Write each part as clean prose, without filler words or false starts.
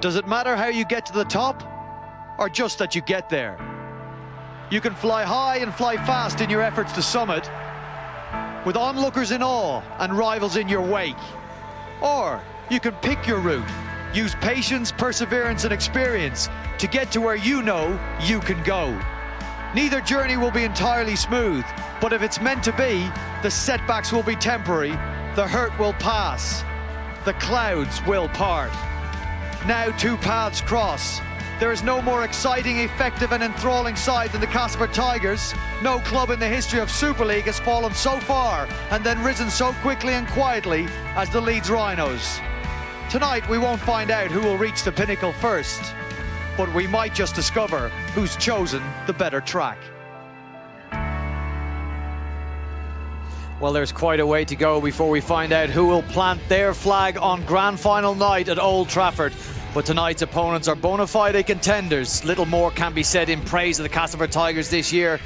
Does it matter how you get to the top, or just that you get there? You can fly high and fly fast in your efforts to summit, with onlookers in awe and rivals in your wake. Or you can pick your route, use patience, perseverance and experience to get to where you know you can go. Neither journey will be entirely smooth, but if it's meant to be, the setbacks will be temporary, the hurt will pass, the clouds will part. Now two paths cross. There is no more exciting, effective and enthralling side than the Castleford Tigers. No club in the history of Super League has fallen so far and then risen so quickly and quietly as the Leeds Rhinos. Tonight we won't find out who will reach the pinnacle first, but we might just discover who's chosen the better track. Well, there's quite a way to go before we find out who will plant their flag on grand final night at Old Trafford. But tonight's opponents are bona fide contenders. Little more can be said in praise of the Castleford Tigers this year.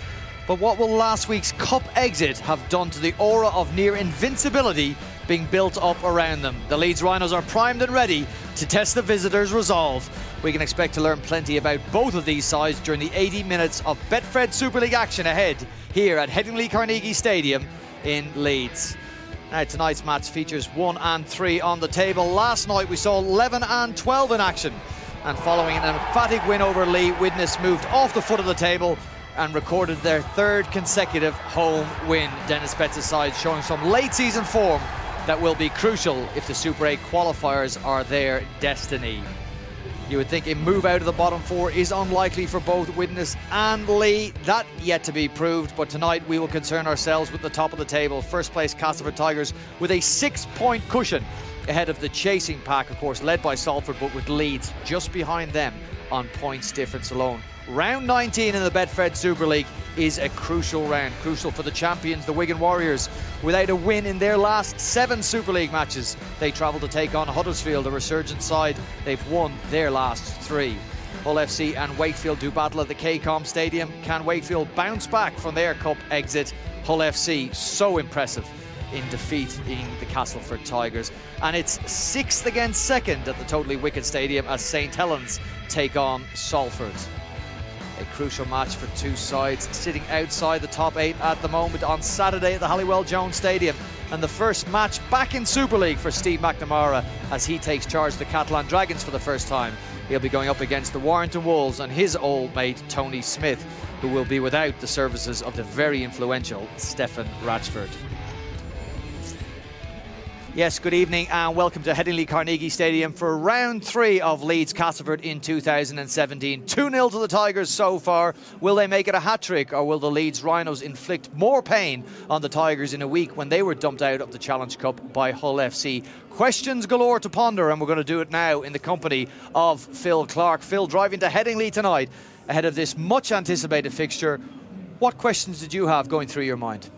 But what will last week's cup exit have done to the aura of near invincibility being built up around them? The Leeds Rhinos are primed and ready to test the visitors' resolve. We can expect to learn plenty about both of these sides during the 80 minutes of Betfred Super League action ahead here at Headingley Carnegie Stadium in Leeds. Now, tonight's match features 1 and 3 on the table. Last night we saw 11 and 12 in action, and following an emphatic win over Lee, Widnes moved off the foot of the table and recorded their third consecutive home win. Dennis Betts' side showing some late season form that will be crucial if the Super 8 qualifiers are their destiny. You would think a move out of the bottom four is unlikely for both Widnes and Lee. That yet to be proved, but tonight we will concern ourselves with the top of the table. First place Castleford Tigers with a 6-point cushion ahead of the chasing pack, of course, led by Salford, but with Leeds just behind them on points difference alone. Round 19 in the Betfred Super League is a crucial round, crucial for the champions, the Wigan Warriors. Without a win in their last 7 Super League matches, they travel to take on Huddersfield, a resurgent side. They've won their last 3. Hull FC and Wakefield do battle at the KCOM Stadium. Can Wakefield bounce back from their cup exit? Hull FC so impressive in defeating the Castleford Tigers. And it's 6th against 2nd at the Totally Wicked Stadium as St Helens take on Salford. A crucial match for two sides sitting outside the top 8 at the moment on Saturday at the Halliwell Jones Stadium. And the first match back in Super League for Steve McNamara as he takes charge of the Catalan Dragons for the first time. He'll be going up against the Warrington Wolves and his old mate Tony Smith, who will be without the services of the very influential Stefan Ratchford. Yes, good evening and welcome to Headingley Carnegie Stadium for round 3 of Leeds Castleford in 2017. 2-0 to the Tigers so far. Will they make it a hat-trick, or will the Leeds Rhinos inflict more pain on the Tigers in a week when they were dumped out of the Challenge Cup by Hull FC? Questions galore to ponder, and we're going to do it now in the company of Phil Clark. Phil, driving to Headingley tonight ahead of this much anticipated fixture. What questions did you have going through your mind?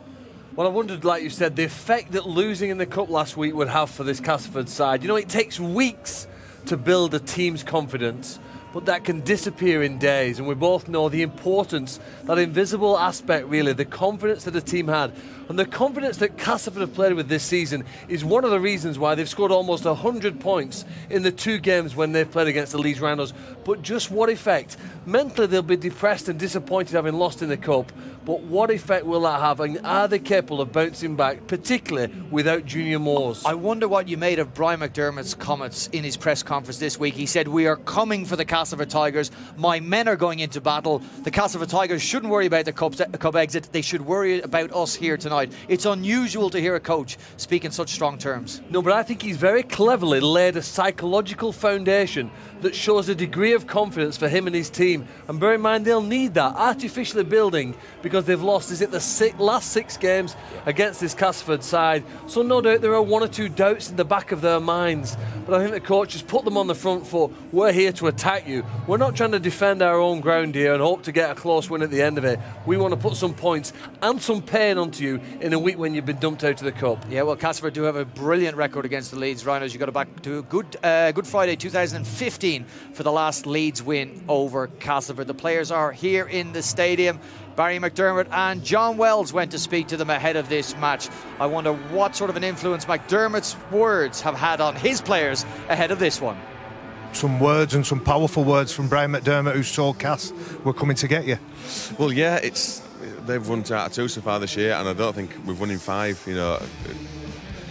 Well, I wondered, like you said, the effect that losing in the Cup last week would have for this Castleford side. You know, it takes weeks to build a team's confidence, but that can disappear in days. And we both know the importance, that invisible aspect, really, the confidence that the team had. And the confidence that Castleford have played with this season is one of the reasons why they've scored almost 100 points in the 2 games when they've played against the Leeds Rhinos. But just what effect? Mentally, they'll be depressed and disappointed having lost in the Cup. But what effect will that have? And are they capable of bouncing back, particularly without Junior Moores? I wonder what you made of Brian McDermott's comments in his press conference this week. He said, "We are coming for the Castleford Tigers. My men are going into battle. The Castleford Tigers shouldn't worry about the Cup exit. They should worry about us here tonight." It's unusual to hear a coach speak in such strong terms. No, but I think he's very cleverly laid a psychological foundation that shows a degree of confidence for him and his team. And bear in mind, they'll need that, artificially building, because they've lost, is it the last 6 games against this Castleford side. So no doubt there are 1 or 2 doubts in the back of their minds. But I think the coach has put them on the front foot. We're here to attack you. We're not trying to defend our own ground here and hope to get a close win at the end of it. We want to put some points and some pain onto you in a week when you've been dumped out of the Cup. Yeah, well, Castleford do have a brilliant record against the Leeds Rhinos. You got to back to Good Friday 2015 for the last Leeds win over Castleford. The players are here in the stadium. Barry McDermott and John Wells went to speak to them ahead of this match. I wonder what sort of an influence McDermott's words have had on his players ahead of this one. some words and some powerful words from Brian McDermott, who's told Cass we're coming to get you. Well, yeah, they've won 2 out of 2 so far this year, and I don't think we've won in 5. You know,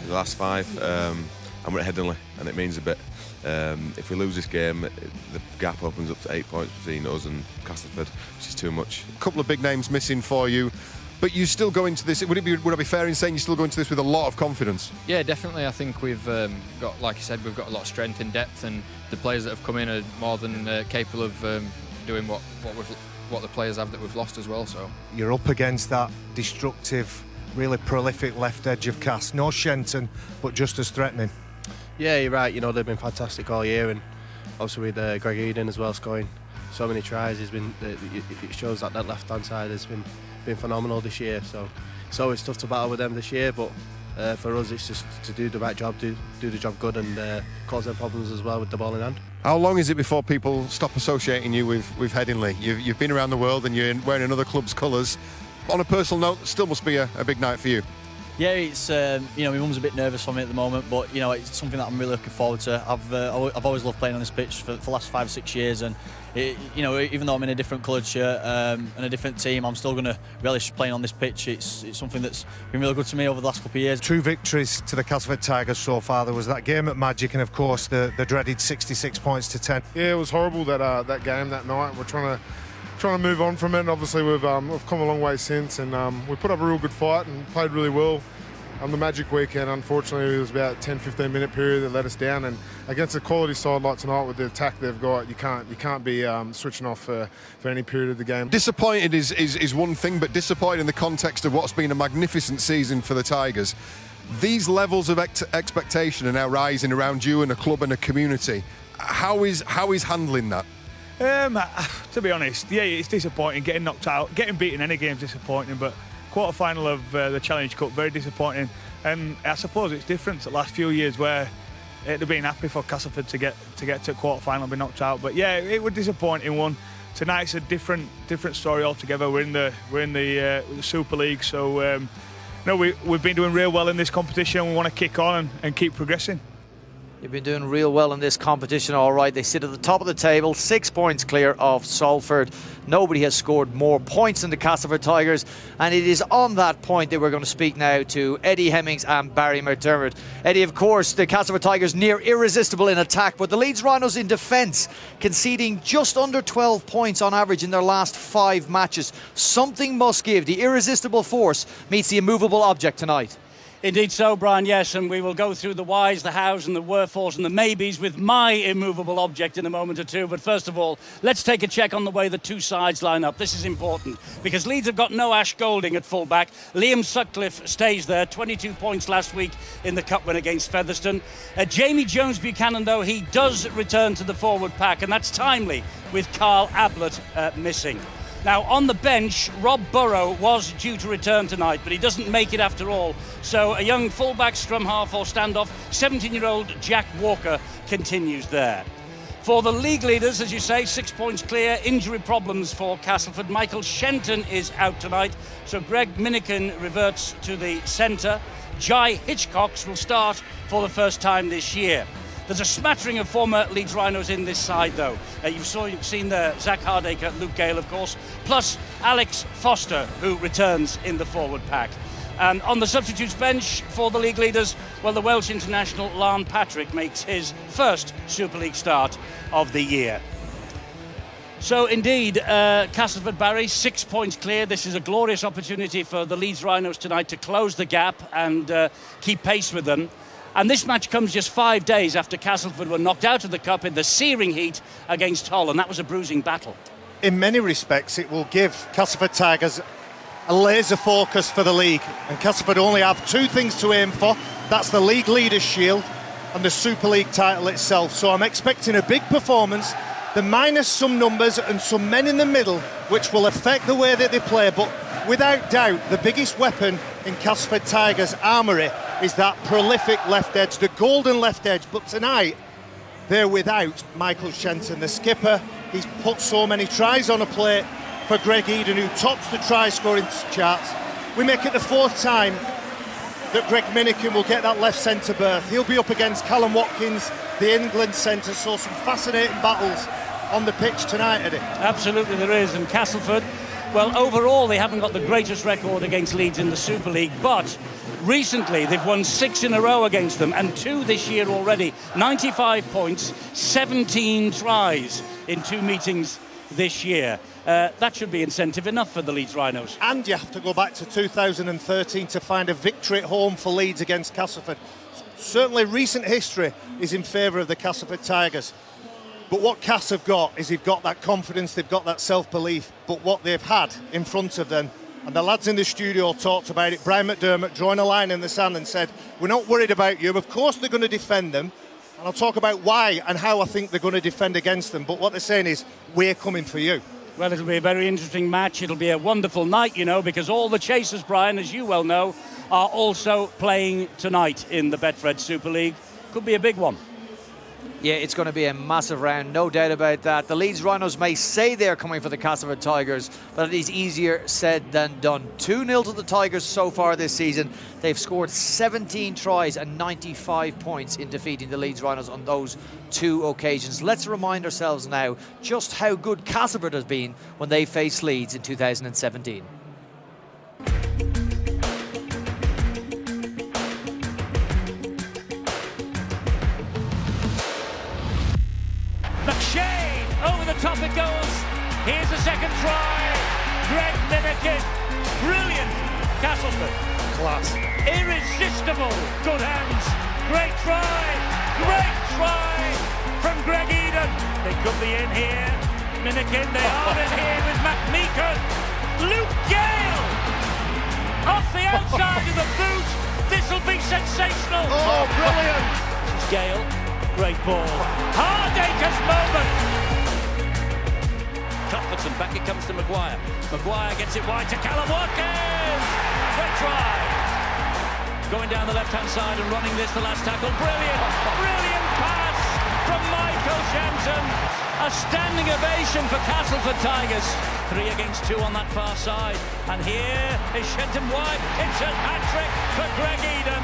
the last 5, and we're at Headingley, and it means a bit. If we lose this game, the gap opens up to 8 points between us and Castleford, which is too much. A couple of big names missing for you, but you still go into this. Would I be fair in saying you still go into this with a lot of confidence? Yeah, definitely. I think we've got, like you said, we've got a lot of strength in depth, and the players that have come in are more than capable of doing what the players have that we've lost as well. So you're up against that destructive, really prolific left edge of Cass. No Shenton, but just as threatening. Yeah, you're right. You know, they've been fantastic all year, and also with Greg Eden as well, scoring so many tries. It shows that left hand side has been phenomenal this year. So it's always tough to battle with them this year, but for us it's just to do the right job, do the job good, and cause them problems as well with the ball in hand. How long is it before people stop associating you with Headingley? You've been around the world and you're wearing another club's colours. On a personal note, still must be a big night for you. Yeah, it's you know, my mum's a bit nervous for me at the moment, but you know, it's something that I'm really looking forward to. I've always loved playing on this pitch for the last 5 or 6 years, and you know, even though I'm in a different coloured shirt and a different team, I'm still going to relish playing on this pitch. It's something that's been really good to me over the last couple of years. 2 victories to the Castleford Tigers so far. There was that game at Magic, and of course the dreaded 66 points to 10. Yeah, it was horrible that game that night. We're trying to move on from it, and obviously we've come a long way since, and we put up a real good fight and played really well. On the Magic weekend, unfortunately, it was about a 10-15 minute period that let us down, and against a quality side like tonight with the attack they've got, you can't be switching off for any period of the game. Disappointed is one thing, but disappointed in the context of what's been a magnificent season for the Tigers. These levels of expectation are now rising around you and a club and a community. How is handling that? To be honest, yeah, it's disappointing. Getting knocked out, getting beaten any game's disappointing, but quarter-final of the Challenge Cup, very disappointing. And I suppose it's different the last few years where it'd have been happy for Castleford to get to quarter-final and be knocked out. But yeah, it was disappointing one. Tonight's a different story altogether. We're in the Super League, so no, we've been doing real well in this competition. We want to kick on and keep progressing. They've been doing real well in this competition, all right. They sit at the top of the table, 6 points clear of Salford. Nobody has scored more points than the Castleford Tigers, and it is on that point that we're going to speak now to Eddie Hemmings and Barry McDermott. Eddie, of course, the Castleford Tigers near irresistible in attack, but the Leeds Rhinos in defence, conceding just under 12 points on average in their last 5 matches. Something must give. The irresistible force meets the immovable object tonight. Indeed so, Brian, yes, and we will go through the whys, the hows and the wherefores and the maybes with my immovable object in a moment or two. But first of all, let's take a check on the way the two sides line up. This is important because Leeds have got no Ash Golding at full-back. Liam Sutcliffe stays there, 22 points last week in the cup win against Featherstone. Jamie Jones-Buchanan, though, he does return to the forward pack, and that's timely with Carl Ablett missing. Now, on the bench, Rob Burrow was due to return tonight, but he doesn't make it after all. So a young fullback, scrum half or standoff, 17-year-old Jack Walker continues there. For the league leaders, as you say, 6 points clear, injury problems for Castleford. Michael Shenton is out tonight, so Greg Minikin reverts to the centre. Jai Hitchcocks will start for the first time this year. There's a smattering of former Leeds Rhinos in this side, though. You've seen there Zach Hardacre, Luke Gale, of course, plus Alex Foster, who returns in the forward pack. And on the substitutes bench for the league leaders, well, the Welsh international Lane Patrick makes his first Super League start of the year. So indeed, Castleford, Barry, 6 points clear. This is a glorious opportunity for the Leeds Rhinos tonight to close the gap and keep pace with them. And this match comes just 5 days after Castleford were knocked out of the cup in the searing heat against Hull, and that was a bruising battle. In many respects, it will give Castleford Tigers a laser focus for the league, and Castleford only have 2 things to aim for. That's the League Leaders' Shield and the Super League title itself. So I'm expecting a big performance, the minus some numbers and some men in the middle, which will affect the way that they play. But without doubt, the biggest weapon in Castleford Tigers' armoury is that prolific left edge, the golden left edge. But tonight, they're without Michael Shenton, the skipper. He's put so many tries on a plate for Greg Eden, who tops the try-scoring charts. We make it the 4th time that Greg Minikin will get that left centre berth. He'll be up against Callum Watkins, the England centre, so some fascinating battles on the pitch tonight, Eddie. Absolutely there is, and Castleford, well, overall they haven't got the greatest record against Leeds in the Super League, but recently they've won 6 in a row against them, and 2 this year already. 95 points, 17 tries in 2 meetings this year. That should be incentive enough for the Leeds Rhinos. And you have to go back to 2013 to find a victory at home for Leeds against Castleford. Certainly recent history is in favour of the Castleford Tigers. But what Cass have got is they've got that confidence, they've got that self-belief. But what they've had in front of them, and the lads in the studio talked about it, Brian McDermott drawing a line in the sand and said, we're not worried about you. Of course they're going to defend them. And I'll talk about why and how I think they're going to defend against them. But what they're saying is, we're coming for you. Well, it'll be a very interesting match. It'll be a wonderful night, you know, because all the chasers, Brian, as you well know, are also playing tonight in the Betfred Super League. Could be a big one. Yeah, it's going to be a massive round, no doubt about that. The Leeds Rhinos may say they're coming for the Castleford Tigers, but it is easier said than done. 2-0 to the Tigers so far this season. They've scored 17 tries and 95 points in defeating the Leeds Rhinos on those 2 occasions. Let's remind ourselves now just how good Castleford has been when they faced Leeds in 2017. Over the top it goes. Here's the second try. Greg Minikin. Brilliant. Castleford. Class. Irresistible. Good hands. Great try. Great try from Greg Eden. They could be in here. Minikin, they are in here with Matt Meekan. Luke Gale. Off the outside of the boot. This will be sensational. Oh, brilliant. This is Gale. Great ball. Hardacre's moment. Cuthbertson, back it comes to Maguire. Maguire gets it wide to Callum Watkins. Great try. Going down the left-hand side and running this, the last tackle. Brilliant, brilliant pass from Michael Shenton. A standing ovation for Castleford Tigers. 3 against 2 on that far side. And here is Shenton wide. It's a hat-trick for Greg Eden.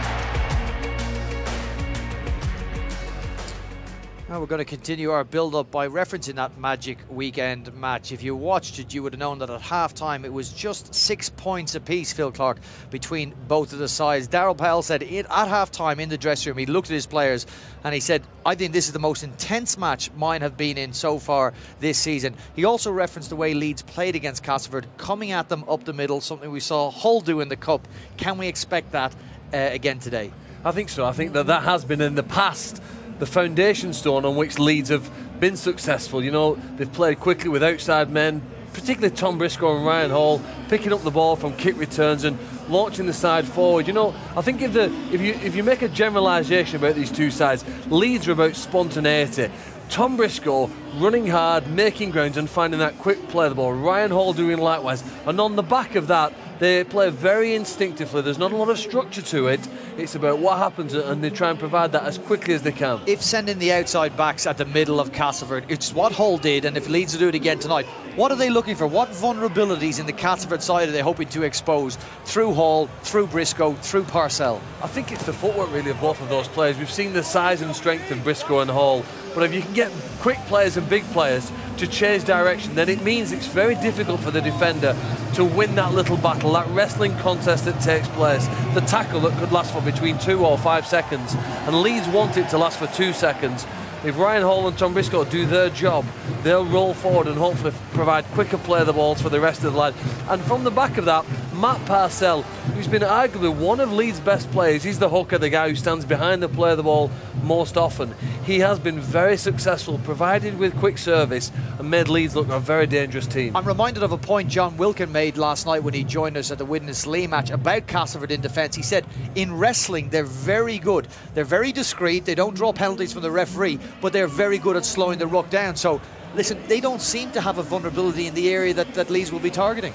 Now we're going to continue our build-up by referencing that Magic Weekend match. If you watched it, you would have known that at half-time it was just 6 points apiece, Phil Clark, between both of the sides. Darryl Powell said at half-time in the dressing room, he looked at his players and he said, I think this is the most intense match mine have been in so far this season. He also referenced the way Leeds played against Castleford, coming at them up the middle, something we saw Hull do in the Cup. Can we expect that again today? I think so. I think that has been in the past the foundation stone on which Leeds have been successful. You know, they've played quickly with outside men, particularly Tom Briscoe and Ryan Hall, picking up the ball from kick returns and launching the side forward. You know, I think if you make a generalisation about these two sides, Leeds are about spontaneity. Tom Briscoe running hard, making grounds and finding that quick play of the ball. Ryan Hall doing likewise. And on the back of that, they play very instinctively. There's not a lot of structure to it. It's about what happens and they try and provide that as quickly as they can. If sending the outside backs at the middle of Castleford, it's what Hull did, and if Leeds do it again tonight, what are they looking for? What vulnerabilities in the Castleford side are they hoping to expose through Hall, through Briscoe, through Parcell? I think it's the footwork really of both of those players. We've seen the size and strength of Briscoe and Hall, but if you can get quick players and big players to change direction, then it means it's very difficult for the defender to win that little battle, that wrestling contest that takes place, the tackle that could last for between 2 or 5 seconds, and Leeds want it to last for 2 seconds. If Ryan Hall and Tom Briscoe do their job, they'll roll forward and hopefully provide quicker play of the balls for the rest of the line. And from the back of that, Matt Parcell, who's been arguably one of Leeds' best players, he's the hooker, the guy who stands behind the play of the ball most often. He has been very successful, provided with quick service, and made Leeds look a very dangerous team. I'm reminded of a point John Wilkin made last night when he joined us at the Widnes Lee match about Castleford in defence. He said, in wrestling, they're very good. They're very discreet. They don't draw penalties from the referee, but they're very good at slowing the ruck down. So, listen, they don't seem to have a vulnerability in the area that Leeds will be targeting.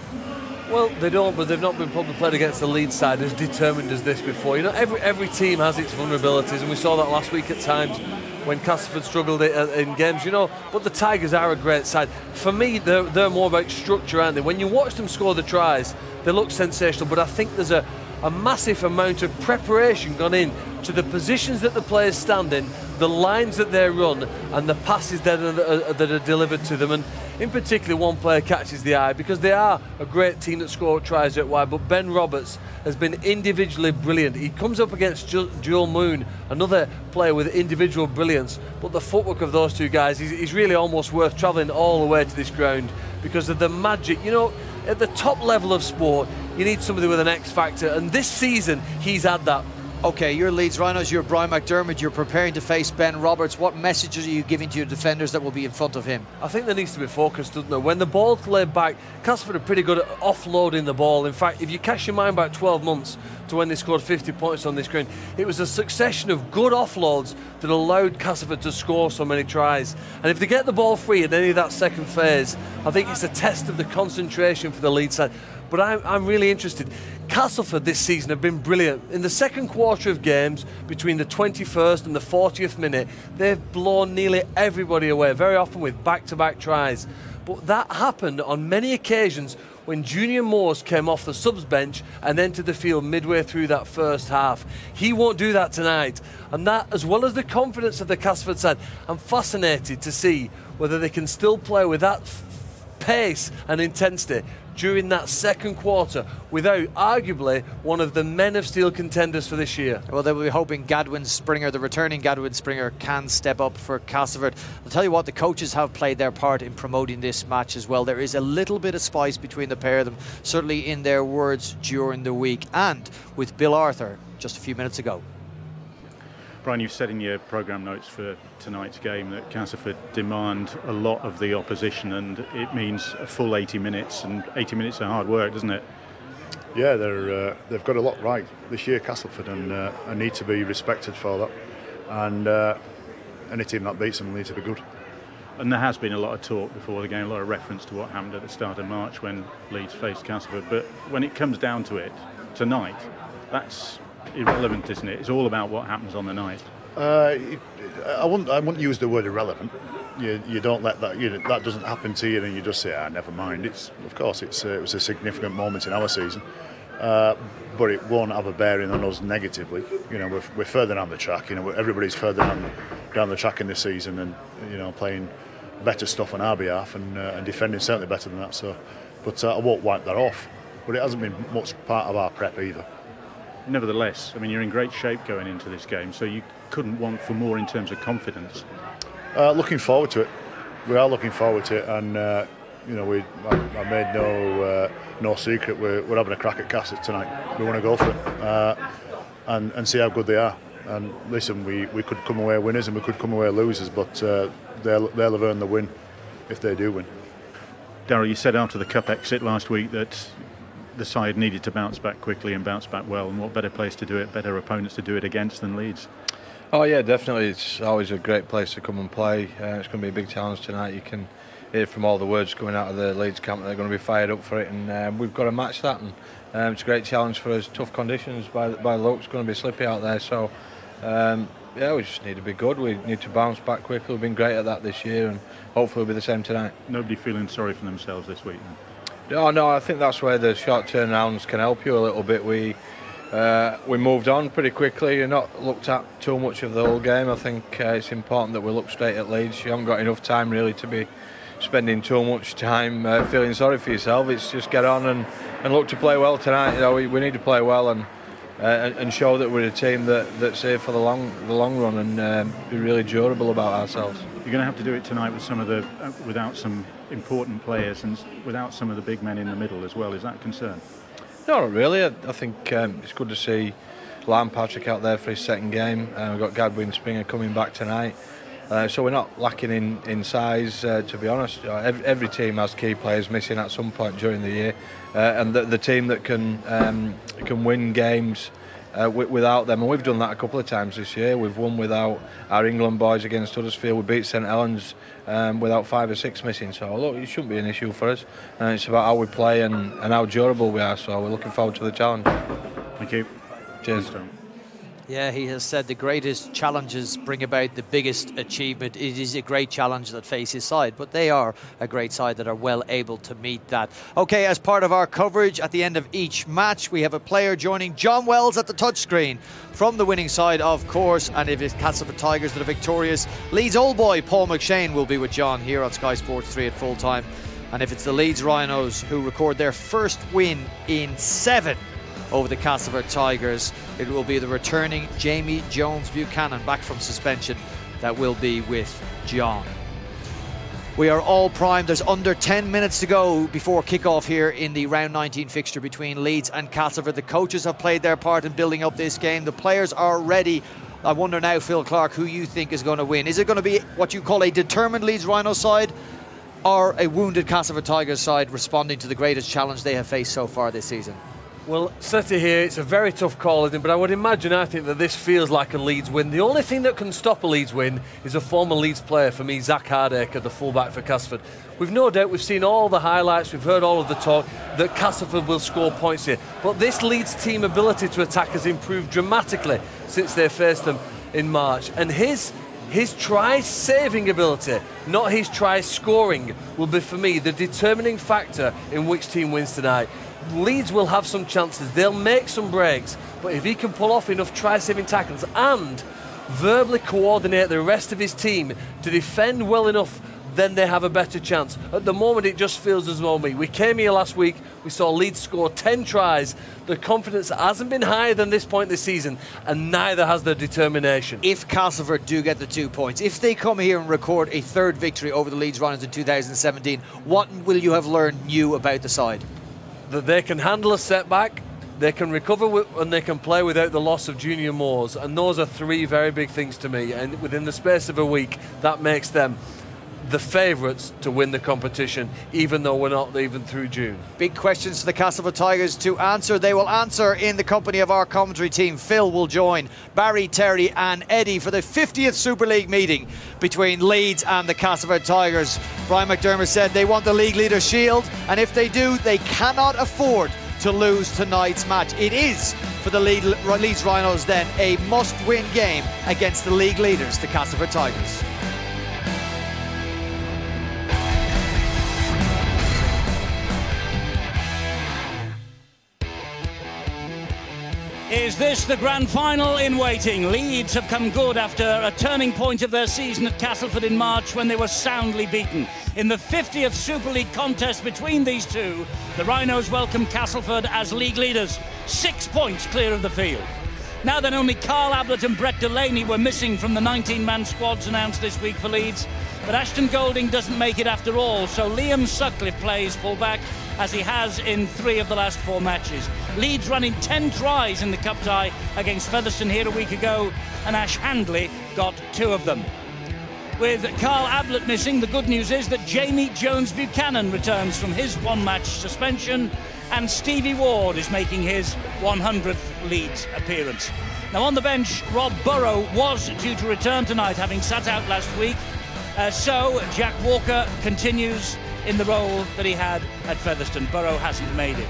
Well, they don't, but they've not been probably played against the Leeds side as determined as this before. You know, every team has its vulnerabilities, and we saw that last week at times when Castleford struggled in games, you know, but the Tigers are a great side. For me, they're more about structure, aren't they? When you watch them score the tries, they look sensational, but I think there's a a massive amount of preparation gone in to the positions that the players stand in, the lines that they run, and the passes that are delivered to them. And in particular, one player catches the eye because they are a great team that score tries out wide, but Ben Roberts has been individually brilliant. He comes up against Joel Moon, another player with individual brilliance, but the footwork of those two guys is really almost worth travelling all the way to this ground because of the magic. You know, at the top level of sport, you need somebody with an X factor, and this season he's had that. Okay, you're Leeds Rhinos, you're Brian McDermott, you're preparing to face Ben Roberts. What messages are you giving to your defenders that will be in front of him? I think there needs to be focus, doesn't there? When the ball's laid back, Castleford are pretty good at offloading the ball. In fact, if you cast your mind back 12 months to when they scored 50 points on this ground, it was a succession of good offloads that allowed Castleford to score so many tries. And if they get the ball free in any of that second phase, I think it's a test of the concentration for the Leeds side. But I'm really interested. Castleford this season have been brilliant. In the second quarter of games, between the 21st and the 40th minute, they've blown nearly everybody away, very often with back-to-back tries. But that happened on many occasions when Junior Moores came off the subs bench and entered the field midway through that first half. He won't do that tonight. And that, as well as the confidence of the Castleford side, I'm fascinated to see whether they can still play with that pace and intensity during that second quarter without arguably one of the men of steel contenders for this year. Well, they will be hoping Gadwin Springer, the returning Gadwin Springer, can step up for Castleford. I'll tell you what, the coaches have played their part in promoting this match as well. There is a little bit of spice between the pair of them, certainly in their words during the week, and with Bill Arthur just a few minutes ago. Brian, you've said in your programme notes for tonight's game that Castleford demand a lot of the opposition, and it means a full 80 minutes, and 80 minutes of hard work, doesn't it? Yeah, they've got a lot right this year, Castleford, and need to be respected for that. And any team that beats them will need to be good. And there has been a lot of talk before the game, a lot of reference to what happened at the start of March when Leeds faced Castleford. But when it comes down to it, tonight, that's irrelevant, isn't it? It's all about what happens on the night. I wouldn't use the word irrelevant. You don't let that. That doesn't happen to you, and you just say, never mind. It was a significant moment in our season, but it won't have a bearing on us negatively. You know, we're further down the track. You know, everybody's further down the track in this season, and playing better stuff on our behalf, and defending certainly better than that. So, but I won't wipe that off. But it hasn't been much part of our prep either. Nevertheless, I mean, you're in great shape going into this game, so you couldn't want for more in terms of confidence. Looking forward to it. We are looking forward to it, and I made no secret. We're having a crack at Castleford tonight. We want to go for it and see how good they are. And listen, we could come away winners and we could come away losers, but they'll have earned the win if they do win. Darryl, you said after the cup exit last week that the side needed to bounce back quickly and bounce back well, and what better place to do it, better opponents to do it against than Leeds? Oh yeah, definitely. It's always a great place to come and play. It's going to be a big challenge tonight. You can hear from all the words coming out of the Leeds camp, they're going to be fired up for it, and we've got to match that. And it's a great challenge for us. Tough conditions by the looks, going to be slippy out there. So yeah, we just need to be good. We need to bounce back quickly. We've been great at that this year, and hopefully we'll be the same tonight. Nobody feeling sorry for themselves this week then? Oh no, I think that's where the short turnarounds can help you a little bit. We moved on pretty quickly. You're not looked at too much of the whole game. I think it's important that we look straight at Leeds. You haven't got enough time really to be spending too much time feeling sorry for yourself. It's just get on and look to play well tonight. You know, we need to play well and show that we're a team that's here for the long run and be really durable about ourselves. You're going to have to do it tonight with without some important players and without some of the big men in the middle as well. Is that a concern? No, not really. I think it's good to see Lamb Patrick out there for his second game. We've got Gadwin Springer coming back tonight. So we're not lacking in size, to be honest. Every team has key players missing at some point during the year, and the team that can win games without them, and we've done that a couple of times this year. We've won without our England boys against Huddersfield. We beat St Helens without 5 or 6 missing. So look, it shouldn't be an issue for us. It's about how we play and how durable we are. So we're looking forward to the challenge. Thank you. Cheers. Yeah, he has said the greatest challenges bring about the biggest achievement. It is a great challenge that face his side, but they are a great side that are well able to meet that. Okay, as part of our coverage at the end of each match, we have a player joining John Wells at the touchscreen from the winning side, of course. And if it's Castleford Tigers that are victorious, Leeds old boy Paul McShane will be with John here on Sky Sports 3 at full time. And if it's the Leeds Rhinos who record their first win in 7 over the Castleford Tigers, it will be the returning Jamie Jones-Buchanan back from suspension that will be with John. We are all primed. There's under 10 minutes to go before kickoff here in the round 19 fixture between Leeds and Castleford. The coaches have played their part in building up this game. The players are ready. I wonder now, Phil Clark, who you think is going to win. Is it going to be what you call a determined Leeds Rhino side, or a wounded Castleford Tigers side responding to the greatest challenge they have faced so far this season? Well, sitting here, it's a very tough call, but I think that this feels like a Leeds win. The only thing that can stop a Leeds win is a former Leeds player, for me, Zach Hardacre, the fullback for Castleford. We've no doubt, we've seen all the highlights, we've heard all of the talk that Castleford will score points here. But this Leeds team ability to attack has improved dramatically since they faced them in March. And his try-saving ability, not his try-scoring, will be, for me, the determining factor in which team wins tonight. Leeds will have some chances, they'll make some breaks, but if he can pull off enough try-saving tackles and verbally coordinate the rest of his team to defend well enough, then they have a better chance. At the moment, it just feels as though we came here last week, we saw Leeds score 10 tries. The confidence hasn't been higher than this point this season, and neither has the determination. If Castleford do get the 2 points, if they come here and record a third victory over the Leeds Rhinos in 2017, what will you have learned new about the side? That they can handle a setback, they can recover and they can play without the loss of Junior Moores, and those are 3 very big things to me, and within the space of a week that makes them the favourites to win the competition, even though we're not even through June. Big questions for the Castleford Tigers to answer. They will answer in the company of our commentary team. Phil will join Barry, Terry and Eddie for the 50th Super League meeting between Leeds and the Castleford Tigers. Brian McDermott said they want the league leader shield, and if they do, they cannot afford to lose tonight's match. It is, for the Leeds Rhinos then, a must-win game against the league leaders, the Castleford Tigers. Is this the grand final in waiting? Leeds have come good after a turning point of their season at Castleford in March when they were soundly beaten. In the 50th Super League contest between these two, the Rhinos welcome Castleford as league leaders, 6 points clear of the field. Now then, only Carl Ablett and Brett Delaney were missing from the 19-man squads announced this week for Leeds, but Ashton Golding doesn't make it after all, so Liam Sutcliffe plays fullback, as he has in 3 of the last 4 matches. Leeds running 10 tries in the cup tie against Featherstone here a week ago, and Ash Handley got 2 of them. With Carl Ablett missing, the good news is that Jamie Jones-Buchanan returns from his 1-match suspension, and Stevie Ward is making his 100th Leeds appearance. Now on the bench, Rob Burrow was due to return tonight, having sat out last week, so Jack Walker continues in the role that he had at Featherstone. Burrow hasn't made it.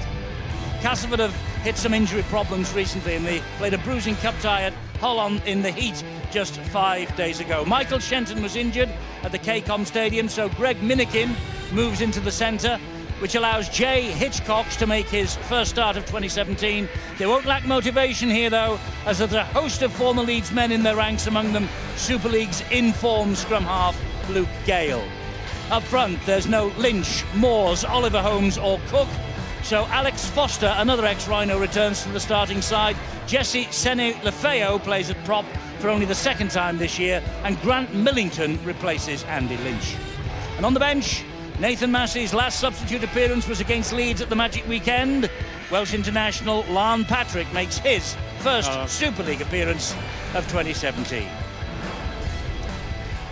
Castleford have hit some injury problems recently, and they played a bruising cup tie at Hull in the heat just 5 days ago. Michael Shenton was injured at the KCOM Stadium, so Greg Minikin moves into the centre, which allows Jay Hitchcock to make his first start of 2017. They won't lack motivation here, though, as there's a host of former Leeds men in their ranks, among them Super League's in-form scrum half Luke Gale. Up front, there's no Lynch, Moores, Oliver Holmes or Cook, so Alex Foster, another ex-Rhino, returns to the starting side. Jesse Sene-Lefeo plays at prop for only the 2nd time this year, and Grant Millington replaces Andy Lynch. And on the bench, Nathan Massey's last substitute appearance was against Leeds at the Magic Weekend. Welsh international Lane Patrick makes his first Super League appearance of 2017.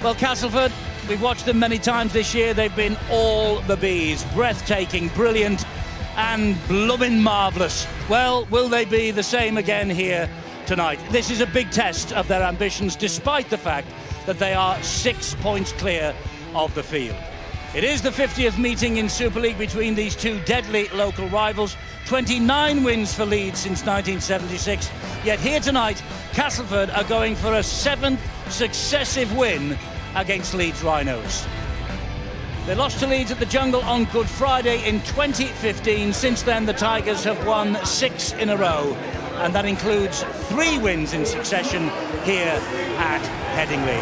Well, Castleford, we've watched them many times this year. They've been all the bees. Breathtaking, brilliant, and blooming marvellous. Well, will they be the same again here tonight? This is a big test of their ambitions, despite the fact that they are 6 points clear of the field. It is the 50th meeting in Super League between these two deadly local rivals. 29 wins for Leeds since 1976. Yet here tonight, Castleford are going for a 7th successive win against Leeds Rhinos. They lost to Leeds at the Jungle on Good Friday in 2015. Since then, the Tigers have won 6 in a row, and that includes 3 wins in succession here at Headingley.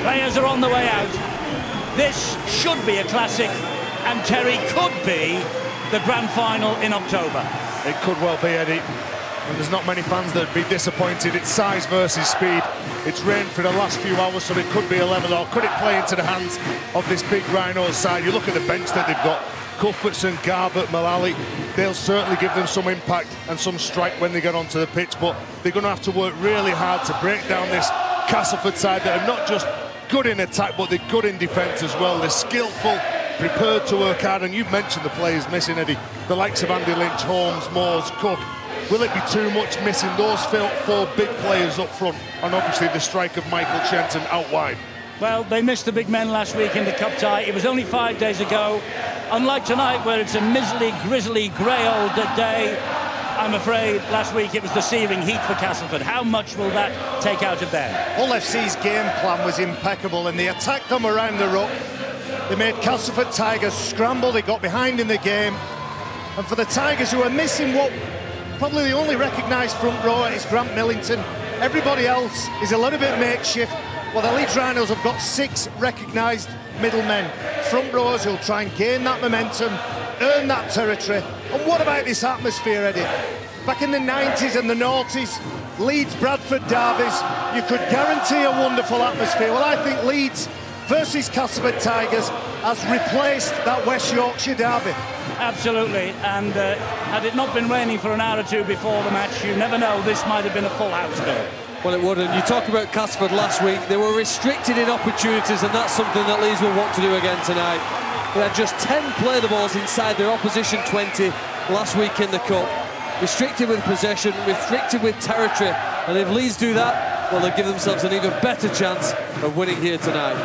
Players are on the way out. This should be a classic, and Terry could be the grand final in October. It could well be, Eddie. And there's not many fans that would be disappointed. It's size versus speed. It's rained for the last few hours, so it could be a level, or could it play into the hands of this big Rhinos side? You look at the bench that they've got. Cuthbertson, Garbutt, Mullally, they'll certainly give them some impact and some strike when they get onto the pitch, but they're going to have to work really hard to break down this Castleford side that are not just good in attack, but they're good in defence as well. They're skillful, prepared to work hard, and you've mentioned the players missing, Eddie. The likes of Andy Lynch, Holmes, Moores, Cook. Will it be too much missing those 4 big players up front, and obviously the strike of Michael Shenton out wide? Well, they missed the big men last week in the cup tie. It was only 5 days ago. Unlike tonight, where it's a miserly, grizzly, grey old day, I'm afraid last week it was the searing heat for Castleford. How much will that take out of them? Hull FC's game plan was impeccable, and they attacked them around the ruck. They made Castleford Tigers scramble. They got behind in the game. And for the Tigers, who are missing what probably the only recognised front rower is Grant Millington. Everybody else is a little bit makeshift. Well, the Leeds Rhinos have got 6 recognised middlemen, front rowers who'll try and gain that momentum, earn that territory. And what about this atmosphere, Eddie? Back in the 90s and the noughties, Leeds-Bradford derbies, you could guarantee a wonderful atmosphere. Well, I think Leeds versus Castleford Tigers has replaced that West Yorkshire derby. Absolutely, and had it not been raining for an hour or two before the match, you never know, this might have been a full house goal. Well, it would, and you talk about Castleford last week, they were restricted in opportunities, and that's something that Leeds will want to do again tonight. They had just 10 play the balls inside their opposition 20 last week in the Cup. Restricted with possession, restricted with territory, and if Leeds do that, well, they'll give themselves an even better chance of winning here tonight.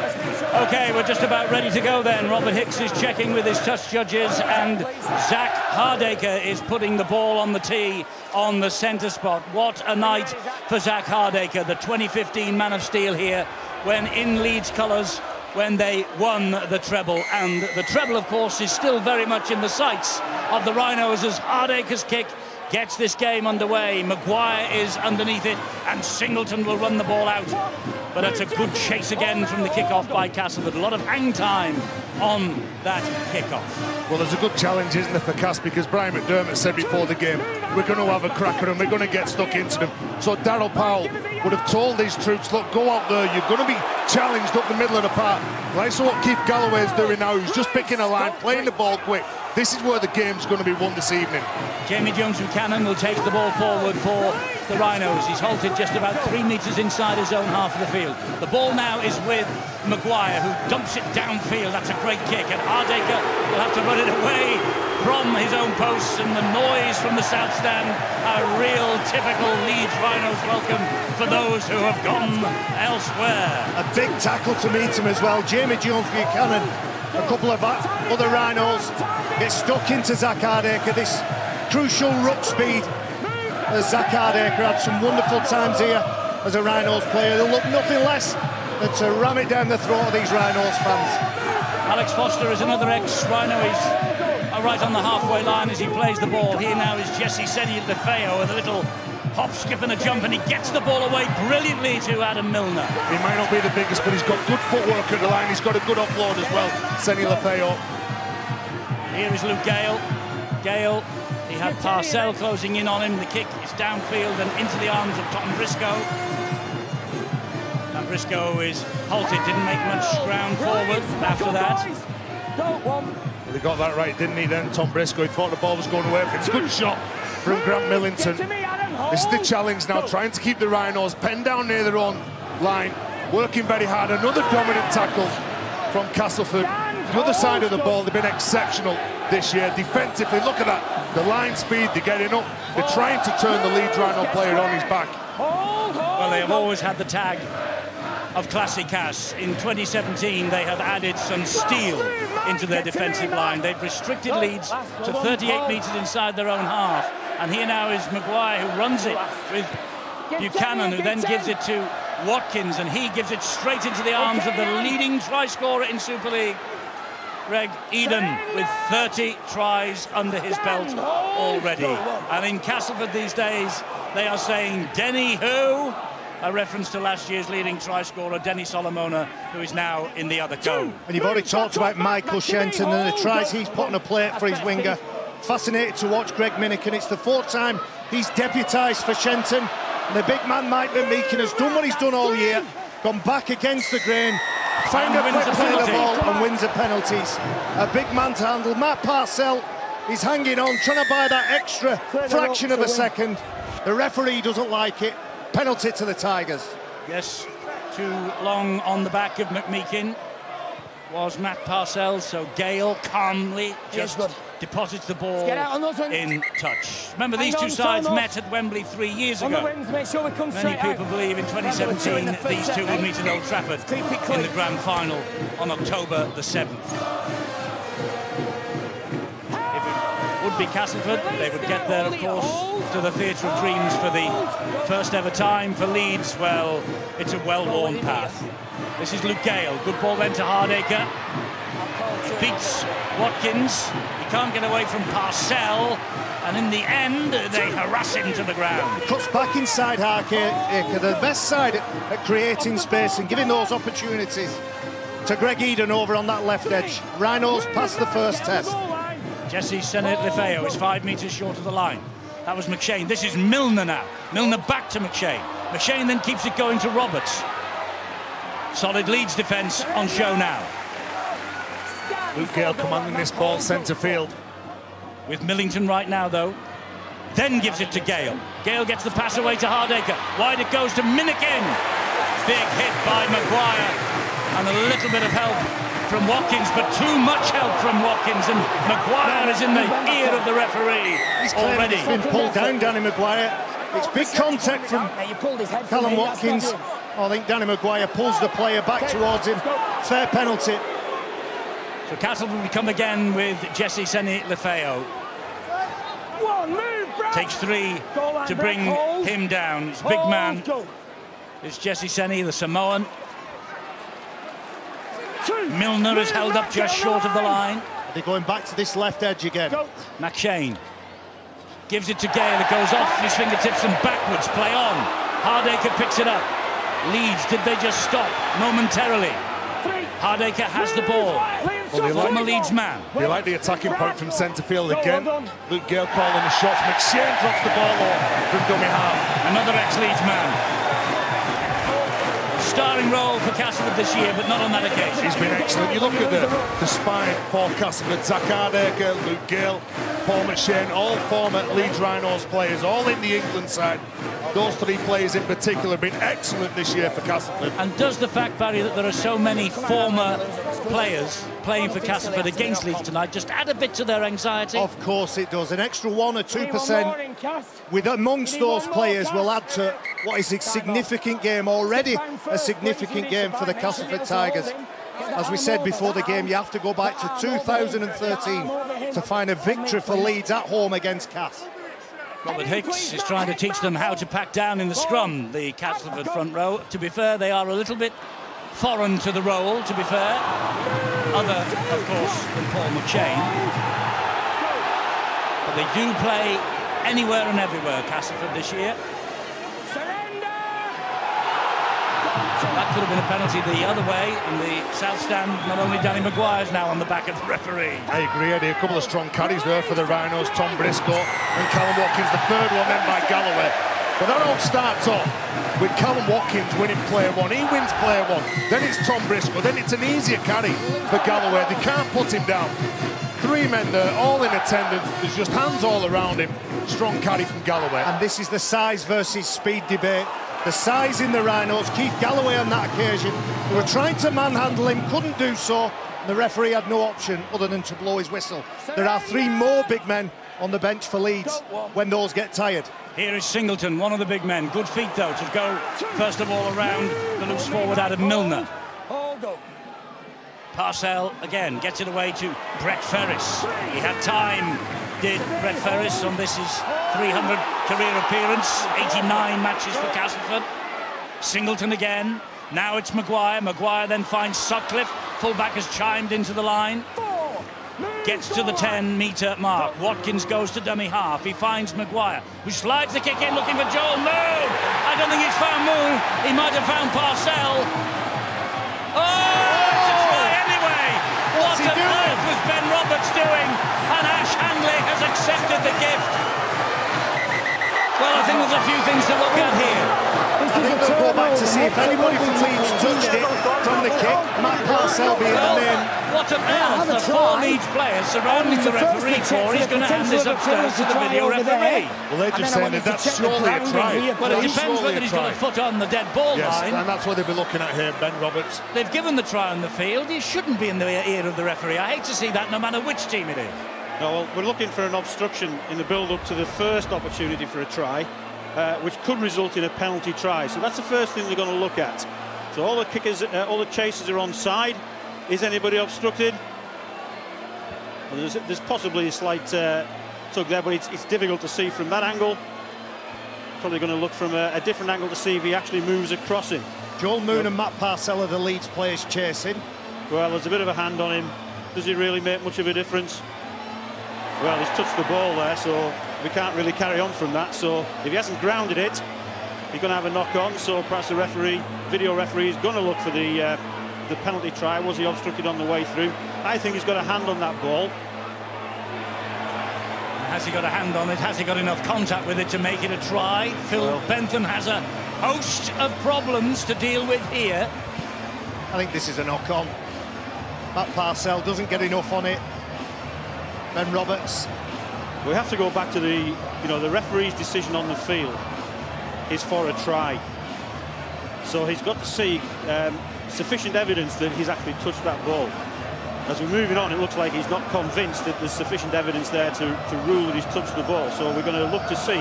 OK, we're just about ready to go then. Robert Hicks is checking with his touch judges, and Zach Hardacre is putting the ball on the tee on the centre spot. What a night for Zach Hardacre, the 2015 Man of Steel here, when in Leeds colours, when they won the treble. And the treble, of course, is still very much in the sights of the Rhinos as Hardacre's kick gets this game underway. Maguire is underneath it, and Singleton will run the ball out. But that's a good chase again from the kick-off by Castleford. A lot of hang time on that kick-off. Well, there's a good challenge, isn't there, for Cass, because Brian McDermott said before the game, we're going to have a crack at them, we're going to get stuck into them. So Darryl Powell would have told these troops, look, go out there, you're going to be challenged up the middle of the park. Like so what Keith Galloway's doing now, he's just picking a line, playing the ball quick. This is where the game's going to be won this evening. Jamie Jones-Buchanan will take the ball forward for the Rhinos. He's halted just about 3 metres inside his own half of the field. The ball now is with Maguire, who dumps it downfield. That's a great kick, and Hardacre will have to run it away from his own posts, and the noise from the south stand, a real typical Leeds Rhinos welcome for those who have gone elsewhere. A big tackle to meet him as well. Jamie Jones-Buchanan, a couple of other Rhinos get stuck into Zach Hardacre. This crucial ruck speed. Zach Hardacre had some wonderful times here as a Rhinos player. They'll look nothing less than to ram it down the throat of these Rhinos fans. Alex Foster is another ex-Rhino. He's right on the halfway line as he plays the ball. Here now is Jesse Seni-Lefeo with a little hop, skip and a jump, and he gets the ball away brilliantly to Adam Milner. He might not be the biggest, but he's got good footwork at the line. He's got a good offload as well, Seni-Lefeo. Here is Luke Gale. Gale, he had Parcell closing in on him. The kick is downfield and into the arms of Tom Briscoe. And Briscoe is halted, didn't make much ground forward after that. Well, he got that right, didn't he, then, Tom Briscoe? He thought the ball was going away. It's a good shot from Grant Millington. This is the challenge now, trying to keep the Rhinos penned down near their own line, working very hard. Another dominant tackle from Castleford. The other side of the ball, they've been exceptional this year. Defensively, look at that. The line speed, they're getting up. They're trying to turn the Leeds Rhino player on his back. Well, they have always had the tag of Classy Cass. In 2017, they have added some steel into their defensive line. They've restricted Leeds to 38 metres inside their own half. And here now is Maguire, who runs it with Buchanan, who then gives it to Watkins, and he gives it straight into the arms of the leading try scorer in Super League, Greg Eden, with 30 tries under his belt already. And in Castleford these days, they are saying Denny who? A reference to last year's leading try scorer, Denny Solomona, who is now in the other cone. And you've already talked about Michael Shenton and the tries he's put on a plate for his winger. Fascinated to watch Greg Minikin. It's the 4th time he's deputised for Shenton. And the big man, Mike McMeekin, has done what he's done all year, gone back against the grain, found a quick play of the ball and wins the penalties. A big man to handle. Matt Parcell is hanging on, trying to buy that extra fraction of a second. The referee doesn't like it. Penalty to the Tigers. Yes, too long on the back of McMeekin was Matt Parcell, so Gale calmly just deposits the ball in touch. Remember, these two sides met at Wembley 3 years ago. Many people believe in 2017 these two will meet at Old Trafford in the grand final on October the 7th. If it would be Castleford, they would get there, of course, to the Theatre of Dreams for the first ever time. For Leeds, well, it's a well-worn path. This is Luke Gale. Good ball then to Hardacre. Beats Watkins. He can't get away from Parcell. And in the end, they harass him to the ground. Cuts back inside Hardacre, the best side at creating space and giving those opportunities to Greg Eden over on that left edge. Rhinos passed the first test. Jesse Senate-Lefeo is 5 metres short of the line. That was McShane. This is Milner now. Milner back to McShane. McShane then keeps it going to Roberts. Solid Leeds defence on show now. Luke Gale commanding this ball centre field. With Millington right now, though. Then gives it to Gale. Gale gets the pass away to Hardacre. Wide it goes to Minikin. Big hit by Maguire. And a little bit of help from Watkins, but too much help from Watkins. And Maguire is in the ear of the referee already. He's been pulled down, Danny Maguire. It's big contact from Callum Watkins. I think Danny Maguire pulls the player back towards him. Fair penalty. So Castleford will come again with Jesse Senate-Lefeo. Takes 3 to bring him down. It's big man. It's Jesse Senny, the Samoan. Milner is held up just short of the line. They're going back to this left edge again. McShane gives it to Gale. It goes off his fingertips and backwards. Play on. Hardacre picks it up. Leeds, did they just stop momentarily? Hardacre has the ball. Well, from a Leeds man. They like the attacking point from centre field again. Luke Gale calling the shots. McShane drops the ball off from dummy half. Another ex-Leeds man. Starring role for Castleford this year, but not on that occasion. He's been excellent. You look at the spine for Castleford. Zach Hardacre, Luke Gale, Paul McShane, all former Leeds Rhinos players, all in the England side. Those 3 players in particular have been excellent this year for Castleford. And does the fact, Barry, that there are so many former players playing for Castleford against Leeds tonight just add a bit to their anxiety? Of course it does. An extra 1 or 2% with amongst those players will add to what is a significant game, already a significant game for the Castleford Tigers. As we said before the game, you have to go back to 2013 to find a victory for Leeds at home against Cass. Robert Hicks is trying to teach them how to pack down in the scrum, the Castleford front row. To be fair, they are a little bit foreign to the role, to be fair. Other, of course, than Paul McShane. But they do play anywhere and everywhere, Castleford, this year. That could have been a penalty the other way in the south stand. Not only Danny Maguire's now on the back of the referee. I agree, Eddie. A couple of strong carries there for the Rhinos. Tom Briscoe and Callum Watkins. The third one then by Galloway. But that all starts off with Callum Watkins winning player 1. He wins player 1. Then it's Tom Briscoe. Then it's an easier carry for Galloway. They can't put him down. 3 men there, all in attendance. There's just hands all around him. Strong carry from Galloway. And this is the size versus speed debate. The size in the Rhinos. Keith Galloway on that occasion. They were trying to manhandle him, couldn't do so. The referee had no option other than to blow his whistle. There are 3 more big men on the bench for Leeds when those get tired. Here is Singleton, one of the big men. Good feet, though, to go, first of all, around the loose forward out of Milner. Parcell, again, gets it away to Brett Ferris. He had time, did Brett Ferris, on this is 300 career appearance, 89 matches for Castleford. Singleton again. Now it's Maguire. Maguire then finds Sutcliffe. Fullback has chimed into the line. Gets to the 10-metre mark. Watkins goes to dummy half. He finds Maguire, who slides the kick in looking for Joel Moon. I don't think he's found Moon. He might have found Parcell. Oh, it's a try anyway. What on earth was Ben Roberts doing? And Ash Handley has accepted the gift. Well, I think there's a few things to look at here. I think they'll go back to see if anybody from Leeds touched it from the kick. Matt Parcell being the name. What on earth the 4 Leeds players surrounding the referee for? He's going to hand this upstairs to the video referee. Well, they're just saying that that's surely a try. Well, it depends whether he's got a foot on the dead ball line. And that's what they'll be looking at here, Ben Roberts. They've given the try on the field. He shouldn't be in the ear of the referee. I hate to see that, no matter which team it is. No, well, we're looking for an obstruction in the build-up to the first opportunity for a try, which could result in a penalty try. So that's the first thing they're going to look at. So all the kickers, all the chasers are on side. Is anybody obstructed? Well, there's possibly a slight tug there, but it's difficult to see from that angle. Probably going to look from a different angle to see if he actually moves across him. Joel Moon and Matt Parcell are the Leeds players chasing. Well, there's a bit of a hand on him. Does it really make much of a difference? Well, he's touched the ball there, so we can't really carry on from that. So if he hasn't grounded it, he's going to have a knock on. So perhaps the referee, video referee, is going to look for the penalty try. Was he obstructed on the way through? I think he's got a hand on that ball. Has he got a hand on it? Has he got enough contact with it to make it a try? Phil Bentham has a host of problems to deal with here. I think this is a knock on. Matt Parcell doesn't get enough on it. Ben Roberts. We have to go back to the referee's decision on the field is for a try. So he's got to see sufficient evidence that he's actually touched that ball. As we're moving on, it looks like he's not convinced that there's sufficient evidence there to rule that he's touched the ball. So we're going to look to see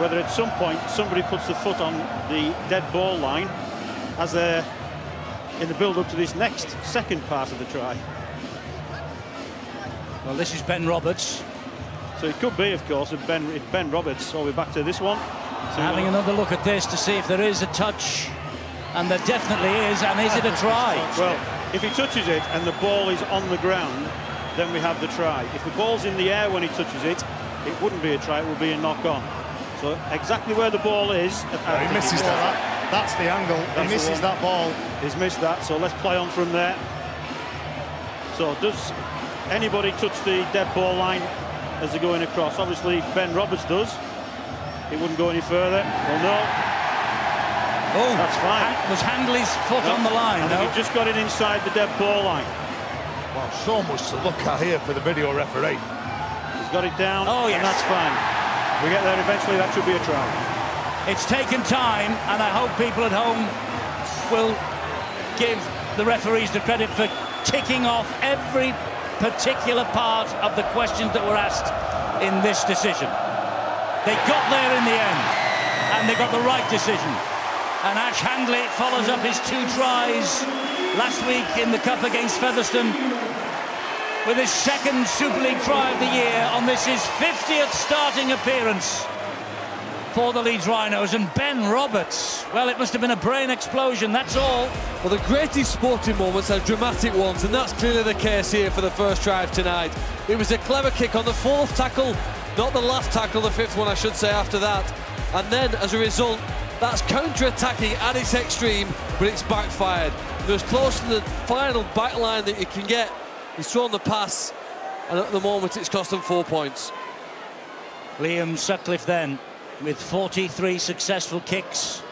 whether at some point somebody puts the foot on the dead ball line as they're in the build-up to this next second part of the try. Well, this is Ben Roberts. So it could be, of course, if Ben Roberts. We're back to this one. So having another look at this to see if there is a touch, and there definitely is, and is it a try? Well, if he touches it and the ball is on the ground, then we have the try. If the ball's in the air when he touches it, it wouldn't be a try, it would be a knock-on. So exactly where the ball is... he misses that. That's the angle. He misses that ball. He's missed that, so let's play on from there. So does anybody touch the dead ball line as they're going across? Obviously, if Ben Roberts does, it wouldn't go any further. Well, no. Oh, that's fine. Was Handley's foot on the line? No, he just got it inside the dead ball line. Well, so much to look at here for the video referee. He's got it down. Oh, yes. And that's fine. We get there eventually. That should be a try. It's taken time, and I hope people at home will give the referees the credit for ticking off every particular part of the questions that were asked in this decision. They got there in the end, and they got the right decision. And Ash Handley follows up his 2 tries last week in the Cup against Featherstone with his 2nd Super League try of the year on this his 50th starting appearance for the Leeds Rhinos. And Ben Roberts, well, it must have been a brain explosion, that's all. Well, the greatest sporting moments are dramatic ones, and that's clearly the case here for the first try of tonight. It was a clever kick on the 4th tackle, not the last tackle, the 5th one I should say after that. And then, as a result, that's counter-attacking at its extreme, but it's backfired. It was close to the final back line that you can get. He's thrown the pass, and at the moment it's cost them 4 points. Liam Sutcliffe then, with 43 successful kicks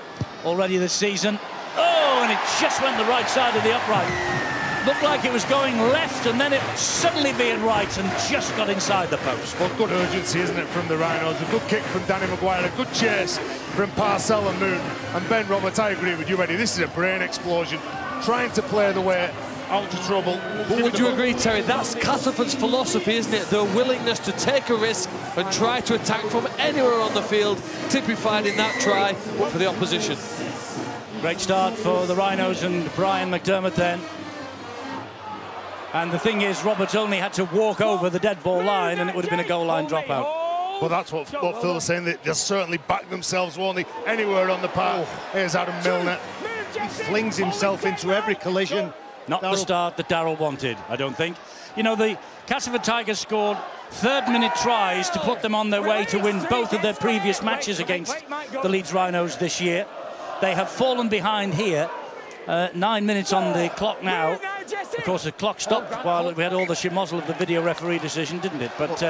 already this season. Oh, and it just went the right side of the upright. Looked like it was going left, and then it suddenly being right and just got inside the post. Well, good urgency, isn't it, from the Rhinos? A good kick from Danny Maguire, a good chase from Parcell and Moon. And Ben Roberts, I agree with you, Eddie. This is a brain explosion, trying to play the way out of trouble. But would you agree, Terry, that's Castleford's philosophy, isn't it? Their willingness to take a risk and try to attack from anywhere on the field, typified in that try, but for the opposition. Great start for the Rhinos and Brian McDermott then. And the thing is, Roberts only had to walk over the dead ball line and it would have been a goal line dropout. But that's what Phil was saying. They'll certainly back themselves, won't they? Anywhere on the park. Here's Adam Milner. He flings himself into every collision. Not the start that Darrell wanted, I don't think. You know, the Castleford Tigers scored third-minute tries to put them on their way to win both of their previous matches against the Leeds Rhinos this year. They have fallen behind here. 9 minutes on the clock now. Of course, the clock stopped while we had all the schmozzle of the video referee decision, didn't it? But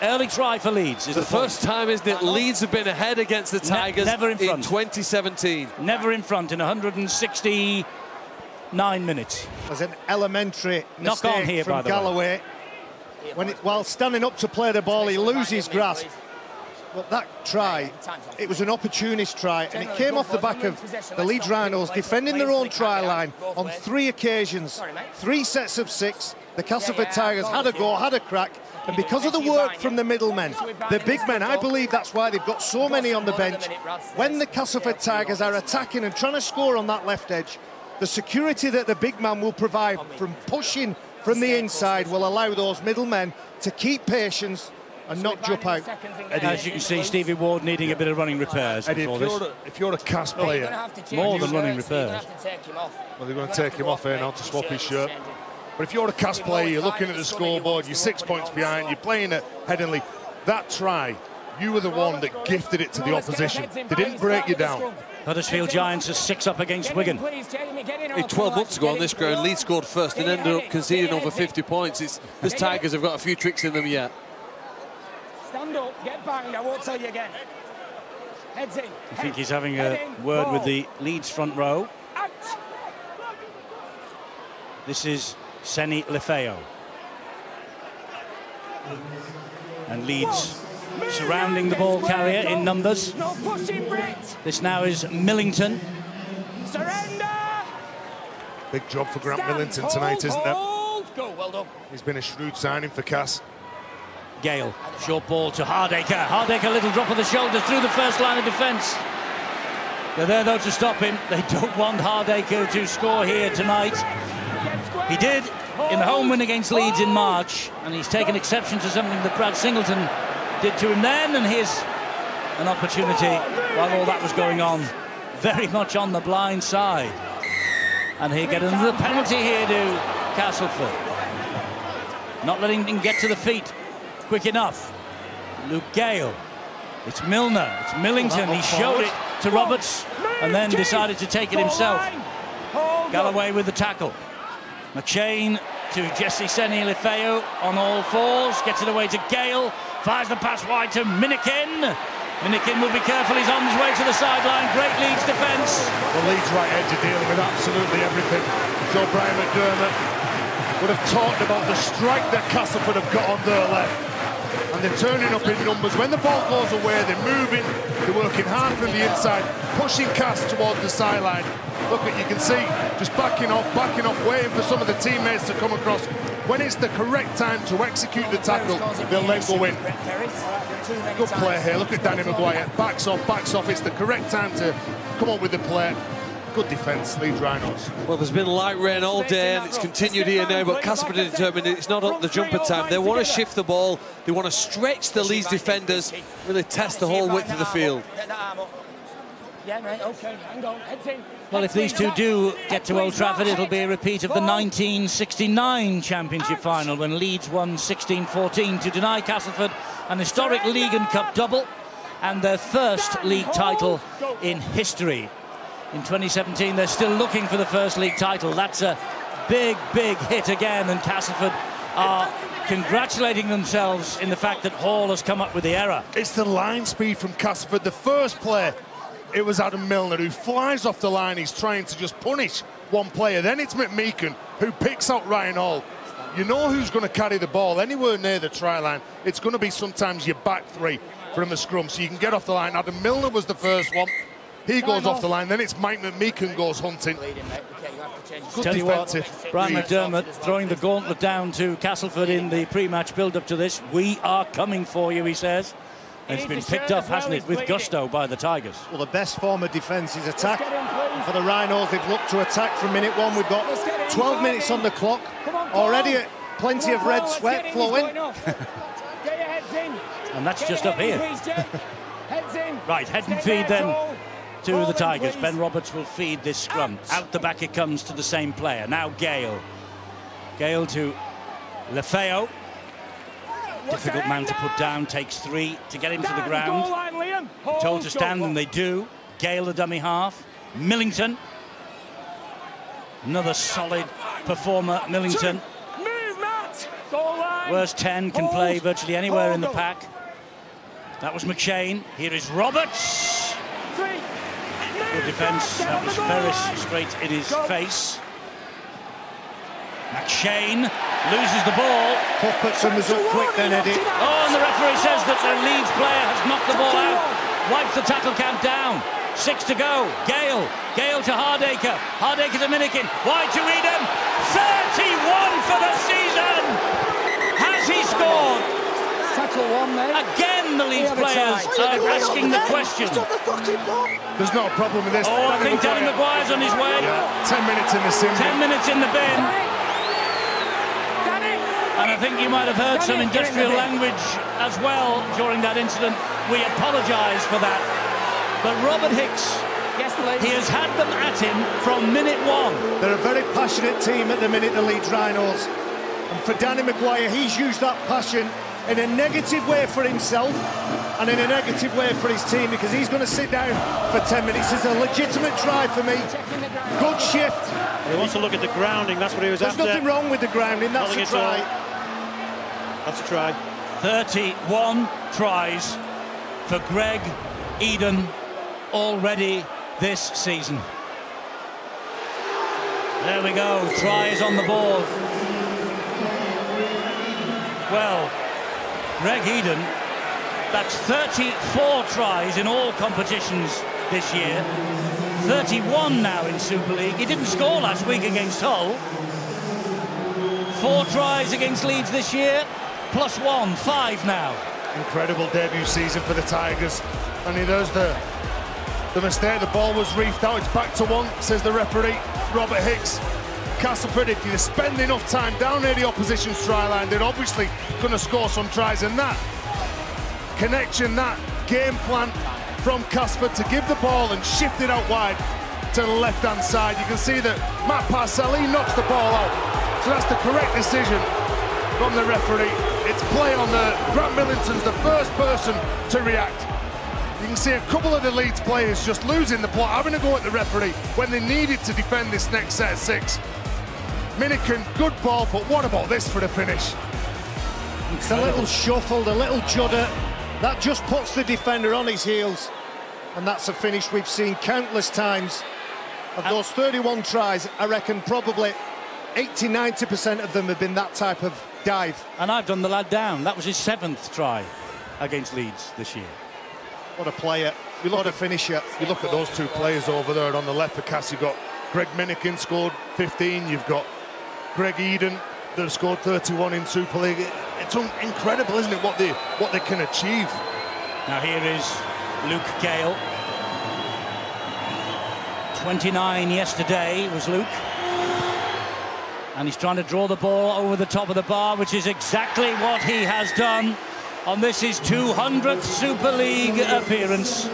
early try for Leeds. Is the first time, isn't it? Leeds have been ahead against the Tigers never in front. in 2017. Never in front in 169 minutes. There's an elementary knock on mistake here from by the Galloway. way. While standing up to play the ball, he loses grasp. But that try, it was an opportunist try, and it came off the back of the Leeds Rhinos defending their own try line on 3 occasions. 3 sets of 6. The Castleford Tigers had a go, had a crack, and because of the work from the middlemen, the big men, I believe that's why they've got so many on the bench. When the Castleford Tigers are attacking and trying to score on that left edge, the security that the big man will provide from pushing from the inside will allow those middlemen to keep patience and not jump out. As you can see, Stevie Ward needing a bit of running repairs before this. If you're a Cas player, more than running repairs. Well, they're going to take him off here now to swap his shirt. But if you're a Cas player, you're looking at the scoreboard, you're 6 points behind, you're playing at Headingley. That try, you were the one that gifted it to the opposition. They didn't break you down. Huddersfield Giants are 6 up against Wigan. 12 months ago on this ground, Leeds scored first and ended up conceding over 50 points. This Tigers have got a few tricks in them yet. Stand up, get banged, I won't tell you again. Heads in. I think he's having a word with the Leeds front row. This is Seni Lefeo. And Leeds surrounding the ball carrier in numbers. This now is Millington. Surrender! Big job for Grant Millington tonight, isn't there? Go, well done. He's been a shrewd signing for Cas. Gale, short ball to Hardaker. Hardaker, little drop of the shoulder through the first line of defence. They're there, though, to stop him. They don't want Hardaker to score here tonight. He did in the home win against Leeds in March, and he's taken exception to something that Brad Singleton did to him then, and here's an opportunity while all that was going on, very much on the blind side. And he get another penalty here to Castleford. Not letting him get to the feet quick enough. Luke Gale. It's Milner. It's Millington. He showed it to Roberts and then decided to take it himself. Galloway with the tackle. McShane to Jesse Seni Lefeo on all fours. Gets it away to Gale. Fires the pass wide to Minikin. Minikin will be careful. He's on his way to the sideline. Great Leeds defence. The Leeds right edge are dealing with absolutely everything. Joe Brian McDermott would have talked about the strike that Castleford have got on their left. And they're turning up in numbers. When the ball goes away, they're moving, they're working hard from the inside, pushing Cas towards the sideline. Look, you can see, just backing off, waiting for some of the teammates to come across. When it's the correct time to execute the tackle, they'll then go in. Good play here, look at Danny Maguire. Backs off, it's the correct time to come up with the play. Good defence, Leeds Rhinos. Well, there's been light rain all day and it's continued here now, but Castleford are determined it's not up the jumper time. They want to shift the ball, they want to stretch the Leeds defenders, really test the whole width of the field. Yeah, mate, okay, hang on, heads in. Well, if these two do get to Old Trafford, it'll be a repeat of the 1969 Championship final when Leeds won 16-14 to deny Castleford an historic League and Cup double and their first league title in history. In 2017, they're still looking for the first league title. That's a big, big hit again, and Castleford are congratulating themselves in the fact that Hall has come up with the error. It's the line speed from Castleford. The first play, it was Adam Milner who flies off the line. He's trying to just punish one player. Then it's McMeekin who picks out Ryan Hall. You know who's going to carry the ball anywhere near the try line. It's going to be sometimes your back three from a scrum, so you can get off the line. Adam Milner was the first one. He goes off the line, then it's Mike McMeekin goes hunting. Good Tell you defensive. what, Brian McDermott throwing the gauntlet down to Castleford in the pre-match build-up to this. We are coming for you, he says. And it's been picked up, hasn't it, with gusto by the Tigers. Well, the best form of defence is attack. For the Rhinos, they've looked to attack from minute one. We've got 12 minutes on the clock. Already plenty of red sweat flowing. Get your heads in. And that's just up here. Right, head and feed then to the Tigers. Ben Roberts will feed this scrum. Out the back it comes to the same player. Now Gale. Gale to Lefeo. Difficult man to put down. Takes 3 to get him to the ground. Told to stand and they do. Gale the dummy half. Millington. Another solid performer, Millington. Worst 10, can play virtually anywhere in the pack. That was McShane. Here is Roberts. Good defence. That was Ferris straight in his face. McShane loses the ball. Cuthbertson was up quick then, Eddie. Oh, and the referee says that the Leeds player has knocked the ball out. Wipes the tackle count down. 6 to go. Gale to Hardacre. Hardacre to Minikin. Wide to Eden. 31 for the season. Has he scored? Tackle one there. Again, the Leeds players are asking the question. There's not a problem with this. Oh, I think Danny Maguire's on his way. Yeah, 10 minutes in the sim. 10 minutes in the bin. And I think you might have heard some industrial language as well during that incident. We apologise for that. But Robert Hicks, he has had them at him from minute 1. They're a very passionate team at the minute, the Leeds Rhinos. And for Danny Maguire, he's used that passion in a negative way for himself and in a negative way for his team, because he's going to sit down for 10 minutes. It's a legitimate try for me. Good shift. He wants to look at the grounding. That's what he was after. There's nothing wrong with the grounding. That's a try. That's a try. 31 tries for Greg Eden already this season. There we go. Try is on the board. Well, Greg Eden, that's 34 tries in all competitions this year. 31 now in Super League. He didn't score last week against Hull. 4 tries against Leeds this year, +1, 5 now. Incredible debut season for the Tigers. And there's the mistake. The ball was reefed out. It's back to 1, says the referee, Robert Hicks. Castleford, if you spend enough time down near the opposition's try line, they're obviously going to score some tries. And that connection, that game plan from Castleford to give the ball and shift it out wide to the left-hand side. You can see that Matt Parcelli knocks the ball out. So that's the correct decision from the referee. It's play on the Grant Millington's the first person to react. You can see a couple of the Leeds players just losing the plot, having a go at the referee when they needed to defend this next set of 6. Minikin, good ball, but what about this for the finish? It's a little shuffled, a little judder. That just puts the defender on his heels. And that's a finish we've seen countless times. Of those 31 tries, I reckon probably 80–90% of them have been that type of dive. And I've done the lad down. That was his 7th try against Leeds this year. What a player. What a finisher. You look at those 2 players over there on the left for Cass. You've got Greg Minikin scored 15. You've got Greg Eden that have scored 31 in Super League. It's incredible, isn't it, what they can achieve. Now here is Luke Gale. 29 yesterday was Luke. And he's trying to draw the ball over the top of the bar, which is exactly what he has done on this his 200th Super League appearance.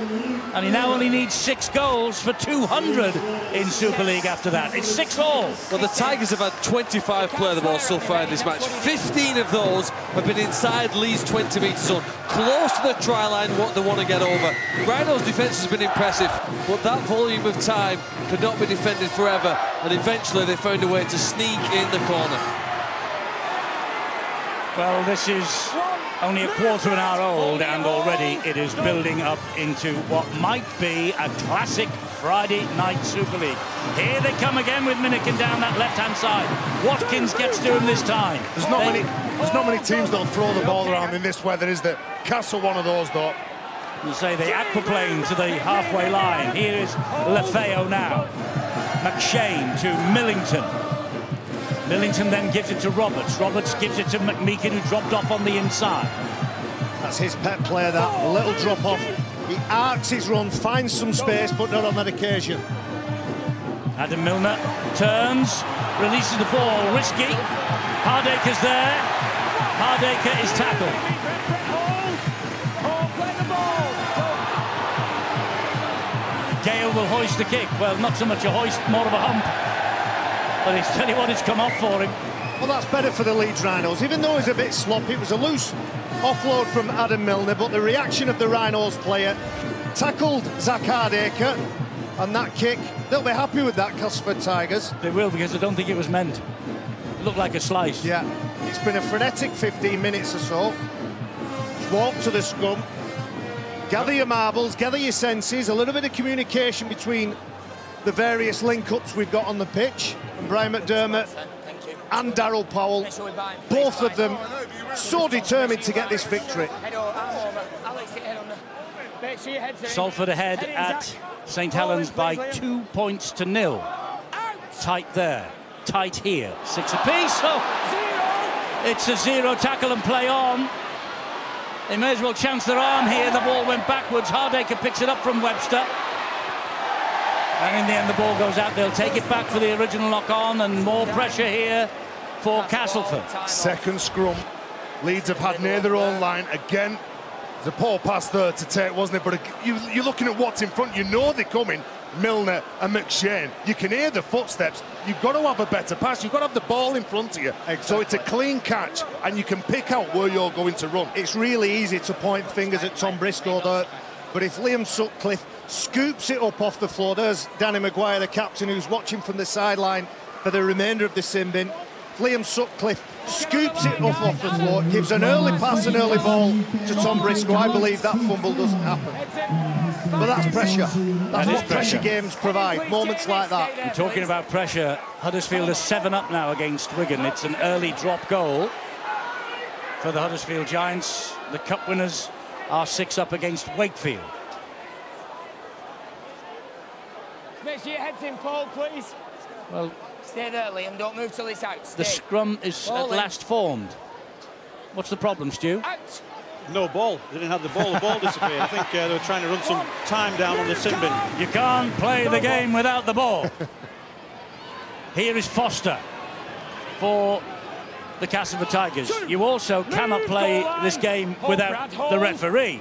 And he now only needs 6 goals for 200 in Super League after that. It's 6 all. Well, the Tigers have had 25 play the ball so far in this match. 15 of those have been inside Leeds' 20-metre zone, close to the try line, what they want to get over. Rhino's defence has been impressive, but that volume of time could not be defended forever, and eventually they found a way to sneak in the corner. Well, this is only a quarter of an hour old, and already it is building up into what might be a classic Friday night Super League. Here they come again with Minikin down that left-hand side. Watkins gets to him this time. There's not many teams that'll throw the ball around in this weather, is there? Castle one of those, though. You say the aquaplane to the halfway line. Here is Lefeo now. McShane to Millington. Millington then gives it to Roberts. Roberts gives it to McMeekin, who dropped off on the inside. That's his pet player, that little drop-off. He arcs his run, finds some space, but not on that occasion. Adam Milner turns, releases the ball, risky. Hardacre's there. Hardacre is tackled. Gale will hoist the kick. Well, not so much a hoist, more of a hump. But he's tell you what, it's come off for him. Well, that's better for the Leeds Rhinos. Even though it was a bit sloppy, it was a loose offload from Adam Milner, but the reaction of the Rhinos player tackled Zach Hardacre, and that kick, they'll be happy with that, Castleford Tigers. They will, because I don't think it was meant. It looked like a slice. Yeah, it's been a frenetic 15 minutes or so. Walk to the scrum, gather your marbles, gather your senses, a little bit of communication between the various link-ups we've got on the pitch, and Brian McDermott and Darryl Powell, both of them so determined to get this victory. Salford ahead at St Helens by 2 points to 0. Tight there, tight here. 6 apiece. Oh, it's a 0 tackle and play on. They may as well chance their arm here. The ball went backwards. Hardacre picks it up from Webster. And in the end, the ball goes out. They'll take it back for the original lock-on, and more pressure here for Castleford. Second scrum. Leeds have had near their own line. Again, there's a poor pass there to take, wasn't it? But you're looking at what's in front. You know they're coming, Milner and McShane. You can hear the footsteps. You've got to have a better pass. You've got to have the ball in front of you. Exactly. So it's a clean catch, and you can pick out where you're going to run. It's really easy to point fingers at Tom Briscoe there, but if Liam Sutcliffe scoops it up off the floor, there's Danny Maguire, the captain, who's watching from the sideline for the remainder of the sin bin. Liam Sutcliffe scoops it up off the floor, gives an early pass, an early ball to Tom Briscoe. I believe that fumble doesn't happen. But that's pressure. That's what pressure games provide, moments like that. And talking about pressure, Huddersfield is 7 up now against Wigan. It's an early drop goal for the Huddersfield Giants. The cup winners are 6 up against Wakefield. Make sure your head's in, Paul, please. Well, stay there, Liam. Don't move till it's out. The scrum is at last formed. What's the problem, Stu? Out. No ball. They didn't have the ball. The ball disappeared. I think they were trying to run some time down on the sin bin. You can't play the game without the ball. Here is Foster for the Castleford Tigers. You also cannot play this game without the referee.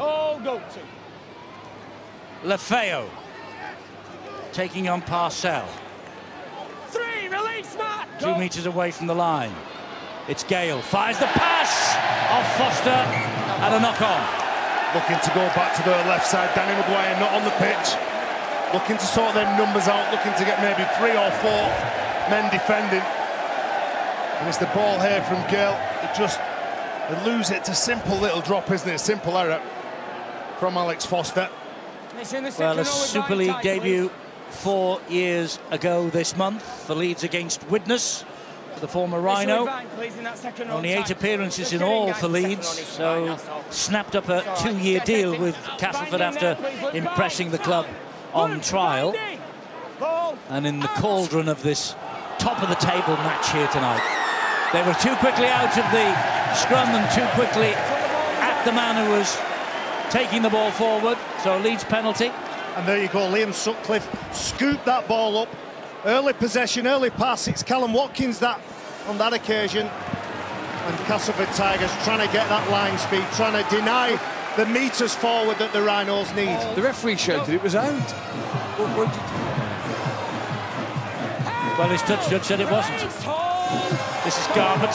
Lefeo taking on Parcell. 3, release, Matt! 2 metres away from the line. It's Gale, fires the pass off Foster, and a knock-on. Looking to go back to the left side. Danny Maguire not on the pitch. Looking to sort them numbers out, looking to get maybe 3 or 4 men defending. And it's the ball here from Gale. They lose it. It's a simple little drop, isn't it? A simple error from Alex Foster. Well, a Super League debut 4 years ago this month for Leeds against Widnes, for the former Rhino. Only 8 appearances in all for Leeds, so snapped up a 2-year deal with Castleford after impressing the club on trial. And in the cauldron of this top-of-the-table match here tonight, they were too quickly out of the scrum and too quickly at the man who was taking the ball forward, so Leeds penalty. And there you go, Liam Sutcliffe scooped that ball up. Early possession, early pass. It's Callum Watkins that on that occasion. And Castleford Tigers trying to get that line speed, trying to deny the metres forward that the Rhinos need. The referee shouted it was out. Well, his touch judge said it wasn't. This is Garbutt.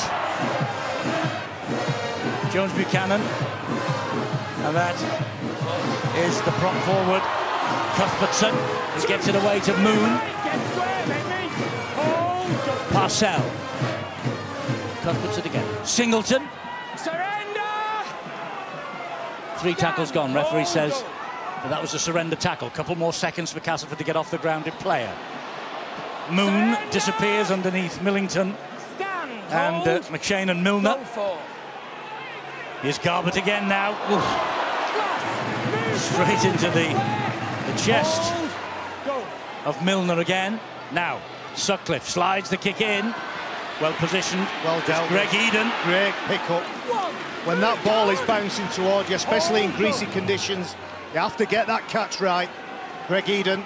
Jones Buchanan. And that is the prop forward, Cuthbertson. He gets it away to Moon. Parcell. Cuthbertson again. Singleton. Surrender! 3 tackles gone. Referee says that was a surrender tackle. Couple more seconds for Castleford to get off the grounded player. Moon disappears underneath Millington and McShane and Milner. Here's Garbutt again now. Oof. Straight into the chest of Milner again. Now, Sutcliffe slides the kick in. Well positioned. Well dealt. Greg Eden. Great pick up. When that ball is bouncing toward you, especially in greasy conditions, you have to get that catch right. Greg Eden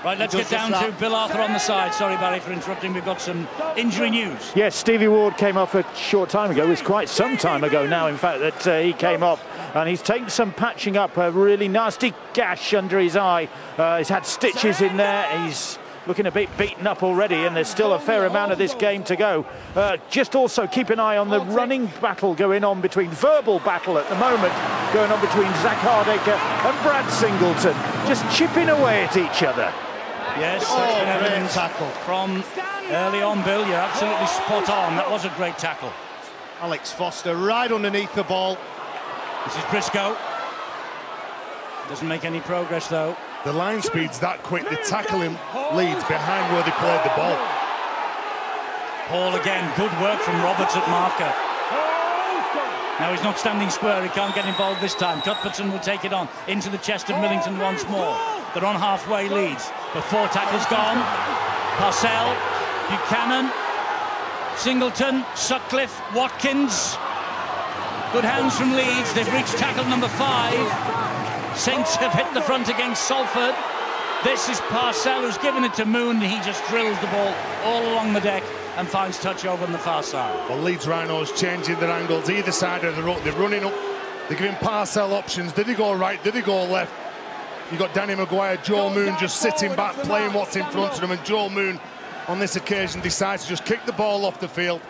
Right, let's get down to Bill Arthur on the side. Sorry, Barry, for interrupting. We've got some injury news. Yes, Stevie Ward came off a short time ago. It was quite some time ago now, in fact, that he came off. And he's taken some patching up, a really nasty gash under his eye. He's had stitches in there. He's looking a bit beaten up already, and there's still a fair amount of this game to go. Just also keep an eye on the running battle going on verbal battle at the moment, going on between Zach Hardacre and Brad Singleton, just chipping away at each other. Yes, great tackle from early on, Bill. You're absolutely spot on. That was a great tackle. Alex Foster right underneath the ball. This is Briscoe. Doesn't make any progress, though. The line speed's that quick. They're tackling Leeds behind where they played the ball. Paul again. Good work from Roberts at marker. Now he's not standing square. He can't get involved this time. Cuthbertson will take it on into the chest of Millington once more. They're on halfway, Leeds. But 4 tackles gone. Parcell, Buchanan, Singleton, Sutcliffe, Watkins. Good hands from Leeds. They've reached tackle number 5. Saints have hit the front against Salford. This is Parcell, who's given it to Moon. He just drills the ball all along the deck and finds touch over on the far side. Well, Leeds Rhinos changing their angles either side of the road. They're running up. They're giving Parcell options. Did he go right? Did he go left? You got Danny Maguire, Joe Moon just sitting back, playing what's in front of them, and Joe Moon on this occasion decides to just kick the ball off the field,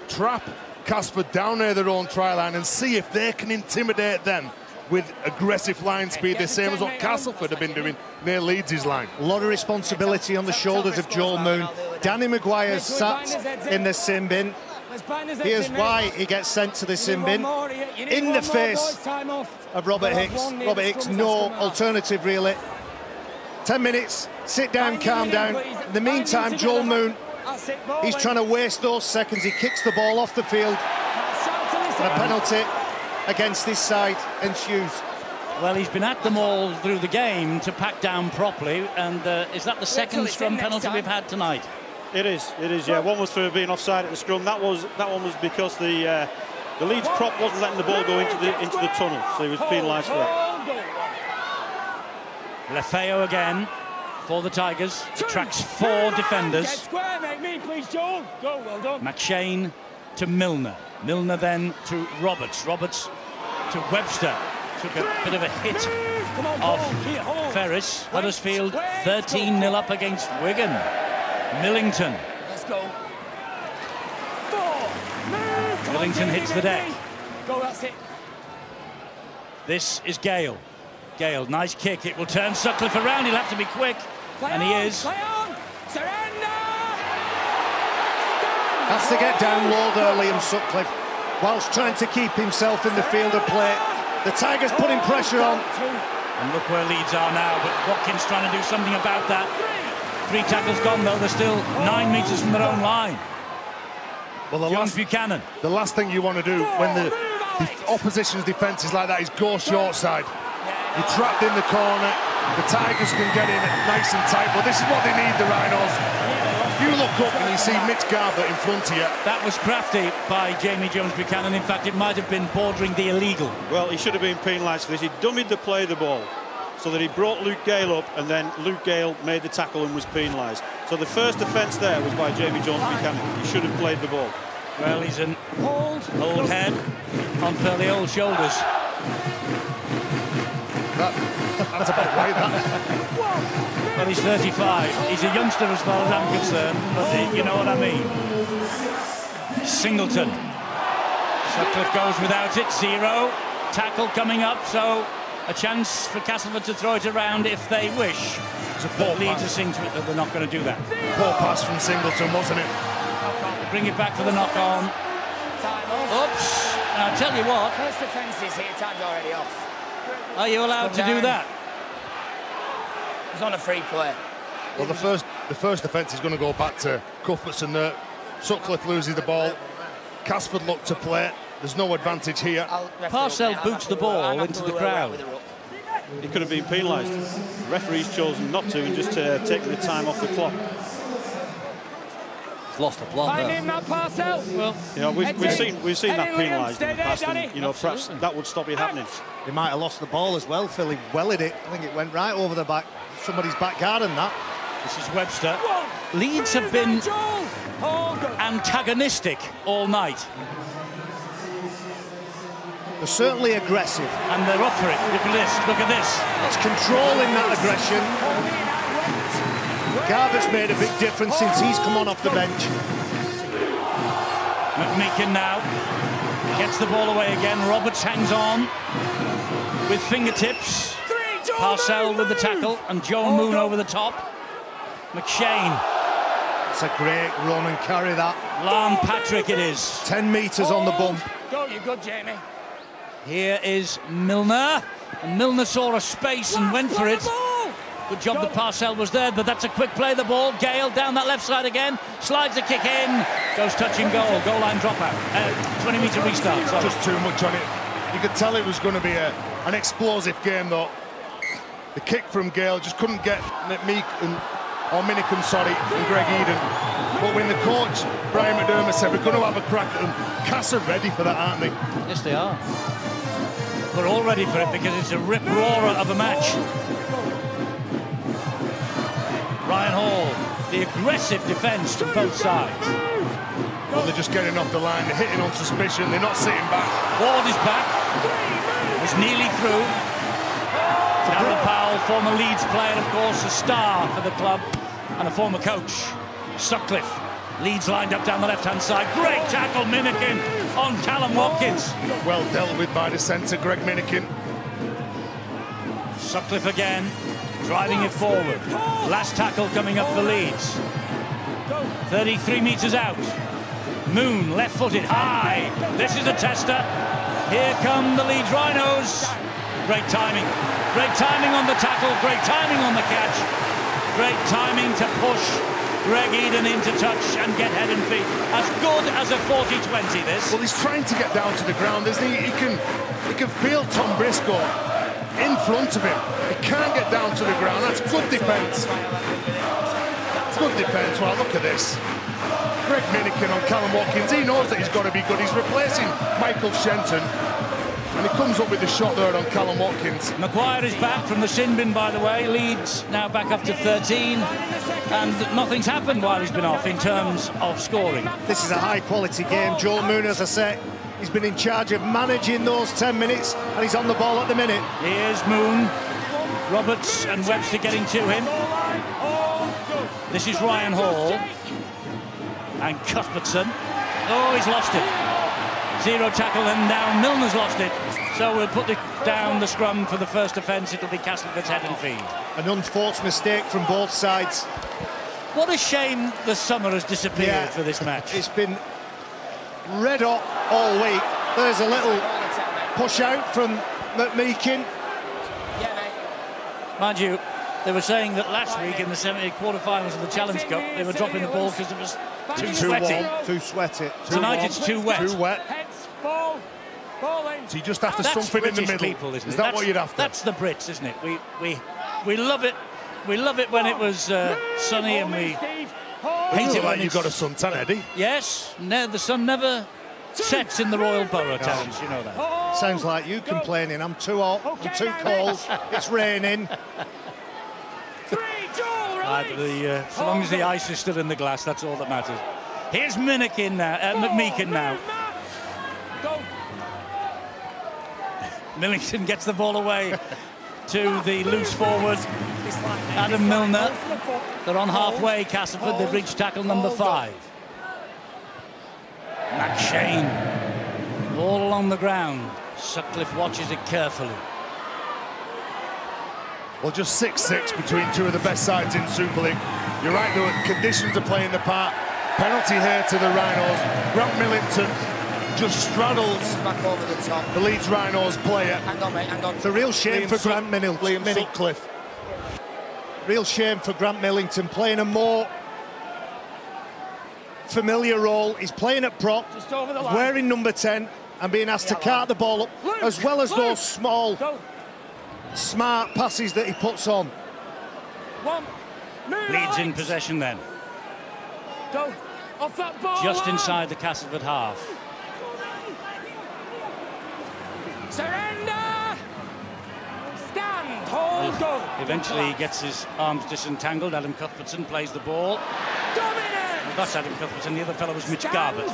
trap Castleford down near their own try line and see if they can intimidate them with aggressive line speed, the same as what Castleford have been doing near Leeds' line. A lot of responsibility on the shoulders of Joel Moon. Danny Maguire's sat in the sin bin. Here's why he gets sent to the sin bin. In the face of Robert Hicks. Robert Hicks, no alternative really. 10 minutes, sit down, calm down. In the meantime, Joel Moon, he's trying to waste those seconds. He kicks the ball off the field. And a penalty against this side ensues. Well, he's been at them all through the game to pack down properly, and is that the second scrum penalty we've had tonight? It is, yeah. One was for being offside at the scrum. That one was because the Leeds prop wasn't letting the ball go into the tunnel, so he was penalised for that. Lefeo again for the Tigers. Attracts 4 defenders. McShane to Milner. Milner then to Roberts. Roberts to Webster. Took a bit of a hit off Ferris. Huddersfield 13-0 up against Wigan. Millington. Let's go. Millington hits the deck. Go, that's it. This is Gale. Gale, nice kick. It will turn Sutcliffe around. He'll have to be quick. And he is. Play on. Surrender. Has to get down low there, Liam Sutcliffe, whilst trying to keep himself in the field of play. The Tigers putting pressure on. And look where Leeds are now, but Watkins trying to do something about that. 3 tackles gone, though. They're still 9 metres from their own line. Well, Buchanan. The last thing you want to do when the opposition's defence is like that is go short side. You're trapped in the corner. The Tigers can get in nice and tight, but this is what they need, the Rhinos. You look up and you see Mitch Garber in front of you. That was crafty by Jamie Jones-Buchanan. In fact, it might have been bordering the illegal. Well, he should have been penalised for this. He dummied the play of the ball so that he brought Luke Gale up, and then Luke Gale made the tackle and was penalised. So the first offence there was by Jamie Jones-Buchanan. He should have played the ball. Well, he's an old head on fairly old shoulders. That's about right, that. Well, he's 35. He's a youngster as far as I'm concerned, but you know what I mean. Singleton. Sutcliffe goes without it. 0. Tackle coming up, so a chance for Castleford to throw it around if they wish. But Leeds are seeing to it that they're not going to do that. Poor pass from Singleton, wasn't it? Bring it back for the knock-on. Oops. Now, I'll tell you what. First offence is here, time's already off. Are you allowed to do that? It's on a free play. Well, the first offence is going to go back to Cuthbertson there. Sutcliffe loses the ball. Castleford look to play. There's no advantage here. Parcell boots the ball into the crowd. He could have been penalised. The referee's chosen not to and just taken the time off the clock. lost the plot Find there. him, that Parcell. Well, You know, we've seen that penalised in the past, Danny. and you know, perhaps that would stop it happening. He might have lost the ball as well, Phil. He wellied it. I think it went right over the back, somebody's back garden, that. This is Webster. Leeds have been antagonistic all night. They're certainly aggressive. And they're up for it. Look at this, look at this. It's controlling that aggression. Garbutt's made a big difference since he's come on off the bench. McMeekin now gets the ball away again. Roberts hangs on with fingertips. Parcell with the tackle, and Joe Moon over the top. McShane. It's a great run and carry that. Lan Patrick it is. 10 metres on the bump. Go, you're good, Jamie. Here is Milner. And Milner saw a space and went for it. Good job that Parcell was there, but that's a quick play, the ball. Gale down that left side again. Slides the kick in. Goes touch and goal. Goal line dropout. 20-metre restart. Sorry. Just too much on it. You could tell it was going to be an explosive game, though. The kick from Gale just couldn't get Minikin, and Greg Eden. But when the coach, Brian McDermott, said we're going to have a crack at them, Cass are ready for that, aren't they? Yes, they are. We're all ready for it because it's a rip-roarer of a match. Ryan Hall, the aggressive defence from both sides. Well, they're just getting off the line, they're hitting on suspicion, they're not sitting back. Ward is back, was nearly through. Darryl Powell, former Leeds player, of course, a star for the club, and a former coach. Sutcliffe, Leeds lined up down the left-hand side. Great tackle, Minikin on Callum Watkins. Well dealt with by the centre, Greg Minikin. Sutcliffe again, driving it forward. Last tackle coming up for Leeds. 33 metres out. Moon, left-footed, high. This is a tester. Here come the Leeds Rhinos. Great timing. Great timing on the tackle. Great timing on the catch. Great timing to push Greg Eden into touch and get head and feet. As good as a 40-20, this. Well, he's trying to get down to the ground, isn't he? He can feel Tom Briscoe in front of him. He can't get down to the ground. That's good defence. Good defence. Well, look at this. Greg Minikin on Callum Watkins. He knows that he's got to be good. He's replacing Michael Shenton. And he comes up with the shot there on Callum Watkins. Maguire is back from the sin bin, by the way. Leeds now back up to 13. And nothing's happened while he's been off in terms of scoring. This is a high-quality game. Joel Moon, as I say, he's been in charge of managing those 10 minutes, and he's on the ball at the minute. Here's Moon. Roberts and Webster getting to him. This is Ryan Hall. And Cuthbertson. Oh, he's lost it. Zero tackle, and now Milner's lost it. So we'll put down the scrum for the first offence. It'll be Castleford's head and feet. An unforced mistake from both sides. What a shame the summer has disappeared for this match. It's been red hot all week. There's a little push out from McMeekin. Mind you, they were saying that last week in the quarter-finals of the Challenge Cup, they were dropping the ball because it was too sweaty. Warm, too sweaty. Tonight it's too wet. Too wet. So you just have to something in the middle. People, isn't is it? that what you'd have to? That's the Brits, isn't it? We love it. We love it when it was sunny, and we hate it when you've got a suntan, Eddie. Yes, the sun never sets in the Royal Borough towns. You know that. Sounds like you complaining. I'm too hot. I'm too cold. It's raining. So long as the ice is still in the glass, that's all that matters. Here's Minikin now, McMeekin now. Millington gets the ball away to the loose forward, Adam Milner. They're on halfway, Castleford. They've reached tackle number 5. McShane, all along the ground. Sutcliffe watches it carefully. Well, just 6-6 between two of the best sides in Super League. You're right, the conditions are playing the part. Penalty here to the Rhinos. Grant Millington just straddles back over the top. The Leeds Rhinos player. Hang on, mate, hang on. It's a real shame for Grant Millington. Sutcliffe. Real shame for Grant Millington playing a more familiar role. He's playing at prop, Just over the line. wearing number 10 and being asked to cart the ball up, as well as those small, smart passes that he puts on. Leeds in possession then. Go. Off that ball. Just inside the Castleford half. Surrender. Stand. Hold. Go. Eventually he gets his arms disentangled. Adam Cuthbertson plays the ball. Dominant. Well, that's Adam Cuthbertson. The other fellow was Mitch Garbutt.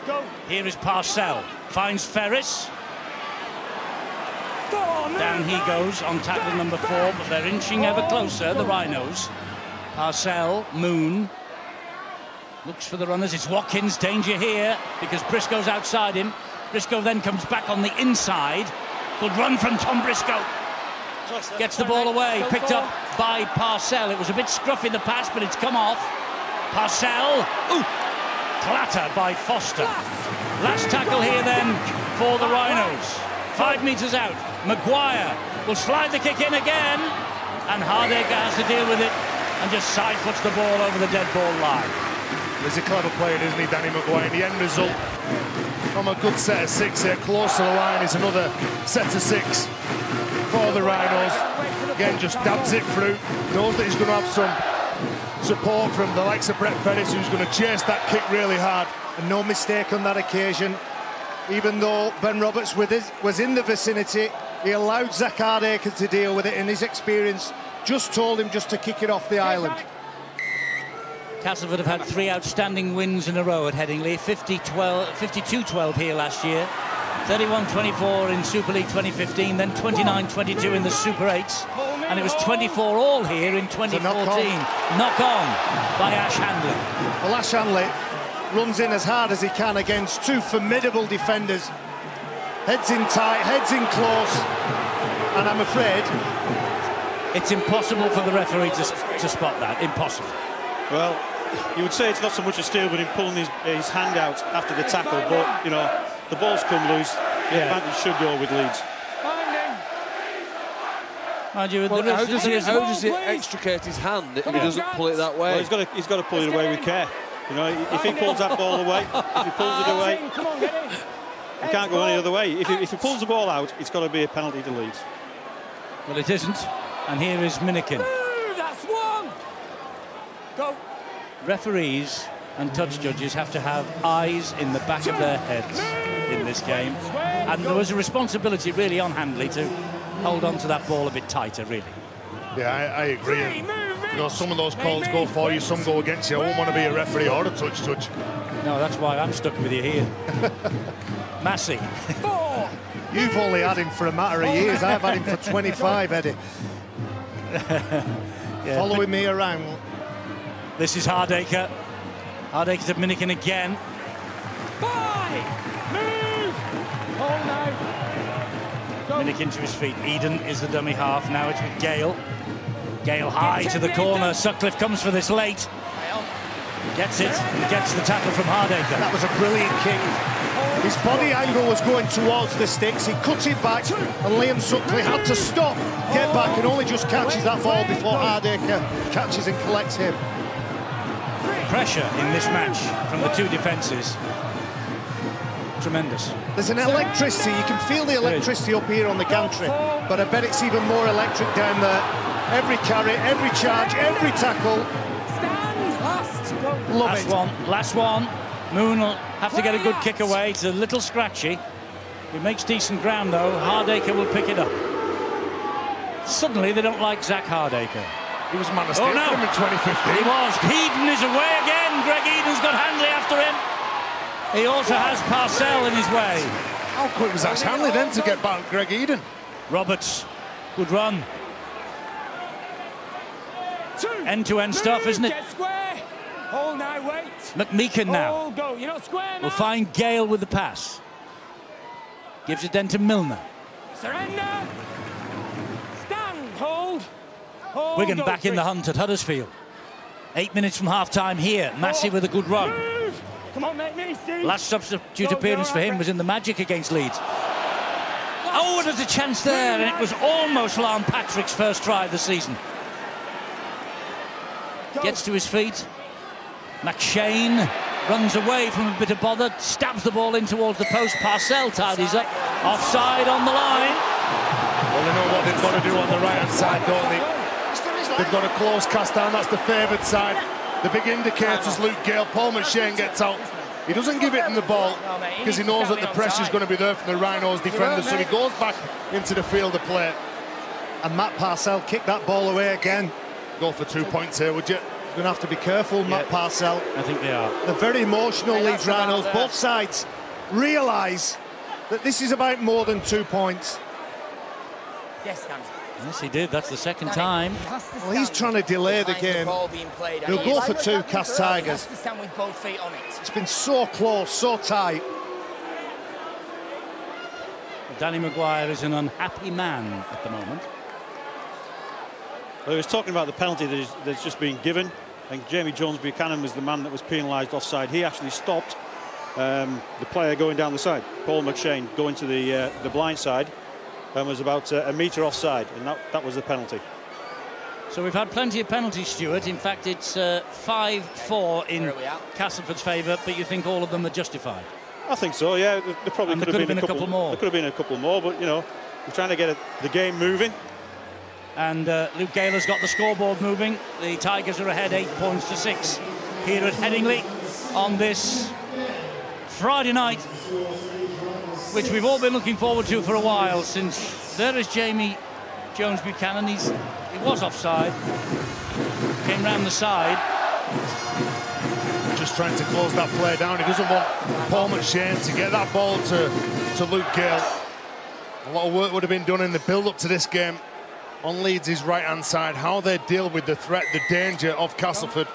Go. Here is Parcell. Finds Ferris. Down he goes on tackle number 4, but they're inching ever closer, the Rhinos. Parcell, Moon. Looks for the runners. It's Watkins. Danger here because Briscoe's outside him. Briscoe then comes back on the inside. Good run from Tom Briscoe. Gets the ball away. Picked up by Parcell. It was a bit scruffy the pass, but it's come off. Parcell. Ooh. Clatter by Foster. Last tackle here then for the Rhinos. 5 metres out. Maguire will slide the kick in again, and Hardaker has to deal with it and just side foots the ball over the dead ball line. He's a clever player, isn't he, Danny Maguire? The end result from a good set of 6 here, close to the line, is another set of 6 for the Rhinos. Again, just dabs it through, knows that he's going to have some support from the likes of Brett Ferris, who's going to chase that kick really hard. And no mistake on that occasion. Even though Ben Roberts was in the vicinity, he allowed Zach Hardaker to deal with it, and his experience just told him just to kick it off the island. Castleford have had 3 outstanding wins in a row at Headingley. 52-12 here last year. 31-24 in Super League 2015, then 29-22 in the Super 8s. And it was 24-all here in 2014. Knock on by Ash Handley. Well, Ash Handley runs in as hard as he can against 2 formidable defenders. Heads in tight, heads in close, and I'm afraid it's impossible for the referee to spot that. Impossible. Well, you would say it's not so much a steal, but him pulling his hand out after the tackle. But you know, the ball's come loose. The advantage should go with Leeds. Well, how does he extricate his hand if he doesn't pull it that way? Well, he's got to pull it away with care. You know, if he pulls that ball away, if he pulls it away, he can't go any other way. If he pulls the ball out, it's got to be a penalty to Leeds. Well, it isn't. And here is Minikin. That's one. Go. Referees and touch judges have to have eyes in the back of their heads in this game. And there was a responsibility really on Handley to hold on to that ball a bit tighter, really. Yeah, I agree. You know, some of those calls go for you, some go against you. I won't want to be a referee or a touch. No, that's why I'm stuck with you here. Massey. You've only had him for a matter of years. I've had him for 25, Eddie. Following me around. This is Hardaker. Hardaker to Minikin again. Move! Hold now. Minikin to his feet. Eden is the dummy half. Now it's with Gale. Gale high to the corner. Sutcliffe comes for this late. Gets it. And gets the tackle from Hardaker. That was a brilliant kick. His body angle was going towards the sticks. He cut it back, and Liam Sutcliffe had to stop, get back, and only just catches that ball before Hardaker catches and collects him. Pressure in this match from the 2 defences. Tremendous. There's an electricity. You can feel the electricity up here on the gantry, but I bet it's even more electric down there. Every carry, every charge, every tackle. Love it. Last one. Moon will have to get a good kick away. It's a little scratchy. He makes decent ground though. Hardaker will pick it up. Suddenly they don't like Zach Hardaker. He was man of steel for him in 2015. He was. Eden is away again. Greg Eden's got Handley after him. He also has Parcell in his way. How quick was Ash Handley then to get back Greg Eden? Roberts, good run. End-to-end stuff, isn't it? Get square. Hold now, wait. McMeekin now. Hold, go. You're not square now. Will find Gale with the pass. Gives it then to Milner. Surrender. Stand. Hold. Hold. Wigan back in the hunt at Huddersfield. 8 minutes from half-time here. Massey with a good run. Move. Come on, make me see. Last substitute appearance for him was in the Magic against Leeds. Oh, there's a chance there, and it was almost Lon Patrick's first try of the season. Gets to his feet. McShane runs away from a bit of bother, stabs the ball in towards the post. Parcell tidies up. Offside on the line. Well, they know what they've got to do on the right-hand side, don't they? They've got a close cast down. That's the favoured side. The big indicator's Luke Gale. Paul McShane gets out. He doesn't give it in the ball because he knows that the pressure's going to be there from the Rhinos defenders, so he goes back into the field of play. And Matt Parcell kicked that ball away again. Go for 2 points here, would you? You're going to have to be careful, Matt Parcell. I think they are. They're very emotional, Leeds Rhinos. Both sides realise that this is about more than 2 points. Yes, Dan. Yes, he did. That's the second time. Well, he's trying to delay the game. They'll go for 2, Cas Tigers. With both feet on it. It's been so close, so tight. Danny Maguire is an unhappy man at the moment. Well, he was talking about the penalty that's just been given. I think Jamie Jones-Buchanan was the man that was penalised offside. He actually stopped the player going down the side. Paul McShane going to the blind side and was about a metre offside, and that was the penalty. So we've had plenty of penalties, Stuart. In fact, it's 5-4 in Castleford's favour, but you think all of them are justified? I think so, yeah. There probably could have been a couple more. There could have been a couple more, but, you know, we're trying to get the game moving. And Luke Gale has got the scoreboard moving. The Tigers are ahead 8 points to 6 here at Headingley on this Friday night, which we've all been looking forward to for a while, since there is Jamie Jones-Buchanan. He was offside, came round the side. Just trying to close that play down. He doesn't want Paul McShane to get that ball to Luke Gale. A lot of work would have been done in the build-up to this game on Leeds' right-hand side, how they deal with the threat, the danger of Castleford.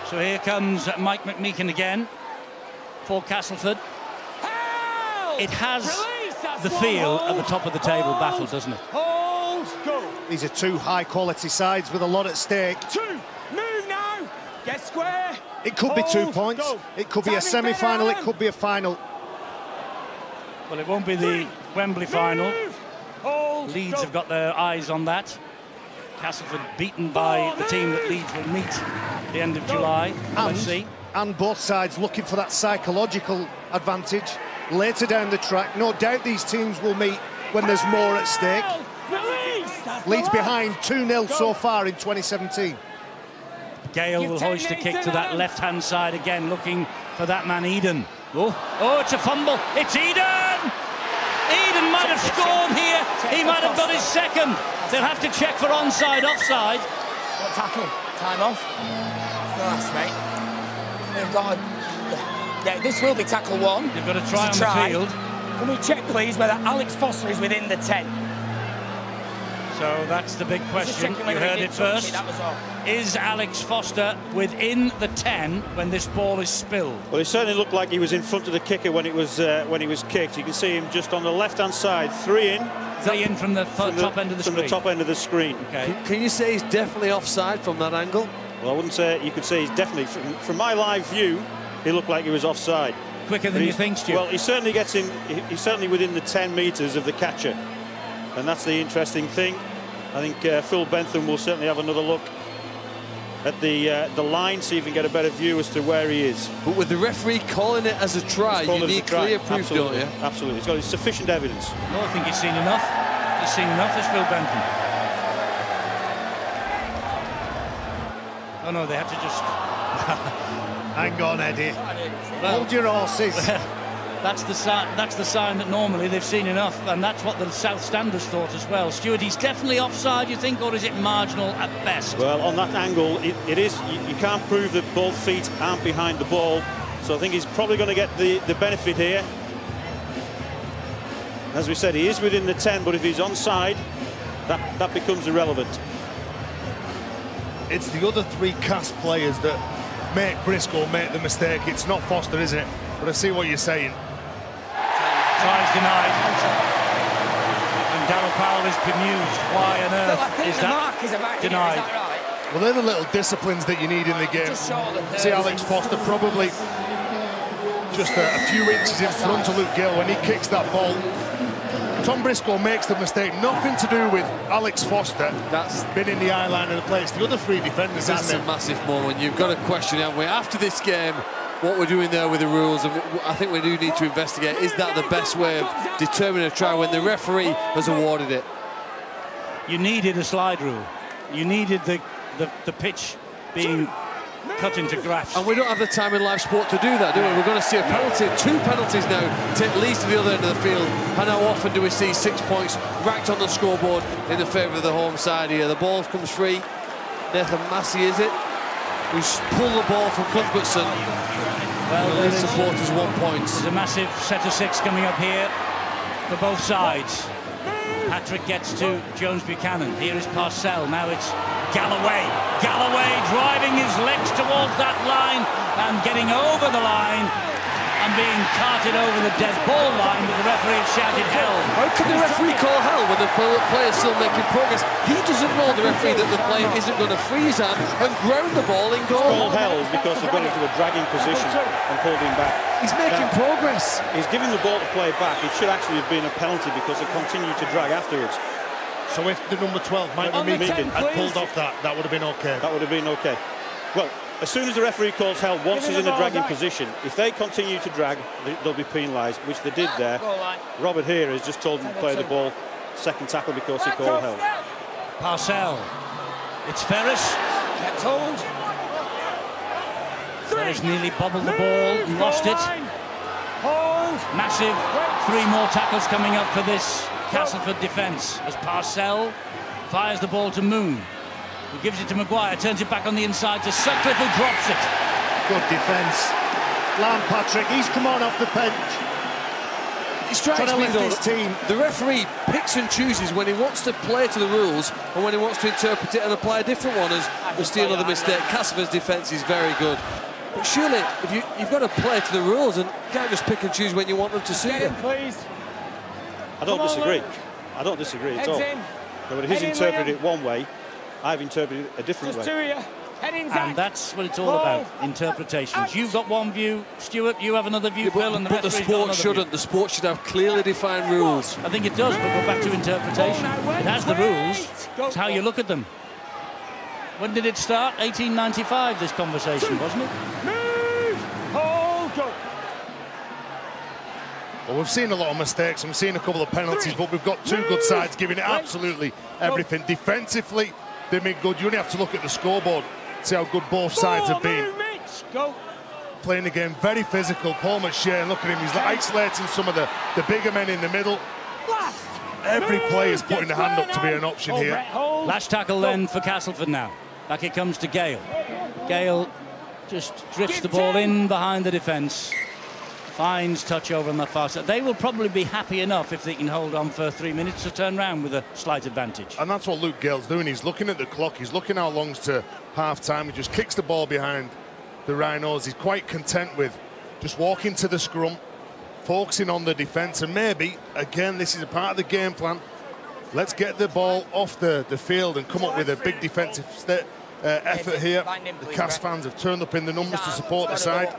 So here comes Mike McMeekin again for Castleford. It has the feel of a top-of-the-table battle, doesn't it? These are 2 high-quality sides with a lot at stake. 2, move now, get square. It could be 2 points. Go. It could be a semi-final. It could be a final. Well, it won't be the Wembley final. Leeds have got their eyes on that. Castleford beaten by the team that Leeds will meet at the end of July. Let's see. And both sides looking for that psychological advantage later down the track. No doubt these teams will meet when there's more at stake. Leeds behind 2-0 so far in 2017. Gale will hoist a kick to that left-hand side again, looking for that man Eden. Oh, it's a fumble. It's Eden! Eden might have scored here. He might have got his second. They'll have to check for onside, offside. What tackle? Time off. It's the last, mate. They've got yeah, this will be tackle 1. They've got to try on the field. Can we check, please, whether Alex Foster is within the 10? So that's the big question. You heard it first. Is Alex Foster within the 10 when this ball is spilled? Well, it certainly looked like he was in front of the kicker when it was kicked. You can see him just on the left-hand side, 3 in. 3 in from the top end of the screen. From the top end of the screen. Okay. Can you say he's definitely offside from that angle? Well, I wouldn't say. You could say he's definitely. From my live view, he looked like he was offside. Quicker than you think, Stu. Well, he certainly gets in. He's certainly within the 10 metres of the catcher, and that's the interesting thing. I think Phil Bentham will certainly have another look at the line, see if he can get a better view as to where he is. But with the referee calling it as a try, you need clear proof, don't you? Absolutely. He's got sufficient evidence. No, I think he's seen enough. He's seen enough as Phil Bentham. Oh no, they had to just... Hang on, Eddie. Hold your horses. That's the sign that normally they've seen enough, and that's what the South Standers thought as well. Stuart, he's definitely offside, you think, or is it marginal at best? Well, on that angle, it is. You can't prove that both feet aren't behind the ball, so I think he's probably going to get the benefit here. As we said, he is within the 10, but if he's onside, that becomes irrelevant. It's the other 3 cast players that make Briscoe make the mistake. It's not Foster, isn't it? But I see what you're saying. Tries denied. And Darryl Powell is bemused. Why on earth is that denied? Is that right? Well, they're the little disciplines that you need in the game. See Alex Foster probably just a few inches in front of Luke Gale when he kicks that ball. Tom Briscoe makes the mistake. Nothing to do with Alex Foster. That's been in the eye line of the play. It's the other 3 defenders. That's a massive moment. You've got to question, haven't we? After this game, what we're doing there with the rules, and I think we do need to investigate. Is that the best way of determining a try when the referee has awarded it? You needed a slide rule. You needed the pitch being cut into graphs. And we don't have the time in live sport to do that, do we? We're going to see a penalty, 2 penalties now, take Leeds to the other end of the field. And how often do we see 6 points racked on the scoreboard in the favour of the home side here? The ball comes free. Nathan Massey, is it? Who's pulled the ball from Cuthbertson. Well, the Leeds supporters 1 point. There's a massive set of 6 coming up here for both sides. Patrick gets to Jones Buchanan. Here is Parcell. Now it's Galloway. Galloway driving his legs towards that line and getting over the line and being carted over the dead ball line, but the referee had shouted hell. How can the referee call hell when the player's still making progress? He doesn't know, the referee, that the player isn't going to free his hand and ground the ball in goal. Called hell because he got into a dragging position and pulled him back. He's making progress. He's giving the ball to play back. It should actually have been a penalty because it continued to drag afterwards. So if the number 12, Mike Meakin, had pulled off that would have been okay. That would have been okay. Well, as soon as the referee calls hell, once he's in a dragging position, if they continue to drag, they'll be penalised, which they did there. Robert here has just told them to play the ball, second tackle because he called hell. Parcell. It's Ferris. Kept hold. Ferris nearly bobbled the ball and lost it. Massive 3 more tackles coming up for this Castleford defence as Parcell fires the ball to Moon. He gives it to Maguire, turns it back on the inside to Sutcliffe, who drops it. Good defence. Lamb Patrick, he's come on off the bench. He strikes me though, his team. The referee picks and chooses when he wants to play to the rules and when he wants to interpret it and apply a different one. As we see another mistake. Castleford's defence is very good. But surely, if you've got to play to the rules and you can't just pick and choose when you want them to suit you. I don't disagree. I don't disagree at all. But he's interpreted it one way. I've interpreted it a different way. And that's what it's all about, interpretations. You've got one view, Stuart, you have another view, Phil, and the But the referee's got sport another shouldn't. view. The sport should have clearly defined rules. I think it does, but we're back to interpretation. It has the rules. It's how you look at them. When did it start? 1895, this conversation, wasn't it? Well, we've seen a lot of mistakes and we've seen a couple of penalties, but we've got 2 good sides giving it absolutely everything. Defensively, they've been good. You only have to look at the scoreboard, see how good both sides have been. Playing the game very physical. Paul McShane, look at him, he's isolating some of the bigger men in the middle. Every player is putting a hand up to be an option here. Last tackle then for Castleford now. Back it comes to Gale. Gale just drifts the ball in behind the defence. Finds touch over on the far side. They will probably be happy enough if they can hold on for 3 minutes to turn round with a slight advantage. And that's what Luke Gale's doing. He's looking at the clock. He's looking how long's to half-time. He just kicks the ball behind the Rhinos. He's quite content with just walking to the scrum, focusing on the defence. And maybe, again, this is a part of the game plan. Let's get the ball off the field and come up with a big defensive effort here. The Cas fans have turned up in the numbers to support the side.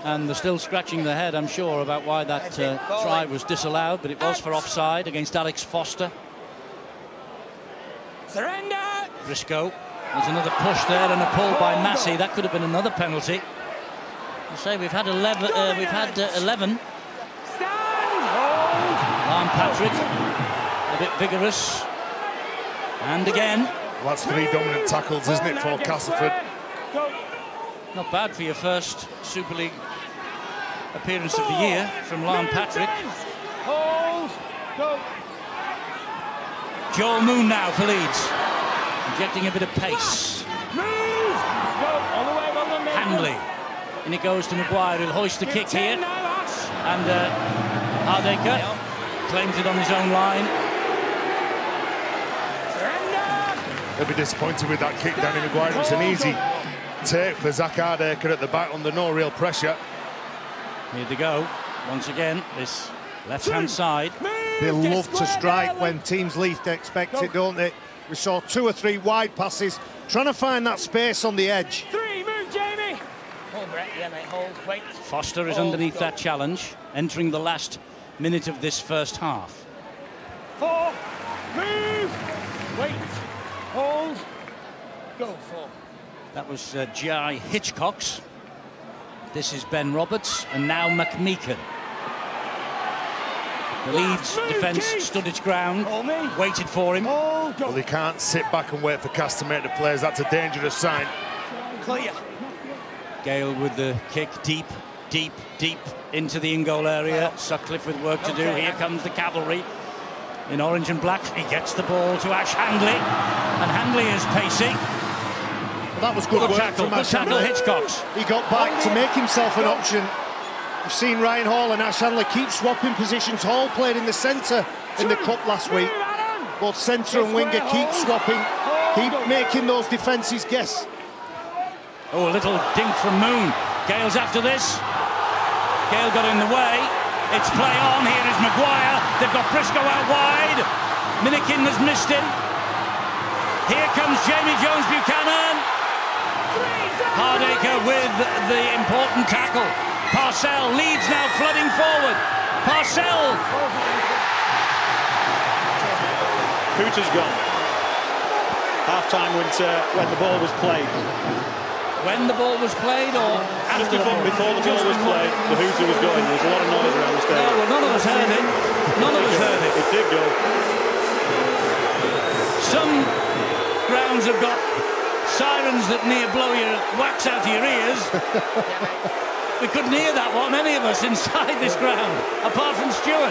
And they're still scratching their head, I'm sure, about why that try was disallowed, but it was for offside against Alex Foster. Surrender! Briscoe. There's another push there and a pull by Massey. That could have been another penalty. I say we've had 11. Lamb Patrick, a bit vigorous, and again. Well, that's 3 dominant tackles, isn't it, for Castleford? Not bad for your first Super League appearance of the year from Lamb Patrick. Joel Moon now for Leeds, injecting a bit of pace. Handley, and it goes to Maguire, who'll hoist the kick here, and Hardaker claims it on his own line. They'll be disappointed with that kick, Danny Maguire. It was an easy take for Zach Hardaker at the back under no real pressure. Here they go once again, this left-hand side. They love to strike when teams least expect it, don't they? We saw 2 or 3 wide passes, trying to find that space on the edge. 3, move, Jamie! Hold, Brett, yeah, mate, hold, wait. Foster is underneath that challenge, entering the last minute of this first half. 4, move, wait, hold, go, 4. That was G.I. Hitchcock's This is Ben Roberts and now McMeekan. The Leeds defence stood its ground, waited for him. Well, he can't sit back and wait for Cass to make the plays. That's a dangerous sign. Clear. Gale with the kick deep into the in-goal area. Sutcliffe with work to do. Here comes the cavalry in orange and black. He gets the ball to Ash Handley, and Handley is pacey. Well, that was good work tackle. from Ash Good tackle, Handley. Hitchcox. He got back to make himself an option. We've seen Ryan Hall and Ash Handley keep swapping positions. Hall played in the centre in the cup last week. Both centre and winger keep swapping, keep making those defences guess. Oh, a little dink from Moon. Gale's after this. Gale got in the way. It's play on. Here is Maguire. They've got Briscoe out wide. Minikin has missed him. Here comes Jamie Jones-Buchanan. Hardacre with the important tackle. Parcell, Leeds now flooding forward. Parcell. Hooter's gone. Half-time when the ball was played. When the ball was played, or after before the ball was played, the hooter was going. There was a lot of noise around the stadium. No, well, none of us heard it. None of us heard it. It did go. Some grounds have got sirens that near blow your wax out of your ears. We couldn't hear that one, any of us inside this ground, apart from Stewart.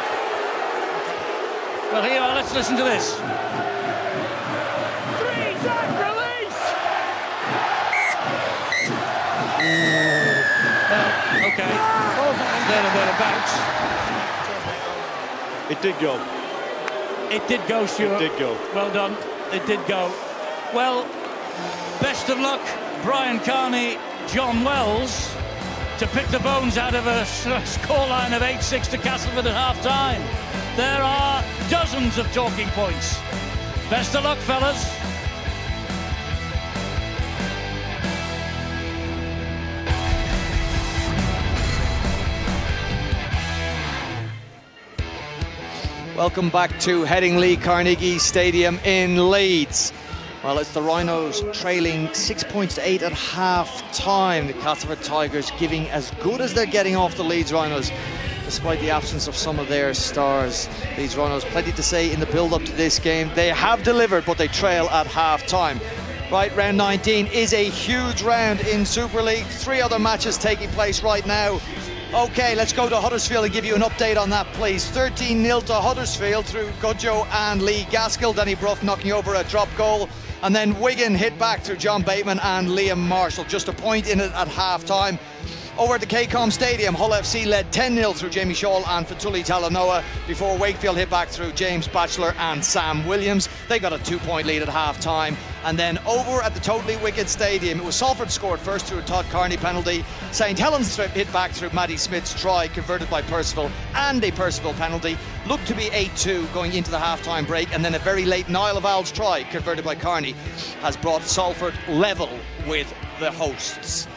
Well, here you are, let's listen to this. Okay. There and thereabouts. It did go. It did go, Stuart. It did go. Well done. It did go. Well, best of luck, Brian Carney, John Wells, to pick the bones out of a scoreline of 8-6 to Castleford at half-time. There are dozens of talking points. Best of luck, fellas. Welcome back to Headingley Carnegie Stadium in Leeds. Well, it's the Rhinos trailing 6 points to 8 at half-time. The Castleford Tigers giving as good as they're getting off the Leeds Rhinos, despite the absence of some of their stars. Leeds Rhinos, plenty to say in the build-up to this game. They have delivered, but they trail at half-time. Right, round 19 is a huge round in Super League. 3 other matches taking place right now. Okay, let's go to Huddersfield and give you an update on that, please. 13-0 to Huddersfield through Gudjoe and Lee Gaskell. Danny Brough knocking over a drop goal. And then Wigan hit back through John Bateman and Liam Marshall. Just a point in it at half-time. Over at the KCOM Stadium, Hull FC led 10-0 through Jamie Shaw and Fatuli Talanoa before Wakefield hit back through James Batchelor and Sam Williams. They got a 2-point lead at half-time. And then over at the Totally Wicked Stadium, it was Salford scored first through a Todd Carney penalty. St Helens hit back through Matty Smith's try, converted by Percival, and a Percival penalty. Looked to be 8-2 going into the half-time break, and then a very late Niall of Owl's try, converted by Carney, has brought Salford level with the hosts.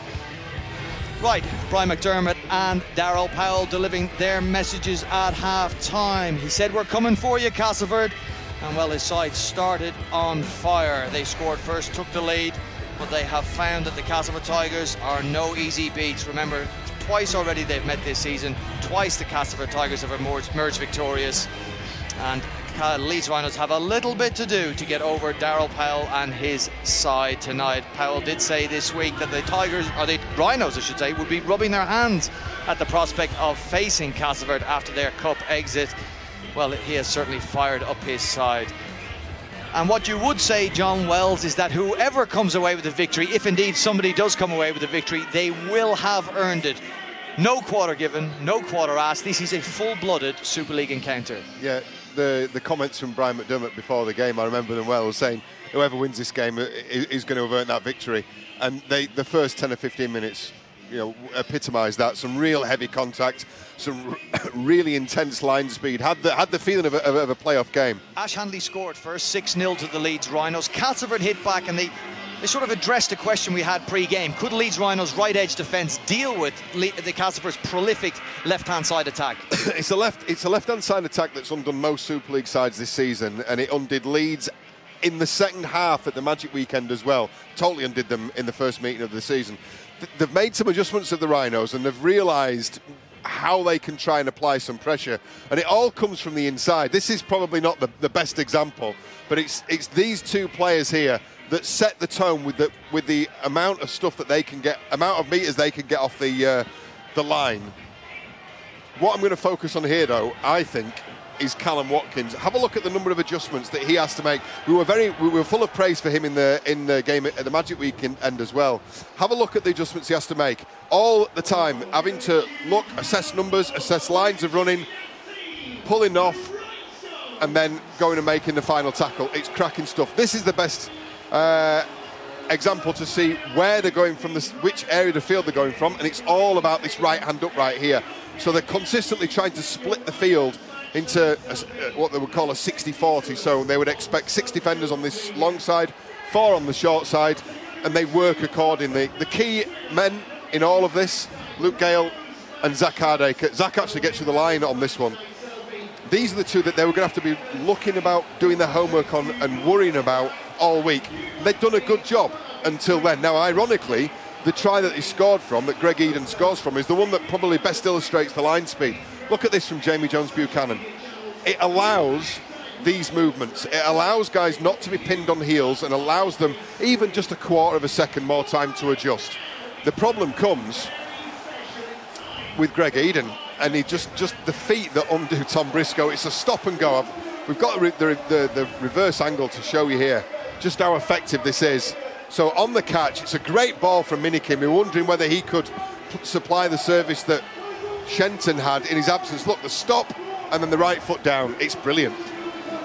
Right, Brian McDermott and Darryl Powell delivering their messages at half-time. He said, "We're coming for you, Castleford." And well, his side started on fire. They scored first, took the lead, but they have found that the Castleford Tigers are no easy beats. Remember, twice already they've met this season. Twice the Castleford Tigers have emerged victorious. And Leeds Rhinos have a little bit to do to get over Darryl Powell and his side tonight. Powell did say this week that the Tigers, or the Rhinos I should say, would be rubbing their hands at the prospect of facing Castleford after their cup exit. Well, he has certainly fired up his side. And what you would say, John Wells, is that whoever comes away with a victory, if indeed somebody does come away with a victory, they will have earned it. No quarter given, no quarter asked. This is a full-blooded Super League encounter. Yeah, the comments from Brian McDermott before the game, I remember them well, saying whoever wins this game is going to have earned that victory. And the first 10 or 15 minutes, you know, epitomised that. Some real heavy contact, some really intense line speed. Had the feeling of a playoff game. Ash Handley scored first, 6-0 to the Leeds Rhinos. Castleford hit back, and they sort of addressed a question we had pre-game. Could Leeds Rhinos' right-edge defence deal with the Castleford's prolific left-hand side attack? It's a left-hand side attack that's undone most Super League sides this season, and it undid Leeds in the second half at the Magic Weekend as well. Totally undid them in the first meeting of the season. they've made some adjustments of the Rhinos, and they've realised how they can try and apply some pressure, and it all comes from the inside. This is probably not the best example, but it's these two players here that set the tone with the amount of stuff that they can get, amount of meters they can get off the line. What I'm going to focus on here, though, I think, is Callum Watkins. Have a look at the number of adjustments that he has to make. We were full of praise for him in the game at the Magic Weekend as well. Have a look at the adjustments he has to make all the time, having to look, assess numbers, assess lines of running, pulling off, and then going and making the final tackle. It's cracking stuff. This is the best example to see where they're going from, which area of the field they're going from, and it's all about this right hand up right here. So they're consistently trying to split the field into what they would call a 60-40. So they would expect 6 defenders on this long side, 4 on the short side, and they work accordingly. The key men in all of this, Luke Gale and Zach Hardacre. Zach actually gets you the line on this one. These are the two that they were going to have to be looking about, doing their homework on and worrying about all week. They've done a good job until then. Now, ironically, the try that he scored from, that Greg Eden scores from, is the one that probably best illustrates the line speed. Look at this from Jamie Jones-Buchanan. It allows these movements. It allows guys not to be pinned on heels and allows them even just a quarter of a second more time to adjust. The problem comes with Greg Eden, and he just the feet that undo Tom Briscoe. It's a stop and go. We've got the reverse angle to show you here just how effective this is. So on the catch, it's a great ball from Minikin. We're wondering whether he could supply the service that Shenton had in his absence. Look, the stop and then the right foot down. It's brilliant.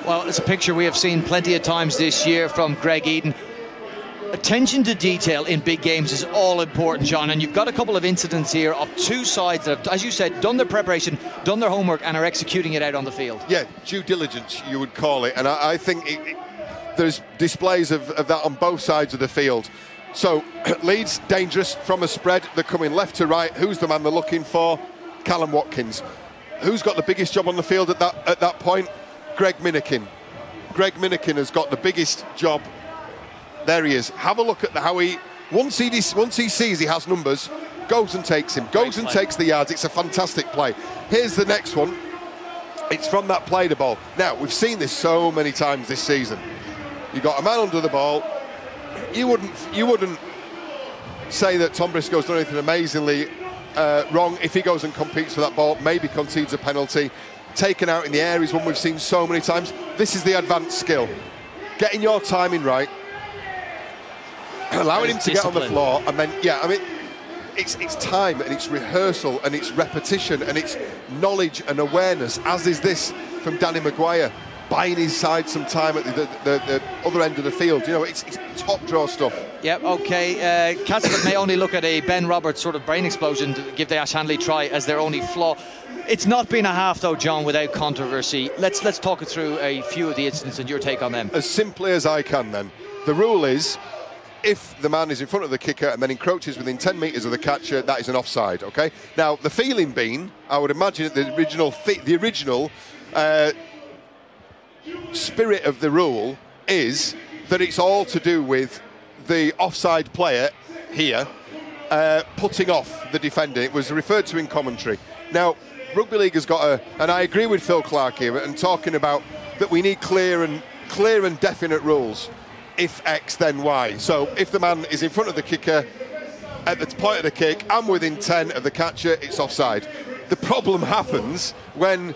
Well, it's a picture we have seen plenty of times this year from Greg Eden. Attention to detail in big games is all important, John, and you've got a couple of incidents here of two sides that have, as you said, done their preparation, done their homework, and are executing it out on the field. Yeah, due diligence, you would call it, and I think there's displays of that on both sides of the field. So Leeds dangerous from a spread. They're coming left to right. Who's the man they're looking for? Callum Watkins. Who's got the biggest job on the field at that point? Greg Minikin. Greg Minikin has got the biggest job. There he is. Have a look at how he, once he sees he has numbers, goes and takes him, goes and takes the yards. It's a fantastic play. Here's the next one. It's from that play the ball. Now, we've seen this so many times this season. You got a man under the ball. You wouldn't say that Tom Briscoe's done anything amazingly wrong if he goes and competes for that ball, maybe concedes a penalty. Taken out in the air is one we've seen so many times. This is the advanced skill. Getting your timing right, allowing him to get on the floor, and then, yeah, I mean, it's time and it's rehearsal and it's repetition and it's knowledge and awareness, as is this from Danny Maguire, buying his side some time at the other end of the field. You know, it's top draw stuff. Yep, okay. Castleford may only look at a Ben Roberts sort of brain explosion to give the Ash Handley try as their only flaw. It's not been a half, though, John, without controversy. Let's talk it through a few of the incidents and your take on them. As simply as I can, then. The rule is, if the man is in front of the kicker and then encroaches within 10 metres of the catcher, that is an offside, okay? Now, the feeling being, I would imagine that the original spirit of the rule is that it's all to do with the offside player here putting off the defender. It was referred to in commentary. Now, Rugby League has got and I agree with Phil Clark here and talking about that we need clear and definite rules. If X, then Y. So if the man is in front of the kicker at the point of the kick and within 10 of the catcher, it's offside. The problem happens when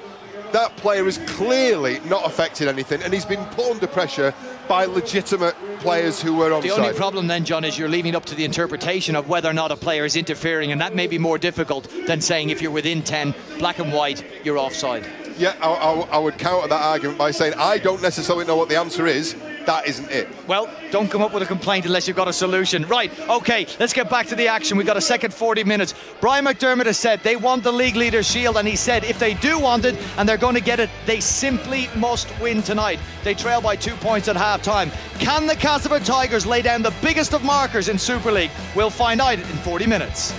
that player is clearly not affected anything and he's been put under pressure by legitimate players who were onside. The only problem then, John, is you're leaving up to the interpretation of whether or not a player is interfering, and that may be more difficult than saying if you're within 10, black and white, you're offside. Yeah, I would counter that argument by saying I don't necessarily know what the answer is. That isn't it. Well, don't come up with a complaint unless you've got a solution. Right, okay, let's get back to the action. We've got a second 40 minutes. Brian McDermott has said they want the league leaders shield, and he said if they do want it and they're going to get it, they simply must win tonight. They trail by 2 points at half-time. Can the Castleford Tigers lay down the biggest of markers in Super League? We'll find out in 40 minutes.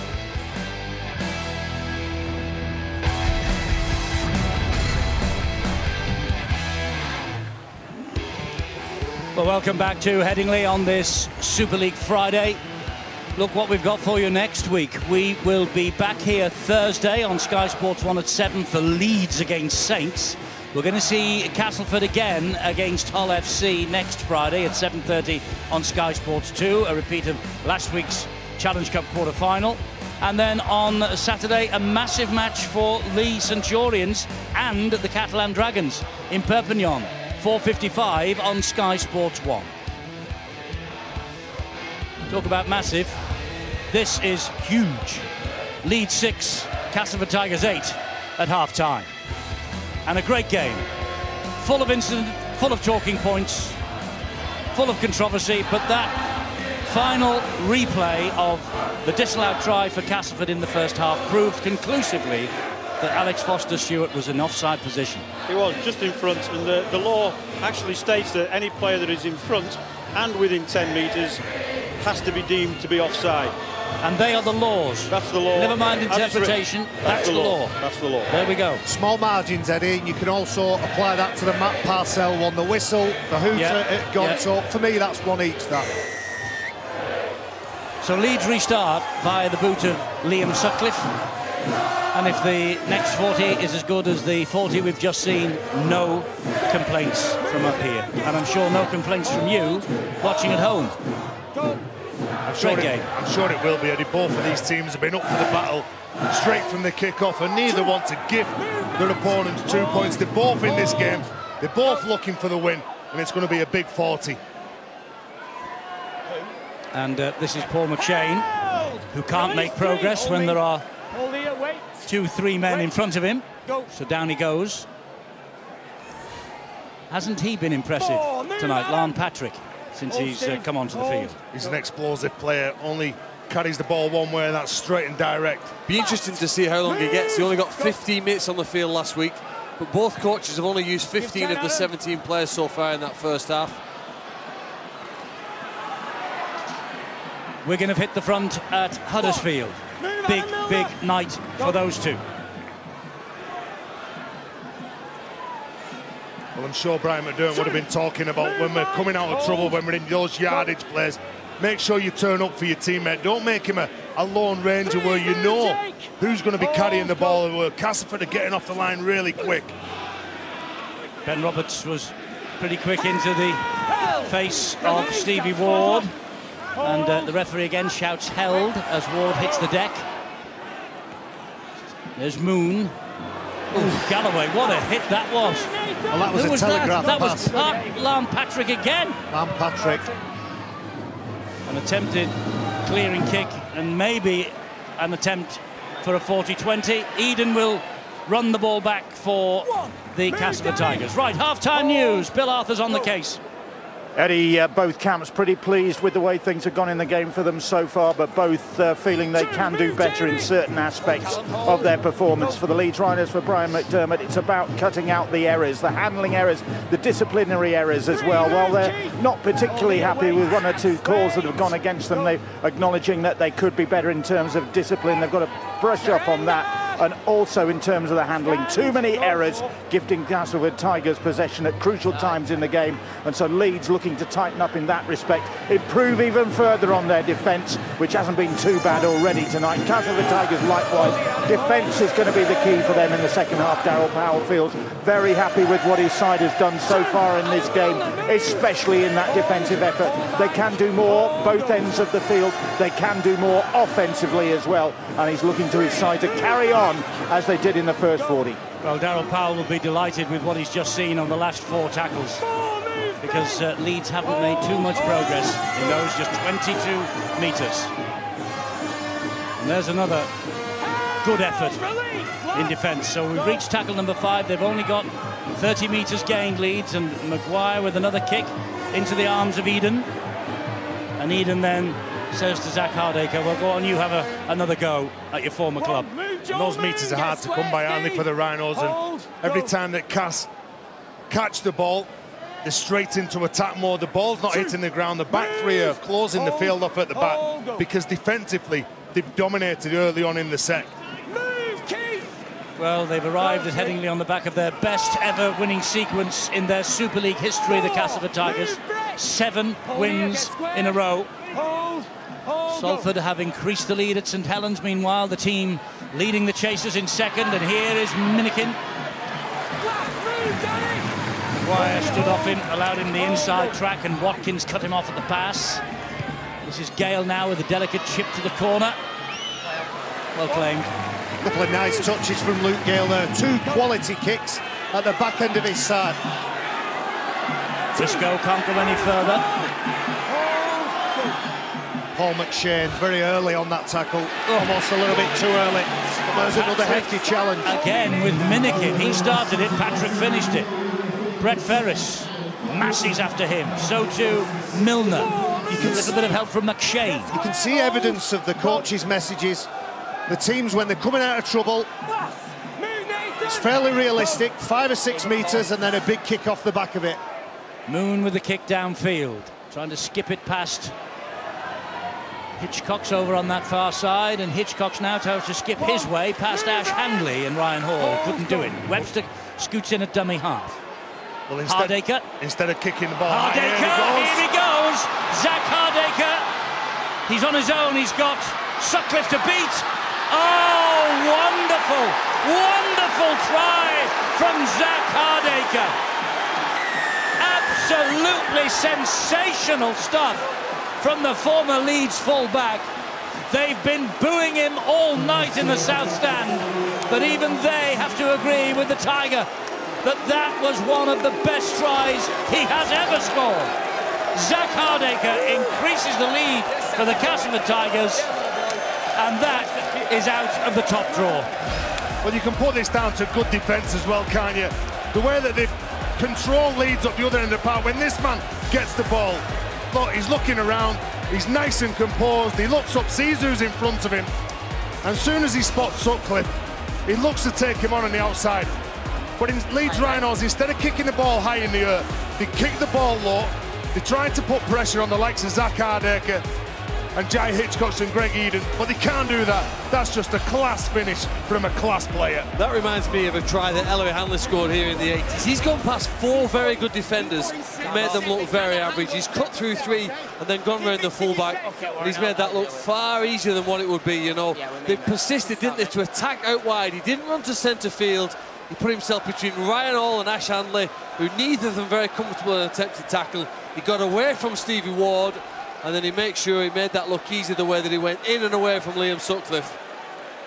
Well, welcome back to Headingley on this Super League Friday. look what we've got for you next week. We will be back here Thursday on Sky Sports 1 at 7 for Leeds against Saints. We're going to see Castleford again against Hull FC next Friday at 7:30 on Sky Sports 2, a repeat of last week's Challenge Cup quarter-final. And then on Saturday, a massive match for Lee Centurions and the Catalan Dragons in Perpignan, 4:55 on Sky Sports 1. Talk about massive. This is huge. Leeds 6, Castleford Tigers 8 at half-time. And a great game. Full of incident, full of talking points, full of controversy, but that final replay of the disallowed try for Castleford in the first half proved conclusively that Alex Foster-Stewart was in offside position. He was just in front, and the law actually states that any player that is in front and within 10 metres has to be deemed to be offside. And they are the laws. That's the law. Never mind interpretation, that's the law. That's the law. There we go. Small margins, Eddie. You can also apply that to the Matt Parcell one, the whistle, the hooter at Gonzo. For me, that's one each, that. So Leeds restart via the boot of Liam Sutcliffe. And if the next 40 is as good as the 40 we've just seen, no complaints from up here. And I'm sure no complaints from you watching at home. I'm sure it will be, Eddie. Both of these teams have been up for the battle straight from the kick-off, and neither want to give their opponents 2 points. They're both in this game. They're both looking for the win, and it's going to be a big 40. And this is Paul McShane, who can't make progress when there are 2-3 men in front of him. So down he goes. Hasn't he been impressive tonight, Lon Patrick, since he's come onto the field? He's an explosive player, only carries the ball one way, and that's straight and direct. Be interesting to see how long he gets. He only got 15 minutes on the field last week, but both coaches have only used 15 of the 17 players so far in that first half. Wigan have hit the front at Huddersfield. Big night for those two. Well, I'm sure Brian McDermott would have been talking about when we're coming out of trouble, when we're in those yardage plays. Make sure you turn up for your teammate. Don't make him a lone ranger where you know who's going to be carrying the ball. Where Castleford are getting off the line really quick. Ben Roberts was pretty quick into the face of Stevie Ward. And the referee again shouts held as Ward hits the deck. There's Moon. Ooh, Galloway, what a hit that was. Well, that was a telegraph that pass. That was Lon Patrick again. Lon Patrick. An attempted clearing kick and maybe an attempt for a 40-20. Eden will run the ball back for the Castleford Tigers. Right, half-time news. Bill Arthur's on the case. Eddie, both camps pretty pleased with the way things have gone in the game for them so far, but both feeling they can do better in certain aspects of their performance. For the Leeds Rhinos, for Brian McDermott, it's about cutting out the errors, the handling errors, the disciplinary errors as well. While they're not particularly happy with one or two calls that have gone against them, they're acknowledging that they could be better in terms of discipline. They've got to brush up on that. And also in terms of the handling, too many errors, gifting Castleford Tigers possession at crucial times in the game. And so Leeds looking to tighten up in that respect, improve even further on their defence, which hasn't been too bad already tonight. Castleford Tigers likewise, defence is going to be the key for them in the second half. Darryl Powell feels very happy with what his side has done so far in this game, especially in that defensive effort. They can do more, both ends of the field. They can do more offensively as well. And he's looking to his side to carry on as they did in the first 40. Well, Darryl Powell will be delighted with what he's just seen on the last 4 tackles, because Leeds haven't made too much progress in those just 22 metres. And there's another good effort in defence. So we've reached tackle number 5. They've only got 30 metres gained, Leeds, and Maguire with another kick into the arms of Eden. And Eden then says to Zach Hardacre, well, go on, you have another go at your former club. And those metres are hard to come by, aren't they, for the Rhinos? And every time that Cass catch the ball, they're straight into attack mode. The ball's not hitting the ground. The back three are closing the field off at the back because defensively they've dominated early on in the set. Well, they've arrived at Headingley on the back of their best ever winning sequence in their Super League history, the Castleford Tigers. 7 wins in a row. Salford have increased the lead at St Helens. Meanwhile, the team leading the chasers in second, and here is Minikin. Maguire stood off him, allowed him the inside track, and Watkins cut him off at the pass. This is Gale now with a delicate chip to the corner. Well claimed. A couple of nice touches from Luke Gale there. 2 quality kicks at the back end of his side. Briscoe can't go any further. Paul McShane very early on that tackle, almost a little bit too early. But there's another hefty challenge. Again with Minikin, he started it, Patrick finished it. Brett Ferris masses after him, so too Milner. A little bit of help from McShane. You can see evidence of the coach's messages. The teams, when they're coming out of trouble, it's fairly realistic, 5 or 6 metres and then a big kick off the back of it. Moon with the kick downfield, trying to skip it past Hitchcock's over on that far side, and Hitchcock's now tries to skip his way past Ash Handley and Ryan Hall. Couldn't do it. Webster scoots in at dummy half. Well, Instead of kicking the ball, Hardaker, here he goes. Zach Hardaker. He's on his own. He's got Sutcliffe to beat. Oh, wonderful, wonderful try from Zach Hardaker. Absolutely sensational stuff from the former Leeds fullback. They've been booing him all night in the South Stand, but even they have to agree with the Tiger that that was one of the best tries he has ever scored. Zach Hardaker increases the lead for the Castleford Tigers, and that is out of the top draw. Well, you can put this down to good defence as well, can't you? The way that they've controlled Leeds up the other end of the park. When this man gets the ball, look, he's looking around, he's nice and composed, he looks up, sees who's in front of him, and as soon as he spots Sutcliffe, he looks to take him on the outside. But in Leeds Rhinos, instead of kicking the ball high in the air, they kick the ball low, they try to put pressure on the likes of Zach Hardaker and Jai Hitchcock and Greg Eden, but they can't do that. That's just a class finish from a class player. That reminds me of a try that Ellery Hanley scored here in the 80s. He's gone past 4 very good defenders and made them look very average. He's cut through 3 and then gone round the fullback, and he's made that look far easier than what it would be, you know. They persisted, didn't they, to attack out wide. He didn't run to centre field. He put himself between Ryan Hall and Ash Handley, who neither of them very comfortable in an attempted tackle. He got away from Stevie Ward, and then he made sure he made that look easy the way that he went in and away from Liam Sutcliffe.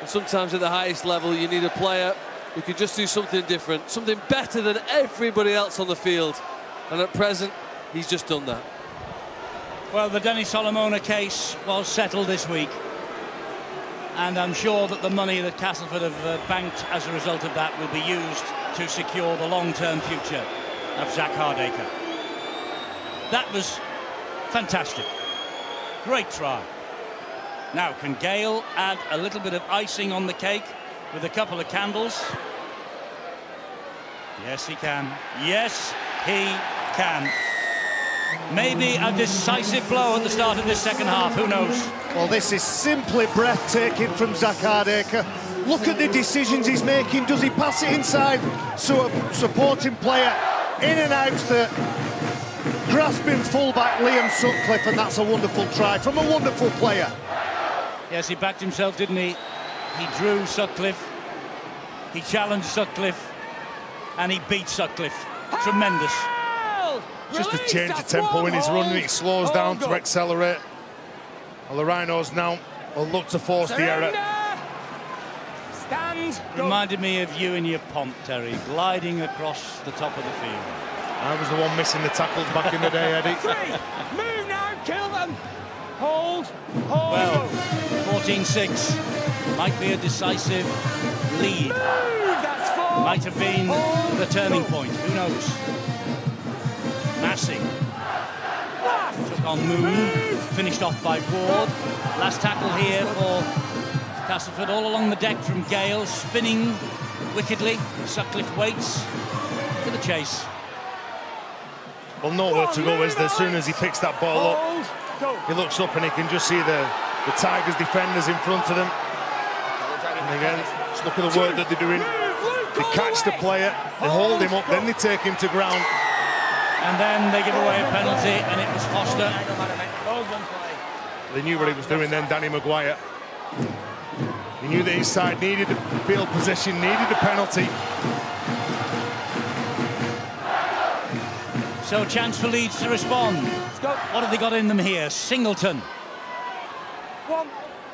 And sometimes at the highest level you need a player who can just do something different, something better than everybody else on the field, and at present he's just done that. Well, the Denny Solomona case was settled this week, and I'm sure that the money that Castleford have banked as a result of that will be used to secure the long-term future of Zach Hardaker. That was fantastic. Great try. Now, can Gale add a little bit of icing on the cake with a couple of candles? Yes, he can. Yes, he can. Maybe a decisive blow at the start of this second half, who knows? Well, this is simply breathtaking from Zach Hardaker. Look at the decisions he's making. Does he pass it inside to a supporting player? In and out the grasping fullback Liam Sutcliffe, and that's a wonderful try from a wonderful player. Yes, he backed himself, didn't he? He drew Sutcliffe, he challenged Sutcliffe, and he beat Sutcliffe. Tremendous. Just a change of tempo in his run, he slows down to accelerate. Well, the Rhinos now will look to force the error. Stand. Reminded me of you in your pomp, Terry, gliding across the top of the field. I was the one missing the tackles back in the day, Eddie. Move now, kill them. Hold. Well, 14-6 might be a decisive lead. Might have been the turning point, who knows? Massey took on Moon, finished off by Ward. Last tackle here for Castleford, all along the deck from Gale, spinning wickedly. Sutcliffe waits for the chase. Well, nowhere to go, is there? As soon as he picks that ball up, he looks up and he can just see the Tigers defenders in front of them. And again, just look at the work that they're doing. They catch the player, they hold him up, then they take him to ground. And then they give away a penalty, and it was Foster. They knew what he was doing then, Danny Maguire. He knew that his side needed the field position, needed the penalty. So a chance for Leeds to respond. What have they got in them here? Singleton.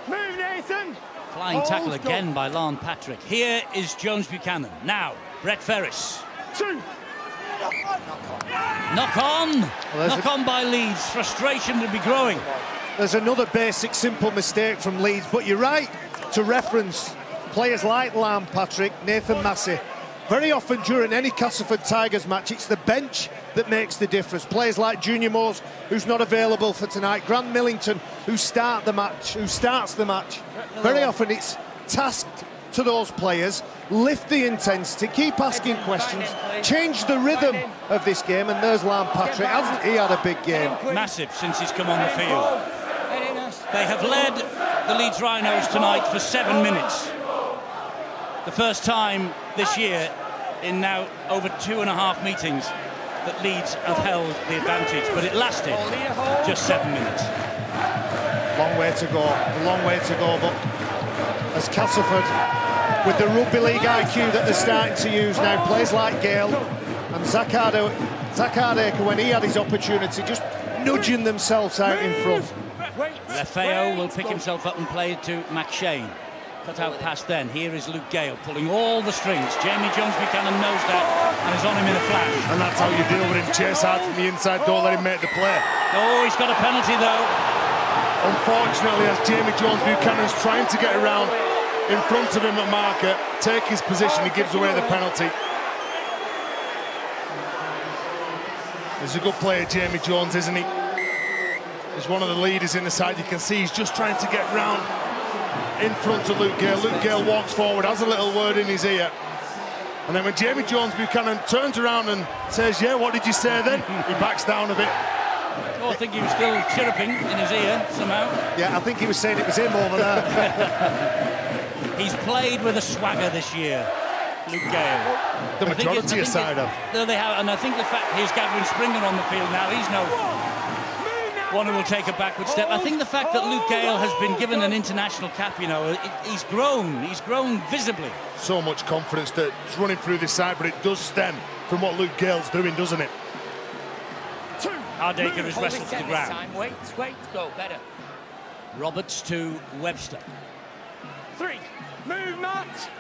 Move, Nathan. Flying tackle again by Lon Patrick. Here is Jones Buchanan. Now, Brett Ferris. Knock on. Knock on by Leeds. Frustration will be growing. There's another basic, simple mistake from Leeds, but you're right to reference players like Lon Patrick, Nathan Massey. Very often during any Castleford Tigers match, it's the bench that makes the difference. Players like Junior Moores, who's not available for tonight, Grant Millington, who starts the match. Very often it's tasked to those players, lift the intensity, keep asking questions, change the rhythm of this game, and there's Lon Patrick. Hasn't he had a big game? Massive since he's come on the field. They have led the Leeds Rhinos tonight for 7 minutes. The first time this year in now over 2.5 meetings that Leeds have held the advantage, but it lasted just 7 minutes. Long way to go, but as Castleford, with the rugby league IQ that they're starting to use now, players like Gale and Zach Hardacre, when he had his opportunity, just nudging themselves out in front. Lefeo will pick himself up and play it to McShane. Cut out pass then. Here is Luke Gale pulling all the strings. Jamie Jones Buchanan knows that and is on him in a flash. And that's how you deal with him. Chase hard from the inside, don't let him make the play. Oh, he's got a penalty though. Unfortunately, as Jamie Jones Buchanan's trying to get around in front of him at marker, take his position, he gives away the penalty. He's a good player, Jamie Jones, isn't he? He's one of the leaders in the side. You can see he's just trying to get round in front of Luke Gale. Luke Gale walks forward, has a little word in his ear. And then when Jamie Jones Buchanan turns around and says, yeah, what did you say then? He backs down a bit. Oh, I think he was still chirruping in his ear somehow. Yeah, I think he was saying it was him over there. He's played with a swagger this year, Luke Gale. The majority aside of. They have, and I think the fact here's Gavin Springer on the field now, he's no one who will take a backward step. I think the fact that Luke Gale has been given an international cap, you know, he's grown visibly. So much confidence that's running through this side, but it does stem from what Luke Gale's doing, doesn't it? Hardacre is wrestled to the ground. Wait, go, better. Roberts to Webster. 3, move, Matt.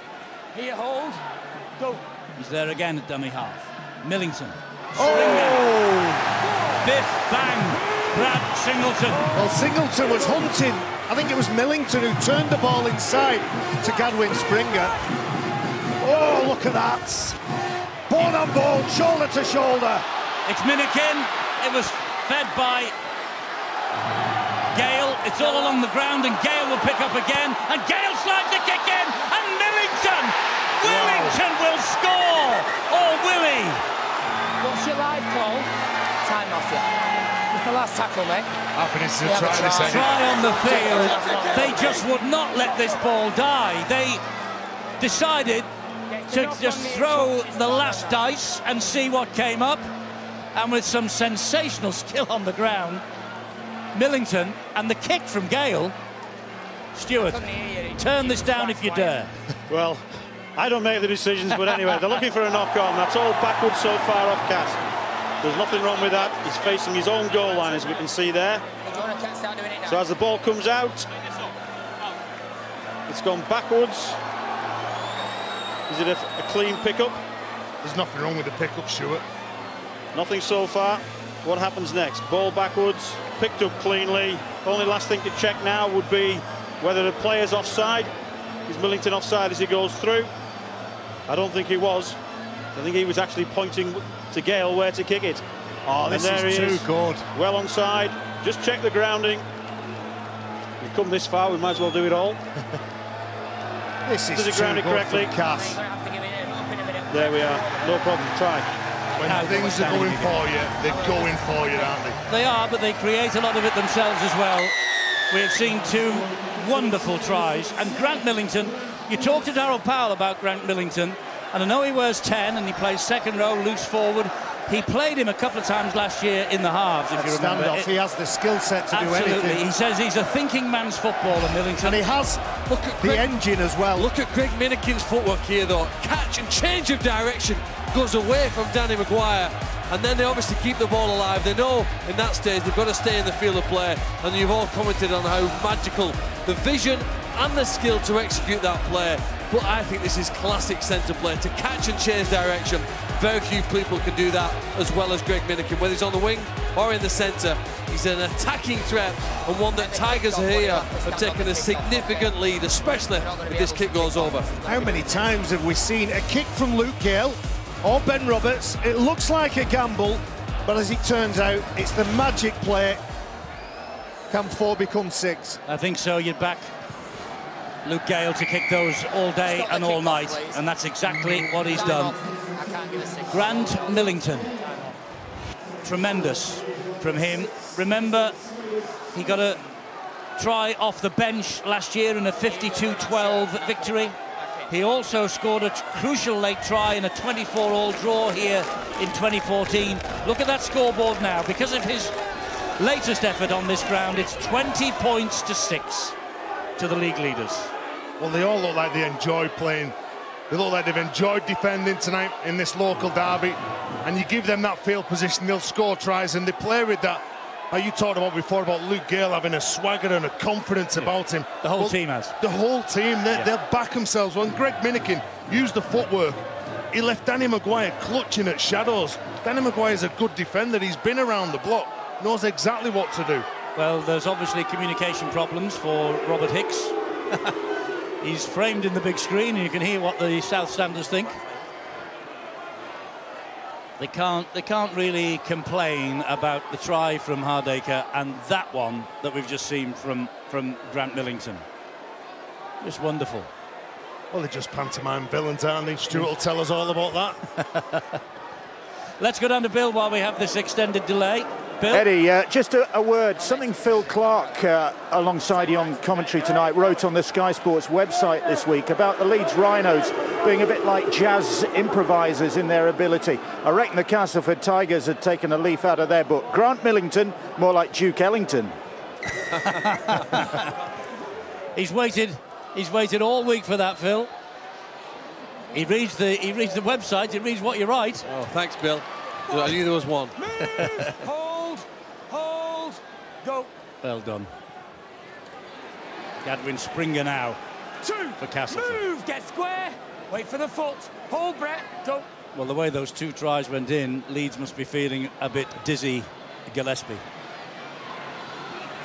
Here, hold, go. He's there again at dummy half. Millington. Oh! Biff, bang. Brad Singleton. Well, Singleton was hunting. I think it was Millington who turned the ball inside to Gadwin Springer. Oh, look at that. Bone on bone, shoulder to shoulder. It's Minikin. It was fed by Gale. It's all along the ground, and Gale will pick up again. And Gale slides the kick in, and Millington will score. Oh, Willie. What's your live call? Time off you. It's the last tackle, mate. Happiness to try this. Try on the field. They just would not let this ball die. They decided to just throw the last dice and see what came up. And with some sensational skill on the ground, Millington and the kick from Gale. Stuart, turn this down if you dare. Well, I don't make the decisions, but anyway, they're looking for a knock-on. That's all backwards so far off Cass. There's nothing wrong with that. He's facing his own goal line, as we can see there. So as the ball comes out, it's gone backwards. Is it a clean pickup? There's nothing wrong with the pickup, Stuart. Nothing so far. What happens next? Ball backwards, picked up cleanly. Only last thing to check now would be whether the player's offside. Is Millington offside as he goes through? I don't think he was. I think he was actually pointing to Gale where to kick it. Oh, this is too good. Well onside. Just check the grounding. We've come this far, we might as well do it all. This is Does it ground it correctly? Cass. There we are. No problem. Try. When things are going for you, they're going for you, aren't they? They are, but they create a lot of it themselves as well. We have seen 2 wonderful tries. And Grant Millington, you talked to Darryl Powell about Grant Millington, and I know he wears 10 and he plays second row, loose forward, He played him a couple of times last year in the halves, if you remember. Standoff, he has the skill set to do anything. He says he's a thinking man's footballer, Millington. And he has the engine as well. Look at Greg Minikin's footwork here, though. Catch and change of direction goes away from Danny Maguire. And then they obviously keep the ball alive. They know in that stage they've got to stay in the field of play. And you've all commented on how magical the vision and the skill to execute that play. But I think this is classic centre play, to catch and change direction. Very few people can do that as well as Greg Minikin. Whether he's on the wing or in the centre, he's an attacking threat, and one that Tigers here have taken a significant lead, especially if this kick goes over. How many times have we seen a kick from Luke Gale or Ben Roberts? It looks like a gamble, but as it turns out, it's the magic play. Can 4 become 6? I think so. You'd back Luke Gale to kick those all day and all night, and that's exactly what he's done. Grant Millington, tremendous from him. Remember, he got a try off the bench last year in a 52-12 victory. He also scored a crucial late try in a 24-all draw here in 2014. Look at that scoreboard now. Because of his latest effort on this ground, it's 20 points to 6 to the league leaders. Well, they all look like they enjoy playing. They look like they've enjoyed defending tonight in this local derby. And you give them that field position, they'll score tries, and they play with that. How you talked about before about Luke Gale having a swagger and a confidence about him. The whole team has. The whole team, they'll back themselves. When Greg Minikin used the footwork, he left Danny Maguire clutching at shadows. Danny Maguire's a good defender. He's been around the block, knows exactly what to do. Well, there's obviously communication problems for Robert Hicks. He's framed in the big screen, and you can hear what the South Standers think. They can't really complain about the try from Hardaker and that one that we've just seen from Grant Millington. Just wonderful. Well, they're just pantomime villains, aren't they? Stuart will tell us all about that. Let's go down to Bill while we have this extended delay. Bill? Eddie, just a word. Something Phil Clark, alongside you on commentary tonight, wrote on the Sky Sports website this week about the Leeds Rhinos being a bit like jazz improvisers in their ability. I reckon the Castleford Tigers had taken a leaf out of their book. Grant Millington, more like Duke Ellington. He's waited all week for that, Phil. He reads the website, he reads what you write. Oh, thanks, Bill. I knew there was one. Hold, go. Well done. Gadwin Springer now. 2 for Castleford. Move, get square. Wait for the foot. Hold Brett, go. Well, the way those 2 tries went in, Leeds must be feeling a bit dizzy. Gillespie.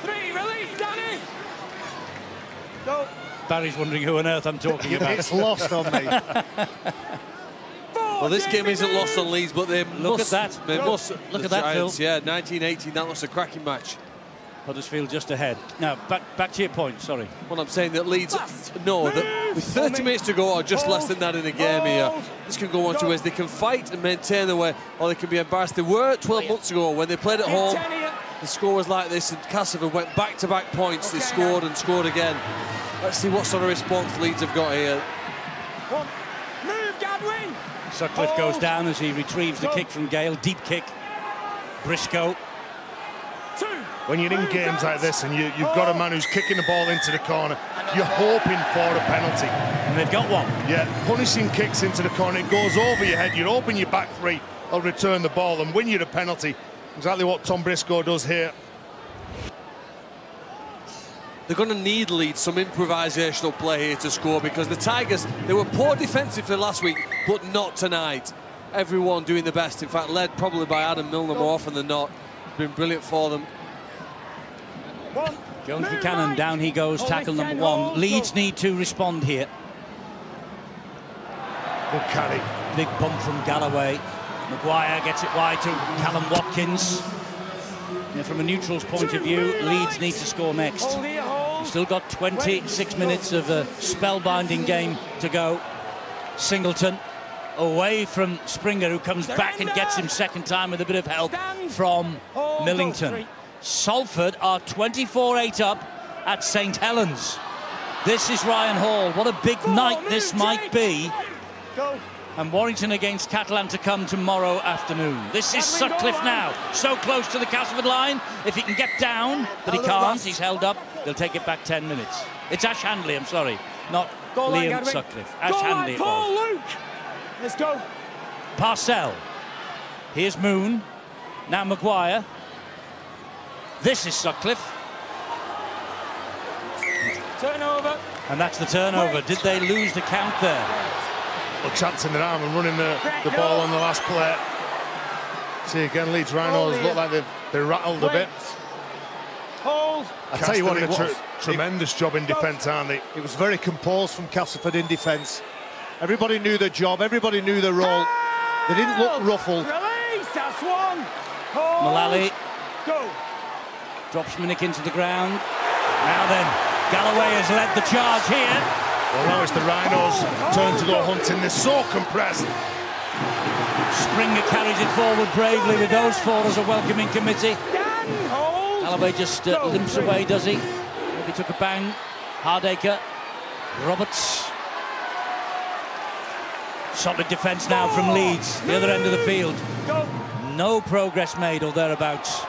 3, release, Danny. Go. Barry's wondering who on earth I'm talking about. It's lost on me. Well, this game isn't lost on Leeds, but they look at that. They must. Look at that, Phil. Yeah, 1918. That was a cracking match. Huddersfield just ahead. Now, back to your point. Sorry. Well, I'm saying that Leeds know that with 30 minutes to go, or just less than that in the game here, this can go one two ways. They can fight and maintain the way, or they can be embarrassed. They were 12 months ago when they played at home. The score was like this, and Castleford went back-to-back points. They scored and scored again. Let's see what sort of response Leeds have got here. Move, Gadwin. Sutcliffe goes down as he retrieves the kick from Gale. Deep kick. Briscoe. When you're in games like this and you've got a man who's kicking the ball into the corner, you're hoping for a penalty. And they've got one. Yeah, punishing kicks into the corner, it goes over your head. You're hoping your back three will return the ball and win you the penalty. Exactly what Tom Briscoe does here. They're going to need Leeds some improvisational play here to score, because the Tigers, they were poor defensively last week, but not tonight. Everyone doing the best. In fact, led probably by Adam Milner more often than not. It's been brilliant for them. Jones Buchanan, down he goes, tackle number 1. Leeds need to respond here. Good carry. Big bump from Galloway. Maguire gets it wide to Callum Watkins. Yeah, from a neutral's point of view, Leeds need to score next. We've still got 26 minutes of a spellbinding game to go. Singleton away from Springer, who comes back and gets him second time with a bit of help from Millington. Salford are 24-8 up at St Helens. This is Ryan Hall. What a big night this might be And Warrington against Catalan to come tomorrow afternoon. This is Sutcliffe now, so close to the Castleford line. If he can get down, but he can't, he's held up. They'll take it back 10 minutes. It's Ash Handley, I'm sorry, not Liam Sutcliffe. Ash Handley it was. Luke. Let's go. Parcell. Here's Moon. Now Maguire. This is Sutcliffe. Turnover. And that's the turnover. Did they lose the count there? Well, chancing their arm and running the ball on the last play. See again, Leeds Rhinos look like they're rattled a bit. Hold. I tell you what, it was tremendous job in defence, aren't they? It was very composed from Castleford in defence. Everybody knew their job, everybody knew their role. They didn't look ruffled. Release, that's one. Hold. Mullally Go. drops Minnick into the ground. Now then, Galloway has led the charge here. Well, now it's the Rhinos' turn to go hunting. They're so compressed. Springer carries it forward bravely with those four as a welcoming committee. Galloway just limps away, does he? Maybe took a bang. Hardacre. Roberts. Solid defence now from Leeds, the other end of the field. No progress made or thereabouts.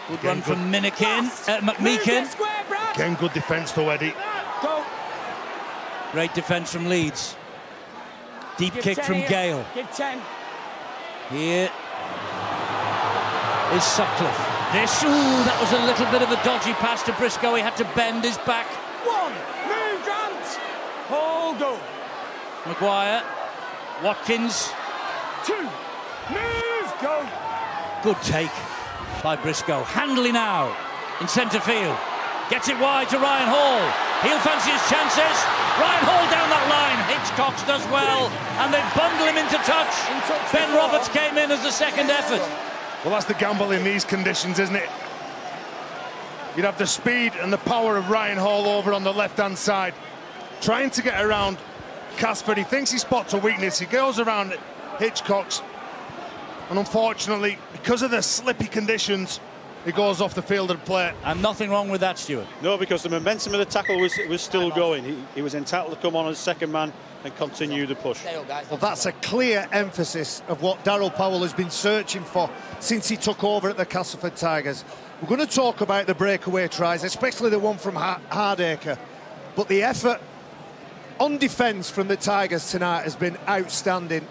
Good run from McMeekin. Again, good defence though, Eddie. Great defence from Leeds. Deep Give kick 10 from here. Gale. Give 10. Here is Sutcliffe. That was a little bit of a dodgy pass to Briscoe. He had to bend his back. One. Move, Grant. Hold. Go. Maguire. Watkins. Two. Move. Go. Good take by Briscoe. Handley now in centre field. Gets it wide to Ryan Hall. He'll fancy his chances. Ryan Hall down that line. Hitchcock does well, and they bundle him into touch. Ben Roberts came in as the second effort. Well, that's the gamble in these conditions, isn't it? You'd have the speed and the power of Ryan Hall over on the left-hand side, trying to get around Casper. He thinks he spots a weakness. He goes around Hitchcock's, and unfortunately, because of the slippy conditions, he goes off the field and play. And nothing wrong with that, Stuart. No, because the momentum of the tackle was still going. He was entitled to come on as second man and continue the push. Well, that's a clear emphasis of what Darryl Powell has been searching for since he took over at the Castleford Tigers. We're going to talk about the breakaway tries, especially the one from Hardacre. But the effort on defence from the Tigers tonight has been outstanding.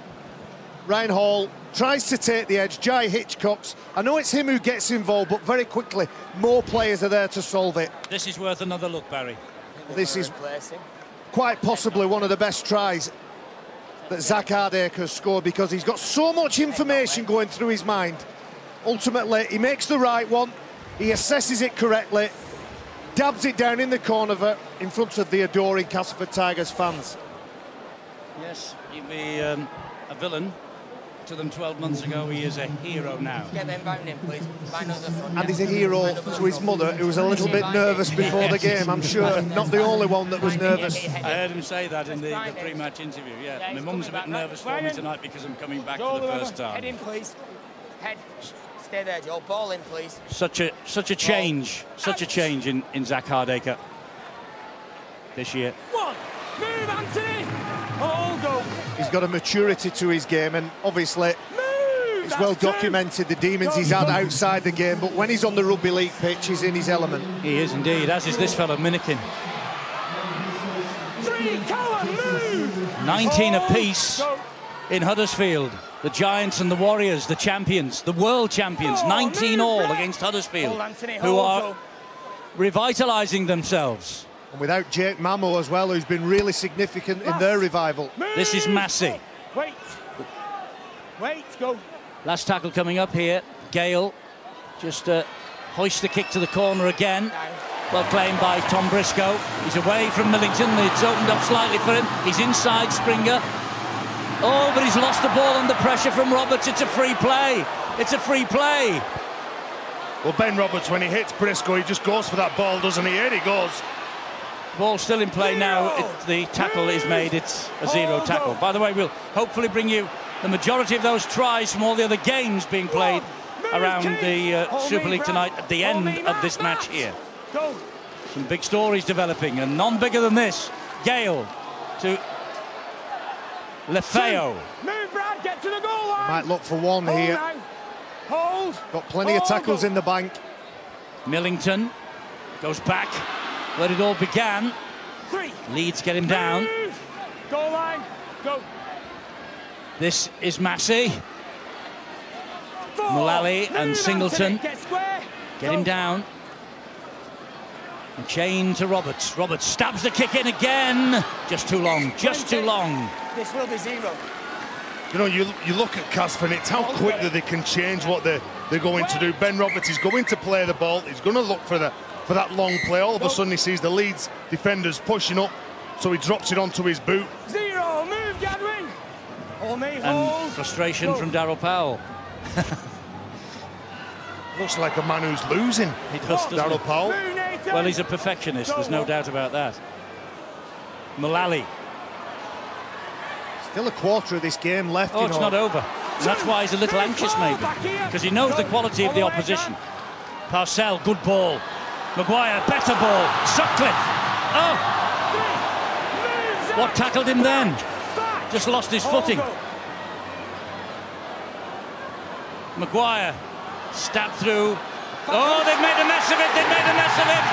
Ryan Hall tries to take the edge. Jai Hitchcock's, I know it's him who gets involved, but very quickly, more players are there to solve it. This is worth another look, Barry. This is quite possibly one of the best tries that Zach Hardacre has scored, because he's got so much information going through his mind. Ultimately, he makes the right one, he assesses it correctly, dabs it down in the corner in front of the adoring Castleford Tigers fans. Yes, he'd be a villain to them 12 months ago. He is a hero now. Get them bound in, please. Bind us the front. And he's a hero to his mother, who was a little bit nervous before the game, I'm sure. Not the only one that was nervous. I heard him say that in the pre-match interview, yeah. My mum's a bit nervous for me tonight because I'm coming back for the first time. Head in, please. Head. Stay there, Joe. Ball in, please. Such a change in Zach Hardacre this year. One. Move, Anthony. Hold. Go. He's got a maturity to his game, and obviously it's well documented the demons he's had outside the game, but when he's on the rugby league pitch, he's in his element. He is indeed, as is this fellow Minnikin. 3, Callum, move. 19 apiece in Huddersfield. The Giants and the Warriors, the champions, the world champions, 19 all against Huddersfield, who are revitalising themselves. And without Jake Mamo as well, who's been really significant in their revival. This is Massey. Wait, go. Last tackle coming up here. Gale just hoists the kick to the corner again. Well claimed by Tom Briscoe. He's away from Millington. It's opened up slightly for him. He's inside Springer. Oh, but he's lost the ball under pressure from Roberts. It's a free play. It's a free play. Well, Ben Roberts, when he hits Briscoe, he just goes for that ball, doesn't he? Here he goes. Ball still in play now. The tackle is made. It's a zero tackle. By the way, we'll hopefully bring you the majority of those tries from all the other games being played around the Super League tonight at the end of this match here. Some big stories developing, and none bigger than this. Gale to Lefeo. Move, Brad, get to the goal line. Might look for one here. Now. Hold. Got plenty of tackles in the bank. Millington goes back where it all began. 3. Leeds get him down. Move. Goal line. Go. This is Massey. 4. Mullally and Move, Singleton Anthony. Get square. get him down. McShane to Roberts. Roberts stabs the kick in again. Just too long. Just too long. This will be 0. You know, you look at Castleford, it's how quick that they can change what they're going to do. Ben Roberts is going to play the ball. He's going to look for that long play. All of a sudden, he sees the Leeds defenders pushing up, so he drops it onto his boot. 0. Move, Gadwin. Hold me. And Hold. frustration from Darryl Powell. Looks like a man who's losing. He does, doesn't Darryl he? Powell. Well, he's a perfectionist. There's no doubt about that. Mullally. Still a quarter of this game left. Oh, it's not over. And that's why he's a little anxious, maybe, because he knows the quality of the opposition. Parcell, good ball. Maguire, better ball. Sutcliffe. Oh! What tackled him then? Just lost his footing. Maguire, stabbed through. Oh, they've made a mess of it. They've made a mess of it.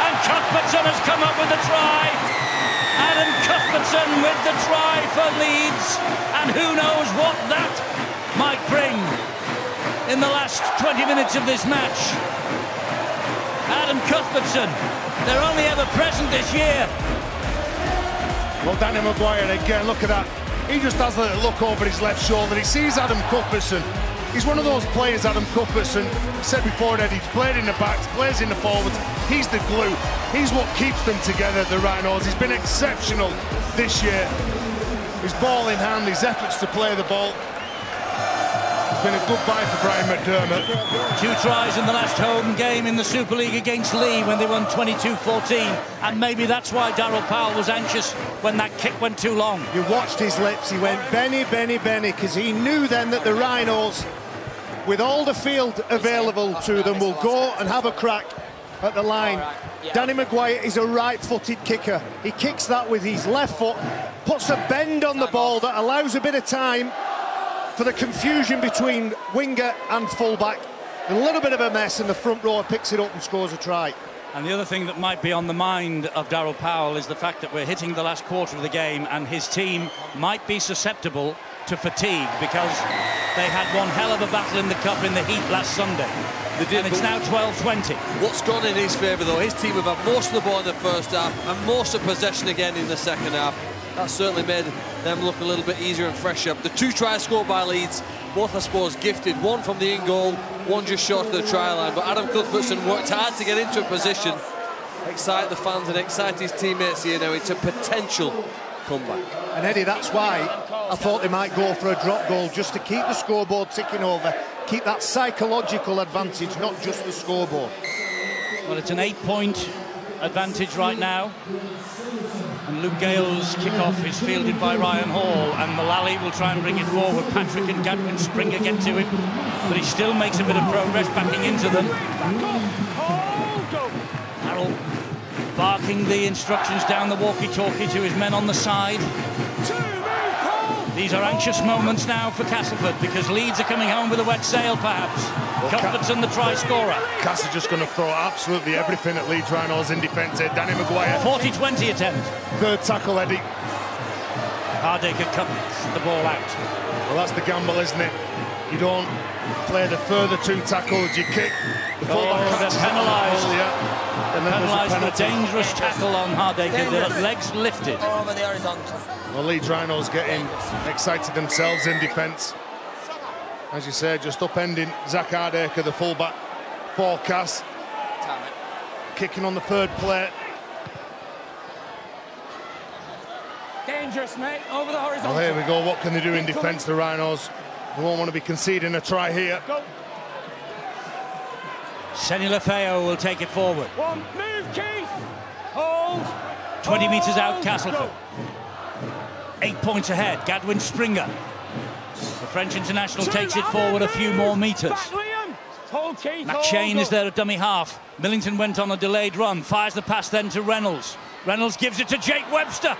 And Cuthbertson has come up with the try. Adam Cuthbertson with the try for Leeds, and who knows what that might bring in the last 20 minutes of this match. Adam Cuthbertson, they're only ever present this year. Well, Danny Maguire again, look at that. He just has a little look over his left shoulder. He sees Adam Cuthbertson. He's one of those players, Adam Cuthbertson, said before that he's played in the backs, plays in the forwards. He's the glue. He's what keeps them together, the Rhinos. He's been exceptional this year. His ball in hand, his efforts to play the ball. It's been a good buy for Brian McDermott. 2 tries in the last home game in the Super League against Lee when they won 22-14. And maybe that's why Darryl Powell was anxious when that kick went too long. You watched his lips. He went, Benny, Benny, Benny, because he knew then that the Rhinos, with all the field available to them, will go and have a crack at the line. Danny Maguire is a right-footed kicker. He kicks that with his left foot, puts a bend on the ball that allows a bit of time for the confusion between winger and fullback. A little bit of a mess, and the front rower picks it up and scores a try. And the other thing that might be on the mind of Darryl Powell is the fact that we're hitting the last quarter of the game, and his team might be susceptible to fatigue because they had one hell of a battle in the Cup in the heat last Sunday. They did, and it's now 12-20. What's gone in his favour, though, his team have had most of the ball in the first half and most of possession again in the second half. That certainly made them look a little bit easier and fresher. The 2 tries scored by Leeds, both, I suppose, gifted. One from the in-goal, one just short of the try line. But Adam Cuthbertson worked hard to get into a position, excite the fans and excite his teammates here now. It's a potential comeback. And Eddie, that's why I thought they might go for a drop goal, just to keep the scoreboard ticking over, keep that psychological advantage, not just the scoreboard. Well, it's an 8-point advantage right now. And Luke Gale's kickoff is fielded by Ryan Hall, and Mullally will try and bring it forward. Patrick and Gadwin Springer get to him, but he still makes a bit of progress backing into them. Harold barking the instructions down the walkie-talkie to his men on the side. These are anxious moments now for Castleford, because Leeds are coming home with a wet sail, perhaps. Well, Cuthbertson, the try scorer. Cass is just going to throw absolutely everything at Leeds Rhinos in defence here. Danny Maguire. 40-20 attempt. Third tackle, Eddie. Hardaker cuts the ball out. Well, that's the gamble, isn't it? You don't play the further 2 tackles, you kick. The they're penalised. Yeah. And then penalised for a dangerous tackle on Hardaker. The legs lifted. Over the horizontal. Well, Leeds Rhinos getting excited themselves in defence. As you say, just upending Zach Hardaker, the fullback, forecast. Kicking on the 3rd play. Dangerous, mate. Over the horizontal. Well, here we go. What can they do in defence, the Rhinos? They won't want to be conceding a try here. Go. Senny Lefeo will take it forward. One, move, Keith. Hold. 20 metres out, Castleford. 8 points ahead. Gadwin Springer. The French international takes it forward a few more metres. Hold, Keith. McShane is there at dummy half. Millington went on a delayed run. Fires the pass then to Reynolds. Reynolds gives it to Jake Webster.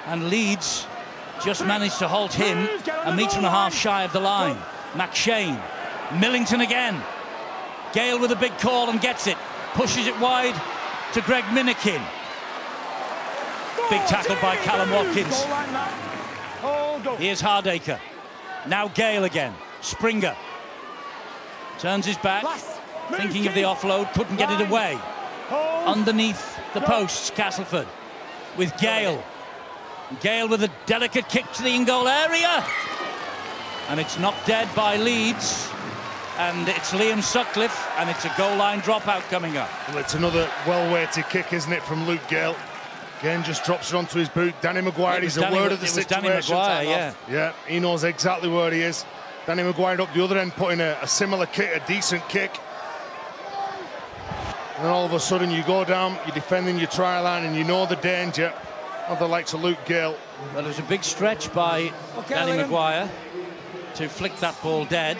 And Leeds just managed to halt him a metre and a half shy of the line. McShane, Millington again. Gale with a big call and gets it. Pushes it wide to Greg Minikin. Big tackle by Callum Watkins. Here's Hardacre. Now Gale again. Springer. Turns his back. Thinking of the offload. Couldn't get it away. Underneath the posts, Castleford. With Gale. Gale with a delicate kick to the in-goal area. And it's knocked dead by Leeds. And it's Liam Sutcliffe, and it's a goal line dropout coming up. Well, it's another well-weighted kick, isn't it, from Luke Gale? Again, just drops it onto his boot. Danny Maguire, he's a word of the situation. Danny Maguire, yeah. Yeah, he knows exactly where he is. Danny Maguire up the other end, putting a similar kick, a decent kick. And then all of a sudden you go down, you're defending your try line, and you know the danger of the likes of Luke Gale. Well, it was a big stretch by Danny Maguire to flick that ball dead.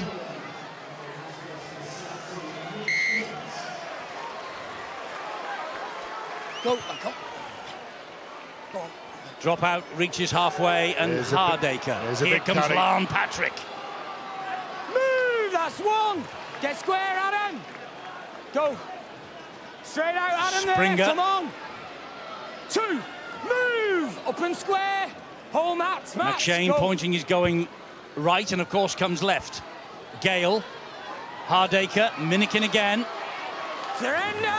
Go. Drop out, reaches halfway, and Hardacre. Here comes Larn Patrick. Move, that's one. Get square, Adam. Go. Straight out, Adam. Springer. There, come on. Two. Move, up and square. Hold Matt. McShane pointing is going right, and of course comes left. Gale. Hardacre, Minikin again. Surrender.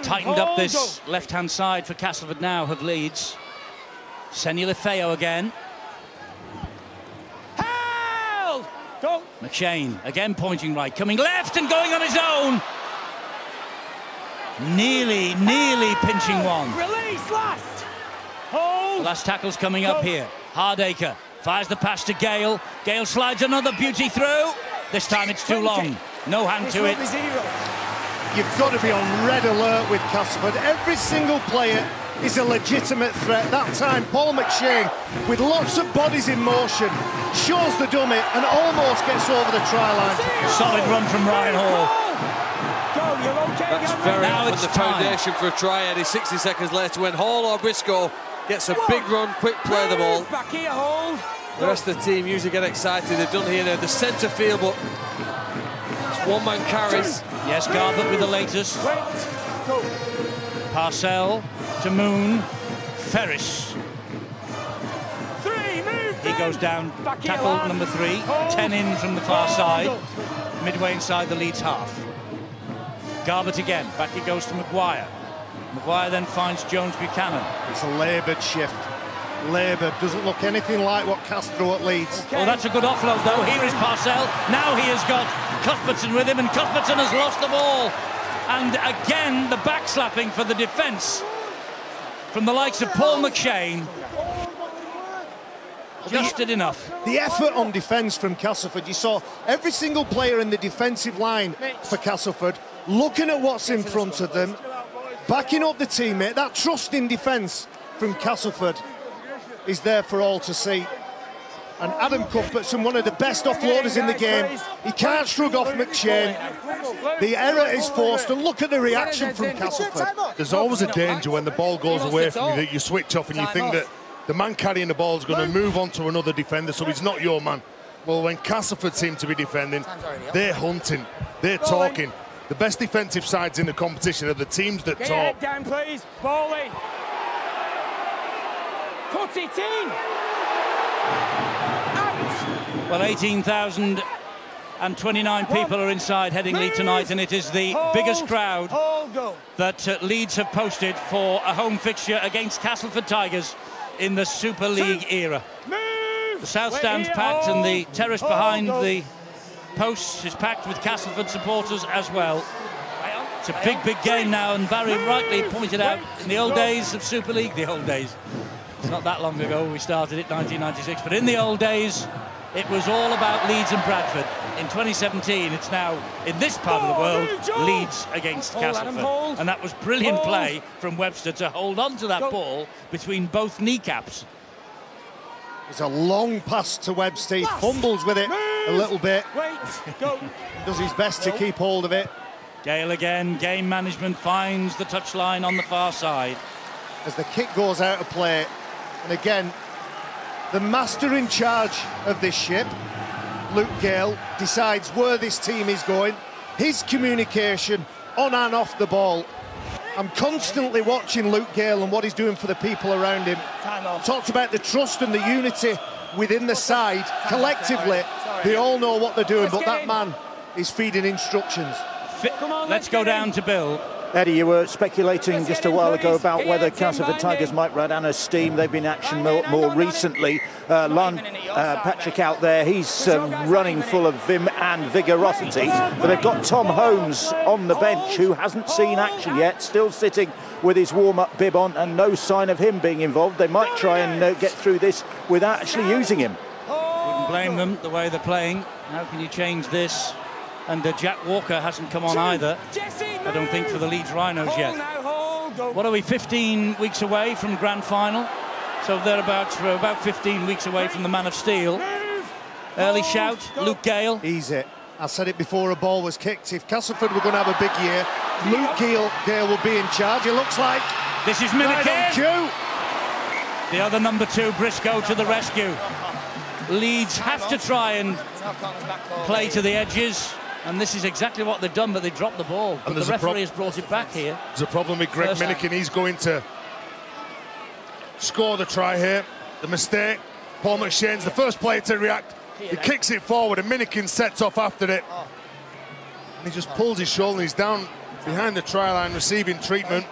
Tightened up this left-hand side for Castleford now of Leeds. Senny Lefeo again. Held! Go! McShane again pointing right, coming left and going on his own. Nearly pinching one. Release last! Hold! The last tackle's coming up here. Hardacre fires the pass to Gale. Gale slides another beauty through. This time it's too long. No hand to it. You've got to be on red alert with Castleford. Every single player is a legitimate threat. That time, Paul McShane, with lots of bodies in motion, shows the dummy and almost gets over the try line. Solid run from Ryan Hall. That's very often the foundation for a try, Eddie. 60 seconds later, when Hall or Briscoe gets a big run, quick play the ball. Back here, Hold. The rest of the team usually get excited. They've done here now. The centre field, but it's one-man carries. Yes, Garbutt with the latest. Parcell to Moon. Ferris. He goes down. Tackle number 3. 10 in from the far side. Midway inside the Leeds half. Garbutt again. Back he goes to Maguire. Maguire then finds Jones Buchanan. It's a laboured shift. Laboured. Doesn't look anything like what Castro at Leeds. Oh, that's a good offload, though. Here is Parcell. Now he has got Cuthbertson with him, and Cuthbertson has lost the ball. And again, the backslapping for the defence from the likes of Paul McShane. Just did enough. The effort on defence from Castleford, you saw every single player in the defensive line for Castleford looking at what's in front of them, backing up the teammate. That trust in defence from Castleford is there for all to see. And Adam Cuthbertson, one of the best offloaders in the game, he can't shrug off McShane. The error is forced, and look at the reaction from Castleford. There's always a danger when the ball goes away from you that you switch off and you think that the man carrying the ball is going to move on to another defender, so he's not your man. Well, when Castleford seem to be defending, they're hunting, they're talking. The best defensive sides in the competition are the teams that talk. Head down, please. Bowley. Cut it in. Well, 18,029 people are inside Headingley tonight, and it is the biggest crowd that Leeds have posted for a home fixture against Castleford Tigers in the Super League era. The south stand's packed, and the terrace behind the posts is packed with Castleford supporters as well. It's a big game now, and Barry rightly pointed out, in the old days of Super League, the old days, it's not that long ago we started it, 1996, but in the old days it was all about Leeds and Bradford. In 2017, it's now, in this part of the world, Leeds against Castleford. And that was brilliant play from Webster to hold on to that ball between both kneecaps. It's a long pass to Webster. He fumbles with it a little bit. Does his best to keep hold of it. Gale again, game management finds the touchline on the far side. As the kick goes out of play, And again, the master in charge of this ship, Luke Gale, decides where this team is going. His communication on and off the ball. I'm constantly watching Luke Gale and what he's doing for the people around him. Talked about the trust and the unity within the side. Collectively, they all know what they're doing, but that man is feeding instructions. Let's go down to Bill. Eddie, you were speculating just a while ago about whether Castleford Tigers might run out of steam. They've been in action more recently. Patrick out there, he's running full of vim and vigorosity. But they've got Tom Holmes on the bench, who hasn't seen action yet, still sitting with his warm-up bib on, and no sign of him being involved. They might try and get through this without actually using him. Wouldn't blame them the way they're playing. How can you change this? And Jack Walker hasn't come on either, I don't think, for the Leeds Rhinos yet. What are we, 15 weeks away from Grand Final? So thereabouts, we're about 15 weeks away from the Man of Steel. Early shout, Luke Gale. Easy. I said it before a ball was kicked. If Castleford were going to have a big year, Luke Gale will be in charge. It looks like. This is Milliken. Right on cue. The other number 2, Briscoe, to the rescue. Leeds have to try and play to the edges. And this is exactly what they've done, but they dropped the ball. But the referee has brought it back here. There's a problem with Greg Milliken. He's going to score the try here. The mistake. Paul McShane's the first player to react. He kicks it forward, and Milliken sets off after it. And he just pulls his shoulder. He's down behind the try line, receiving treatment.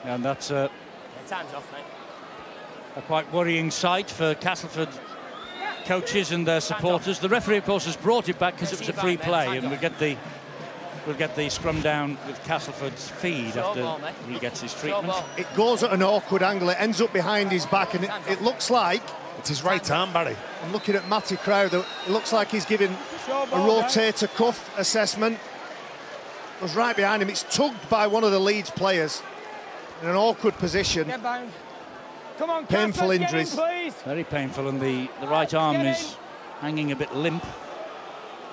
And that's a quite worrying sight for Castleford coaches and their supporters. The referee, of course, has brought it back because it was a free play, and we'll get the scrum down with Castleford's feed after he gets his treatment. It goes at an awkward angle. It ends up behind his back, and it looks like it's his right arm, Barry. I'm looking at Matty Crowder. It looks like he's giving a rotator cuff assessment. It was right behind him. It's tugged by one of the Leeds players in an awkward position. Come on, painful injuries. Very painful, and the right arm is hanging a bit limp.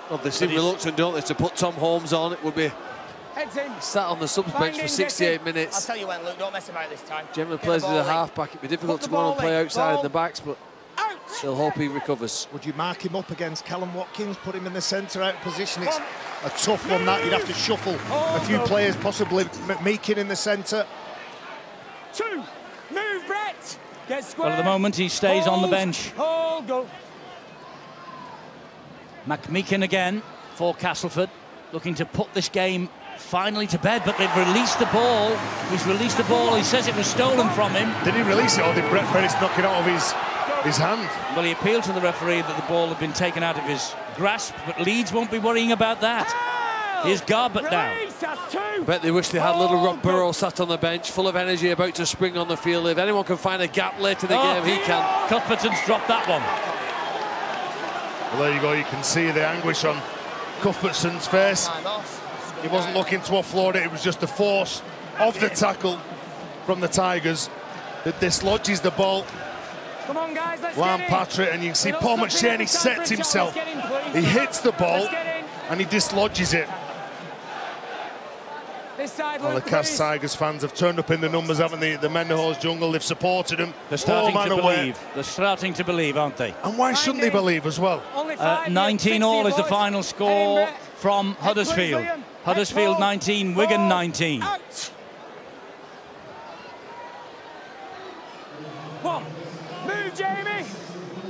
Well, they seem reluctant, don't they, to put Tom Holmes on. It would be sat on the subs bench for 68 minutes. I'll tell you when, Luke, don't mess about this time. Generally plays as a half-back. It'd be difficult to go on and play outside in the backs, but they'll hope he recovers. Would you mark him up against Callum Watkins, put him in the centre out position? It's a tough one, that. You'd have to shuffle a few players, possibly Meakin in the centre. 2, move, Brett. Get square. Well, at the moment, he stays on the bench. Go. McMeekin again for Castleford, looking to put this game finally to bed, but they've released the ball. He's released the ball. He says it was stolen from him. Did he release it, or did Brett Ferris knock it out of his hand? Well, he appealed to the referee that the ball had been taken out of his grasp, but Leeds won't be worrying about that. Here's Garbutt now. I bet they wish they had little Rob Burrow sat on the bench, full of energy, about to spring on the field. If anyone can find a gap late in the game, he can. Cuthbertson's dropped that one. Well, there you go. You can see the anguish on Cuthbertson's face. He wasn't looking to offload it. It was just the force of the tackle from the Tigers that dislodges the ball. Come on, guys, let's Lamb Patrick, and you can see Paul McShane. He sets himself. He hits the ball and he dislodges it. Well, the Cas Tigers fans have turned up in the numbers, haven't they? The Mendenhall's Jungle, they've supported them. They're starting to believe. They're starting to believe, aren't they? And why shouldn't they believe as well? 19-all is the final score from Huddersfield. Huddersfield 19, Wigan 19. One, move, Jamie.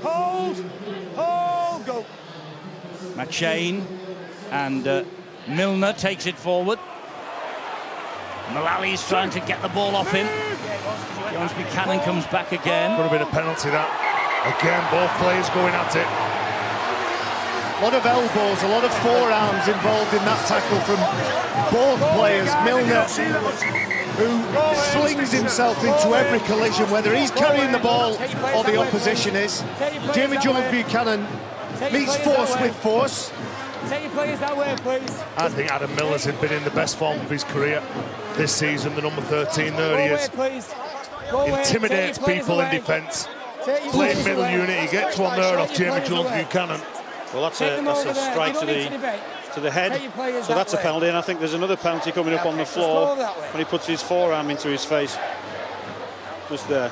Hold, go. McShane and Milner takes it forward. Mullally's trying to get the ball off him. Jones Buchanan comes back again. Could have been a penalty, that. Again, both players going at it. A lot of elbows, a lot of forearms involved in that tackle from both players. Milner, who flings himself into every collision, whether he's carrying the ball or the opposition is. Jamie Jones Buchanan meets force with force. Take your players that way, please. I think Adam Miller's been in the best form of his career this season, the number 13. There he is. Intimidates people in defence. Playing middle unit, he gets one there off Jamie Jones Buchanan. Well, that's a strike to the head, so that's a penalty, and I think there's another penalty coming up on the floor when he puts his forearm into his face. Just there.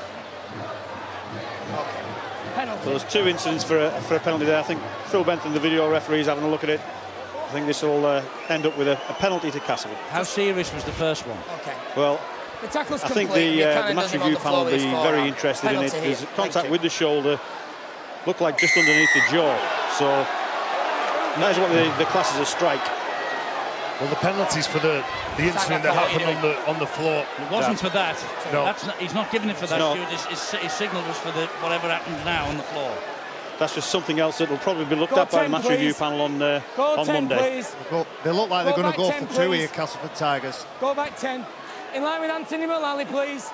So there's 2 incidents for a penalty there. I think Phil Benton, the video referee, is having a look at it. I think this will end up with a penalty to Castleford. How serious was the first one? Okay. Well, The tackle's I think complete. the match review panel will be very interested in it. There's contact with the shoulder, looked like just underneath the jaw. So that is what the class as a strike. Well, the penalties for the incident that happened on the floor. It wasn't for that. No. He's not giving it for that. No. His signal was for whatever happens now on the floor. That's just something else that will probably be looked at by the match review panel on Monday. They look like they're going to go back for 10, 2 here, please. Castleford Tigers. Go back 10. In line with Anthony Mullally, please.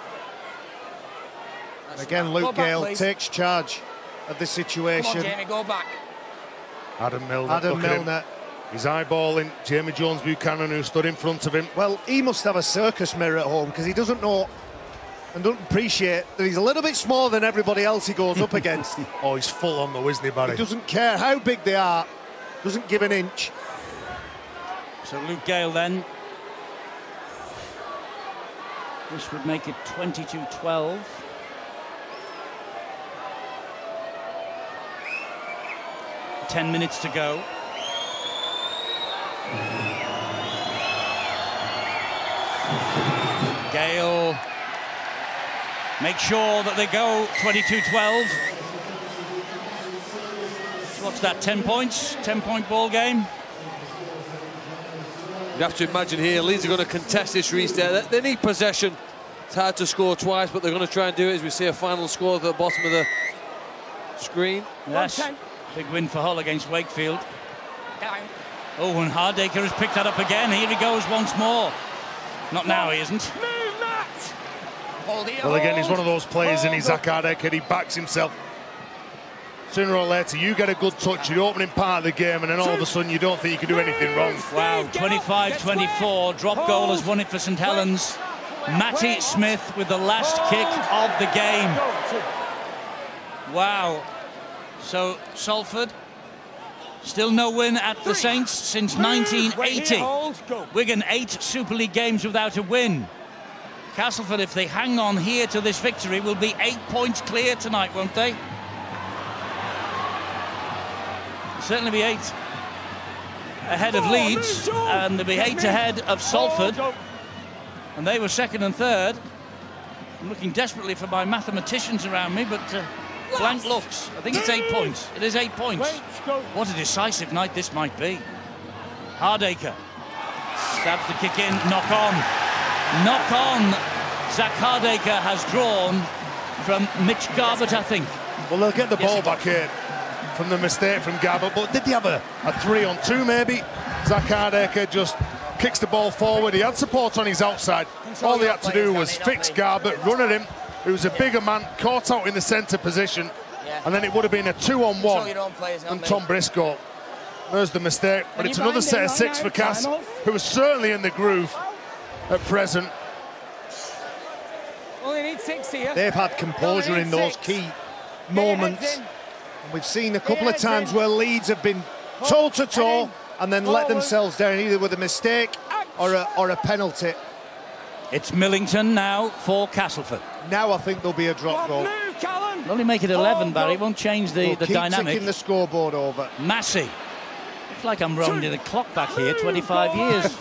Again, Go Luke back, Gale please. takes charge of the situation. Come on, Jamie, go back. Adam Milner. Adam look at him. Milner. He's eyeballing Jamie Jones Buchanan, who stood in front of him. Well, he must have a circus mirror at home because he doesn't know and don't appreciate that he's a little bit smaller than everybody else he goes up against. Oh, he's full on though, isn't he, Barry? He doesn't care how big they are, doesn't give an inch. So Luke Gale then. This would make it 22-12. Ten minutes to go. Gale make sure that they go 22-12. So what's that, 10 points? 10-point ball game? You have to imagine here, Leeds are going to contest this restart. They need possession. It's hard to score twice, but they're going to try and do it as we see a final score at the bottom of the screen. Yes, big win for Hull against Wakefield. Oh, and Hardacre has picked that up again. Here he goes once more. Not now, he isn't. Well, again, he's one of those players in his Zach Hardacre, he backs himself. Sooner or later, you get a good touch, you're opening part of the game, and then all of a sudden you don't think you can do anything wrong. Wow, 25-24. Drop goal has won it for St Helens. Matty Smith with the last kick of the game. Wow. So, Salford, still no win at the Saints since 1980. Wigan 8 Super League games without a win. Castleford, if they hang on here to this victory, will be 8 points clear tonight, won't they? Certainly be 8 ahead of Leeds, and they'll be 8 ahead of Salford. And they were second and third. I'm looking desperately for my mathematicians around me, but blank looks. I think it's 8 points. It is 8 points. What a decisive night this might be. Hardacre stabs the kick in, knock on. Knock on. Zach Hardacre has drawn from Mitch Garbutt, I think. Well, they'll get the ball back here from the mistake from Garbutt, but did he have a 3-on-2 maybe? Zach Hardacre just kicks the ball forward. He had support on his outside. All he had to do was fix Garbutt, run at him. It was a bigger man, caught out in the centre position, and then it would have been a 2-on-1 and Tom Briscoe. There's the mistake, but it's another set of 6 for Cass, who is certainly in the groove at present. Only need 6 here. They've had composure in those key moments. And we've seen a couple of times where Leeds have been toe-to-toe and then let themselves down either with a mistake or a penalty. It's Millington now for Castleford. Now I think there'll be a drop goal. It'll only make it 11, Barry. It won't change the Keep dynamic. ticking the scoreboard over. Massey. It's like I'm rounding the clock back here, 25 years.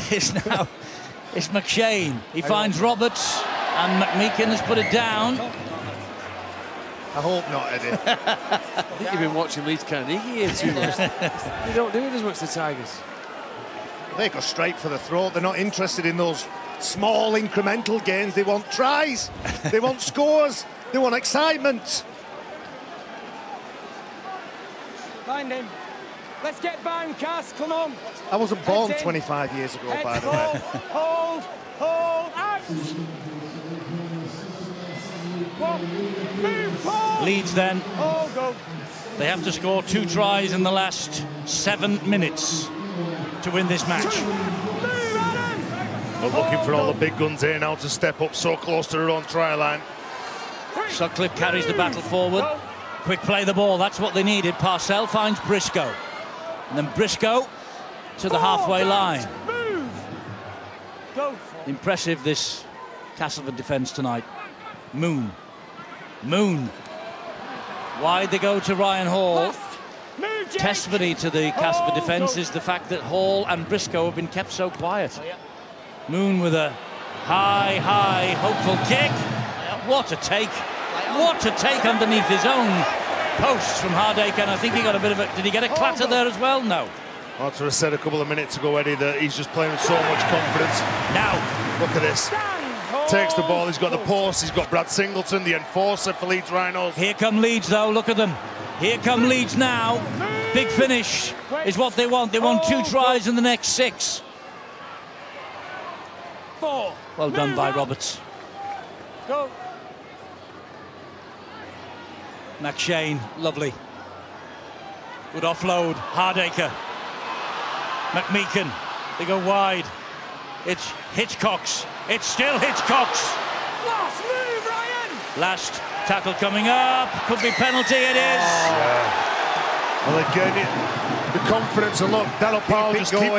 It's McShane. He finds Roberts, and McMeekin has put it down. I hope not, Eddie. I think you've been watching Leeds County here too much. They don't do it as much, the Tigers. They go straight for the throat. They're not interested in those small incremental gains. They want tries. They want scores. They want excitement. Find him. Let's get bound, Cass. Come on. I wasn't born 25 years ago, by the way. Hold, out. Move, Paul. Leeds then. Go. They have to score 2 tries in the last 7 minutes to win this match. We're looking for all the big guns here now to step up so close to their own try line. Sutcliffe carries the battle forward. Quick play the ball, that's what they needed. Parcell finds Briscoe. And then Briscoe to the halfway line. Impressive, this Castleford defence tonight. Moon. Moon. Wide they go to Ryan Hall. Testimony to the Castleford defence is the fact that Hall and Briscoe have been kept so quiet. Moon with a high, hopeful kick. What a take. What a take underneath his own posts from Hardaker, and I think he got a bit of a... Did he get a clatter there as well? No. That's what I said a couple of minutes ago, Eddie, that he's just playing with so much confidence. Now, look at this. Takes the ball, he's got the post, he's got Brad Singleton, the enforcer for Leeds Rhinos. Here come Leeds, though, look at them. Here come Leeds now. Big finish is what they want. They want 2 tries in the next 6. 4. Well done by Roberts. Go. McShane, lovely. Good offload, Hardaker. McMeekin, they go wide. It's Hitchcock's. It's still Hitchcock's. Last move, Ryan. Last tackle coming up. Could be penalty, it is. Well, again, the confidence, and look, Darryl Powell just keep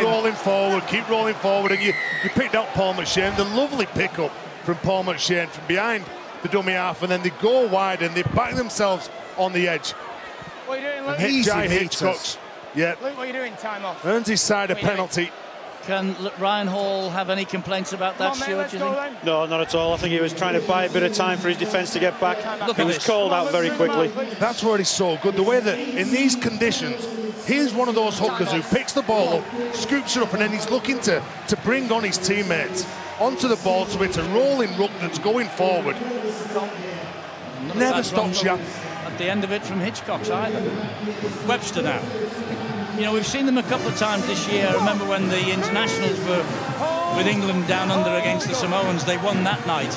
rolling forward, and you picked out Paul McShane, the lovely pickup from Paul McShane from behind the dummy half, and then they go wide and they back themselves on the edge. What are you doing, Luke? And Hitchcock's, yeah, Luke, what are you doing? Time off. earns his side a penalty. Can Ryan Hall have any complaints about that, Stuart, do you think? No, not at all. I think he was trying to buy a bit of time for his defence to get back. Look, he was called out very quickly. That's where he's so good. The way that in these conditions, he's one of those hookers who picks the ball up, scoops it up, and then he's looking to bring on his teammates onto the ball, so it's a rolling ruck that's going forward. Never stops you. At the end of it from Hitchcock's either. Webster now. You know, we've seen them a couple of times this year. I remember when the internationals were with England down under against the Samoans, they won that night.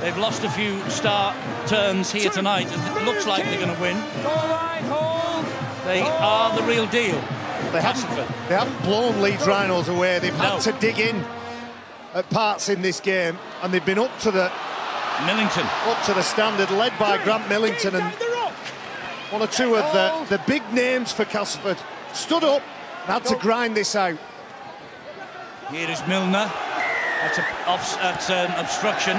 They've lost a few star turns here tonight, and it looks like they're going to win. They are the real deal. They haven't blown Leeds Rhinos away. They've had to dig in at parts in this game, and they've been up to the standard, led by Grant Millington, and one or two of the big names for Castleford stood up and had to grind this out. Here is Milner. That's an obstruction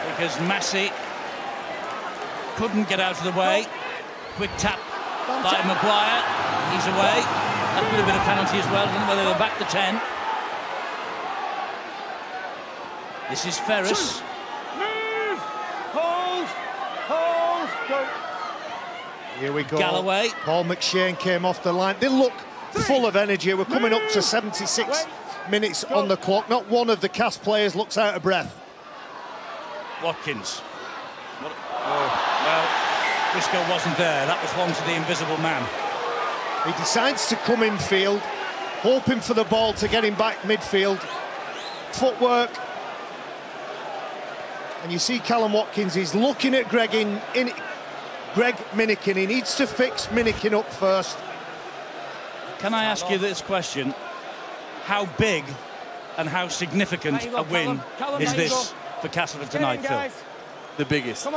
because Massey couldn't get out of the way. Quick tap by Maguire. He's away. That would have been a penalty as well. I don't know whether they're back to 10. This is Ferris. Move! Hold! Go! Here we go. Galloway. Paul McShane came off the line. They look full of energy. We're coming up to 76 minutes on the clock. Not one of the cast players looks out of breath. Watkins. Well, Briscoe wasn't there. That was one to the invisible man. He decides to come in field, hoping for the ball to get him back midfield. Footwork. And you see Callum Watkins, he's looking at Greg Minikin. He needs to fix Minikin up first. Can I ask you this question? How big and how significant a win is this for Castleford tonight, Phil? The biggest.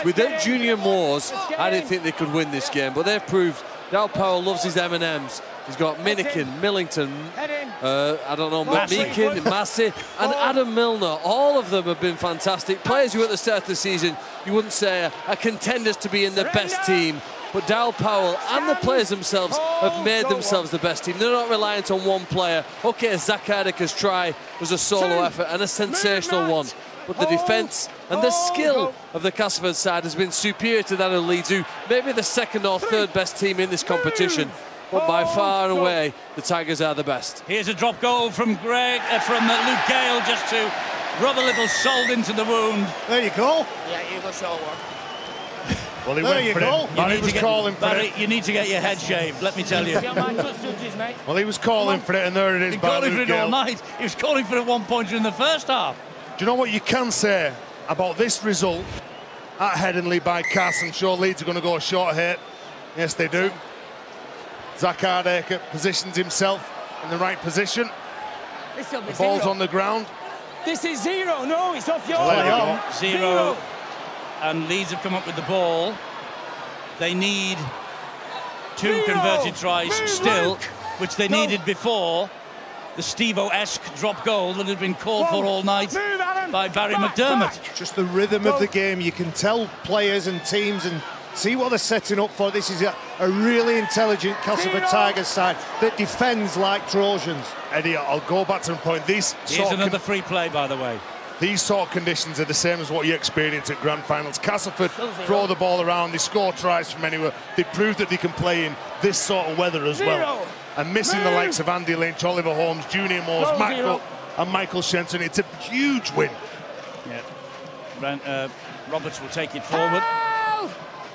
Without Junior Moores, I didn't think they could win this game, but they've proved Darryl Powell loves his M&Ms. He's got Minikin, Millington, I don't know, McMeekin, Massey, and Adam Milner. All of them have been fantastic. Players who at the start of the season, you wouldn't say are contenders to be in the best team. But Darryl Powell and the players themselves have made themselves the best team. They're not reliant on one player. OK, Zach Hardaker's try was a solo effort and a sensational one. But the defence and the skill of the Castleford side has been superior to that of Leeds, who may be the second or third best team in this competition. But by far and away, the Tigers are the best. Here's a drop goal from Luke Gale, just to rub a little salt into the wound. There you go. Yeah, you go show work. Well, he went for it. Barry was calling for it. You need to get your head shaved, let me tell you. Well, he was calling for it, and there it is. He's calling for it all night. He was calling for it at one point during the first half. Do you know what you can say about this result at Headingley by Cass? I'm sure Leeds are going to go short here. Yes, they do. Zach Hardaker positions himself in the right position. The ball's on the ground. This is 0. No, it's off your line. 0. And Leeds have come up with the ball. They need 2 converted tries still, which they needed before the Steve-O-esque drop goal that had been called for all night by Barry McDermott. Just the rhythm of the game. You can tell players and teams and see what they're setting up for. This is a really intelligent Castleford Tigers side that defends like Trojans. Eddie, I'll go back to the point. Here's another free play, by the way. These sort of conditions are the same as what you experience at grand finals. Castleford throw the ball around, they score tries from anywhere. They prove that they can play in this sort of weather as well. And missing the likes of Andy Lynch, Oliver Holmes, Junior Moores, Matt Cook and Michael Shenton, it's a huge win. Yeah. Roberts will take it forward.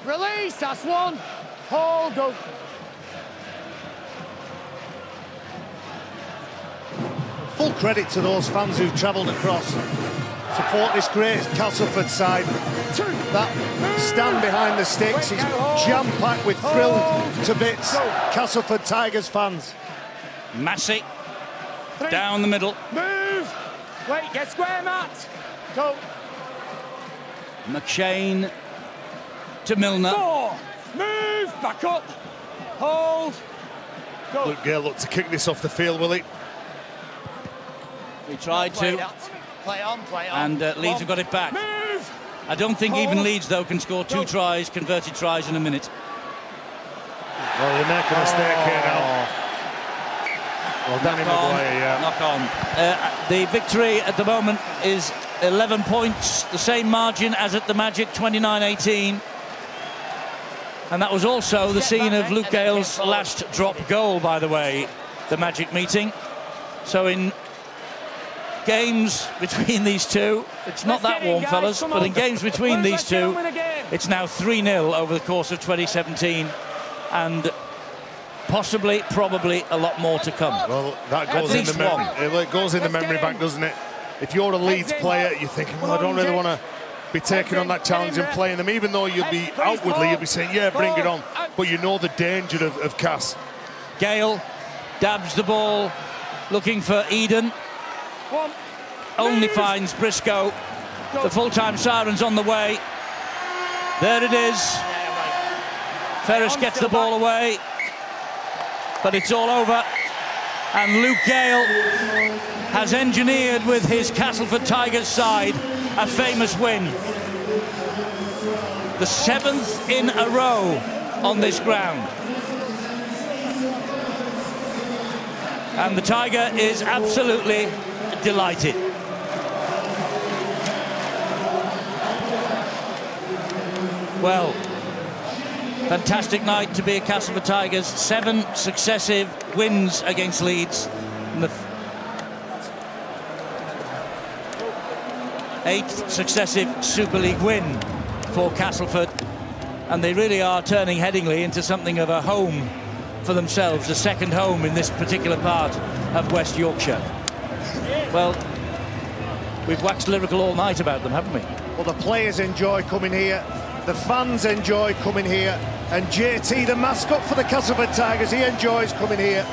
Release, that's one. Hold, go. Full credit to those fans who've travelled across. Support this great Castleford side. That stand behind the sticks is jam-packed with thrilled to bits Castleford Tigers fans. Massey down the middle. Move. Wait, get square, Matt. Go. McShane to Milner. 4. Move. Back up. Hold. Go. Luke Gale looked to kick this off the field, will he? He tried to. Play on. And Leeds have got it back. Move. I don't think even Leeds, though, can score 2 tries, converted tries in a minute. Well, they're making a mistake here now. Well, Danny Maguire, yeah. Knock on. The victory at the moment is 11 points, the same margin as at the Magic, 29-18. And that was also the scene of Luke Gale's last drop goal, by the way, the Magic meeting. So in games between these two, it's not that warm, fellas, but in games between these two, it's now 3-0 over the course of 2017, and possibly, probably a lot more to come. Well, that goes in the memory. It goes in the memory bank, doesn't it? If you're a Leeds player, you're thinking, well, I don't really want to be taking on that challenge and playing them, even though you'll be outwardly, you'll be saying, yeah, bring it on. But you know the danger of Cass. Gale dabs the ball, looking for Eden. Only finds Briscoe. The full-time siren's on the way. There it is. Ferris gets the ball away, but it's all over. And Luke Gale has engineered with his Castleford Tigers side a famous win. The 7th in a row on this ground. And the Tiger is absolutely delighted. Well, fantastic night to be a Castleford Tigers. 7 successive wins against Leeds. And the 8th successive Super League win for Castleford. And they really are turning Headingley into something of a home for themselves, a second home in this particular part of West Yorkshire. Well, we've waxed lyrical all night about them, haven't we? Well, the players enjoy coming here. The fans enjoy coming here, and JT, the mascot for the Castleford Tigers, he enjoys coming here.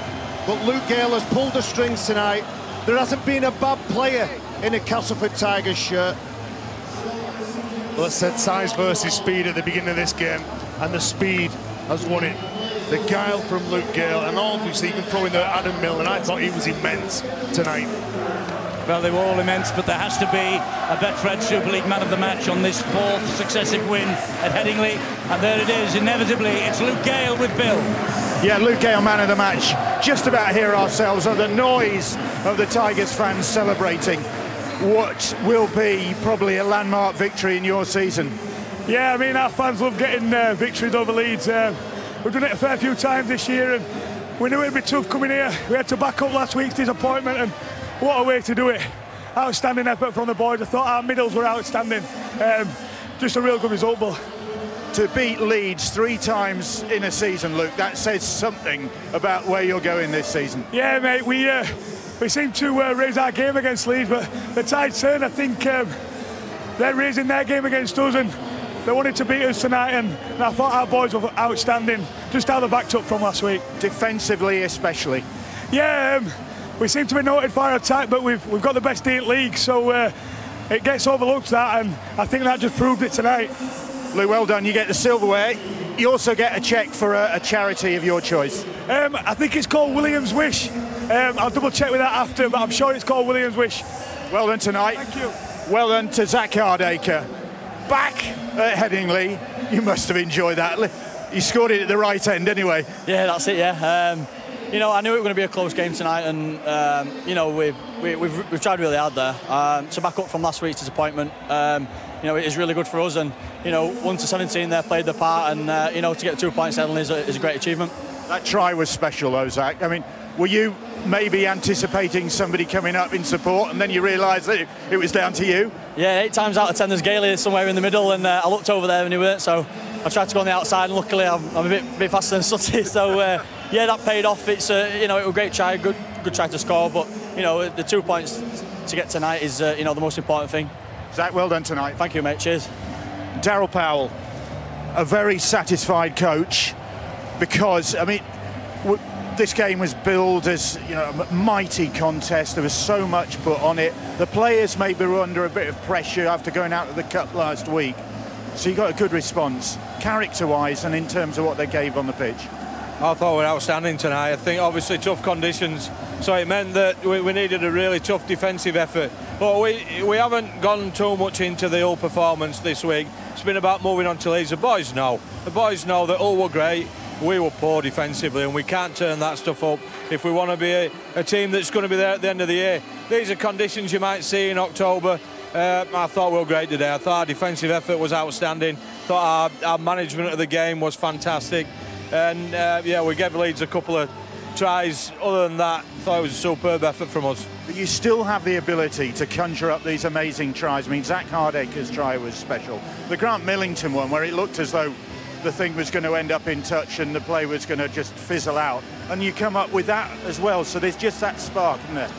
But Luke Gale has pulled the strings tonight. There hasn't been a bad player in a Castleford Tigers shirt. Well, I said size versus speed at the beginning of this game, and the speed has won it. The guile from Luke Gale, and obviously you can throw in there Adam Milner, and I thought he was immense tonight. Well, they were all immense, but there has to be a Betfred Super League man of the match on this 4th successive win at Headingley. And there it is, inevitably, it's Luke Gale with Bill. Yeah, Luke Gale, man of the match. Just about hear ourselves at the noise of the Tigers fans celebrating what will be probably a landmark victory in your season. Yeah, I mean, our fans love getting victories over Leeds. We've done it a fair few times this year, and we knew it'd be tough coming here. We had to back up last week's disappointment, and what a way to do it. Outstanding effort from the boys. I thought our middles were outstanding. Just a real good result, but to beat Leeds 3 times in a season, Luke, that says something about where you're going this season. Yeah, mate, we seem to raise our game against Leeds, but the tide's turned. I think they're raising their game against us, and they wanted to beat us tonight, and I thought our boys were outstanding, just how they backed up from last week. Defensively especially. Yeah, we seem to be noted for our attack, but we've got the best D in league, so it gets overlooked, that, and I think that just proved it tonight. Luke, well done. You get the silverware. You also get a cheque for a charity of your choice. I think it's called William's Wish. I'll double check with that after, but I'm sure it's called William's Wish. Well done tonight. Thank you. Well done to Zach Hardacre. Back at Headingley, you must have enjoyed that. He scored it at the right end anyway. Yeah, that's it, yeah. You know, I knew it was going to be a close game tonight, and you know, we've tried really hard there. To back up from last week's disappointment, you know, it is really good for us, and you know, 1-17 there played their part, and you know, to get 2 points suddenly is a great achievement. That try was special though, Zach. I mean, were you maybe anticipating somebody coming up in support, and then you realised that it was down to you? Yeah, 8 times out of 10 there's Gailey somewhere in the middle, and I looked over there and he weren't, so I tried to go on the outside, and luckily I'm a bit faster than Sutty, so yeah, that paid off. It's you know, it was a great try, good try to score, but you know, the 2 points to get tonight is you know, the most important thing. Zach, well done tonight. Thank you, mate. Cheers. Daryl Powell, a very satisfied coach, because I mean, this game was billed as, you know, a mighty contest. There was so much put on it. The players maybe were under a bit of pressure after going out of the cup last week. So you got a good response, character-wise and in terms of what they gave on the pitch. I thought we were outstanding tonight. I think obviously tough conditions, so it meant that we needed a really tough defensive effort. But we haven't gone too much into the Hull performance this week. It's been about moving on to Leeds. The boys know that Hull were great. We were poor defensively, and we can't turn that stuff up if we want to be a team that's going to be there at the end of the year. These are conditions you might see in October. I thought we were great today. I thought our defensive effort was outstanding. I thought our management of the game was fantastic. And yeah, we gave Leeds a couple of tries. Other than that, I thought it was a superb effort from us. But you still have the ability to conjure up these amazing tries. I mean, Zach Hardacre's try was special. The Grant Millington one, where it looked as though the thing was going to end up in touch and the play was going to just fizzle out, and you come up with that as well, so there's just that spark, isn't there?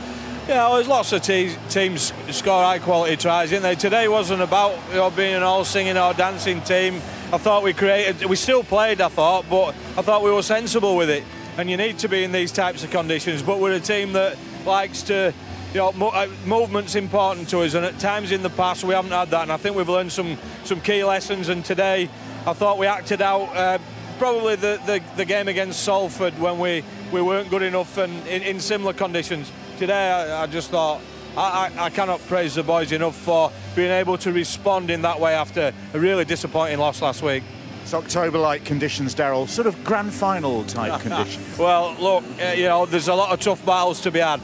Yeah, well, there's lots of teams score high quality tries, isn't they? Today wasn't about, you know, being an all singing or dancing team. I thought we still played, I thought, but I thought we were sensible with it, and you need to be in these types of conditions. But we're a team that likes to, you know, movement's important to us, and at times in the past we haven't had that, and I think we've learned some key lessons. And today I thought we acted out probably the game against Salford when we weren't good enough, and in similar conditions. Today I just thought I cannot praise the boys enough for being able to respond in that way after a really disappointing loss last week. It's October-like conditions, Daryl, sort of grand final type conditions. Well, look, you know, there's a lot of tough battles to be had.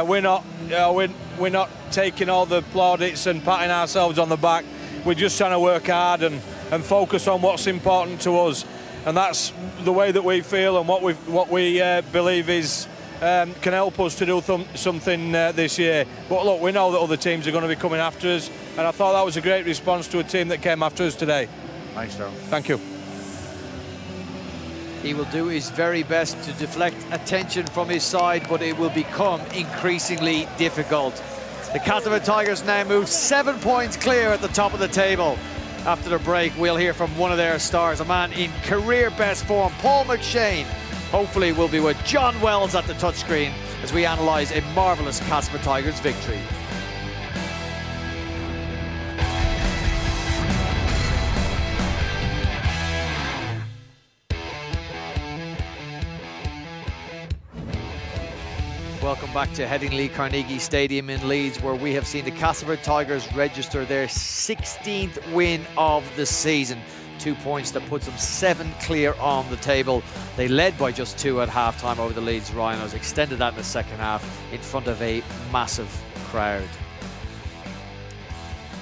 We're not taking all the plaudits and patting ourselves on the back. We're just trying to work hard and focus on what's important to us, and that's the way that we feel and what we believe is can help us to do something this year. But look, we know that other teams are going to be coming after us, and I thought that was a great response to a team that came after us today. Thanks, Daryl. Thank you. He will do his very best to deflect attention from his side, but it will become increasingly difficult. The Castleford Tigers now move 7 points clear at the top of the table. After the break, we'll hear from one of their stars, a man in career best form, Paul McShane. Hopefully we'll be with John Wells at the touchscreen as we analyse a marvellous Castleford Tigers victory. Welcome back to Headingley Carnegie Stadium in Leeds, where we have seen the Castleford Tigers register their 16th win of the season. 2 points that puts them 7 clear on the table. They led by just 2 at half-time over the Leeds Rhinos, extended that in the second half in front of a massive crowd.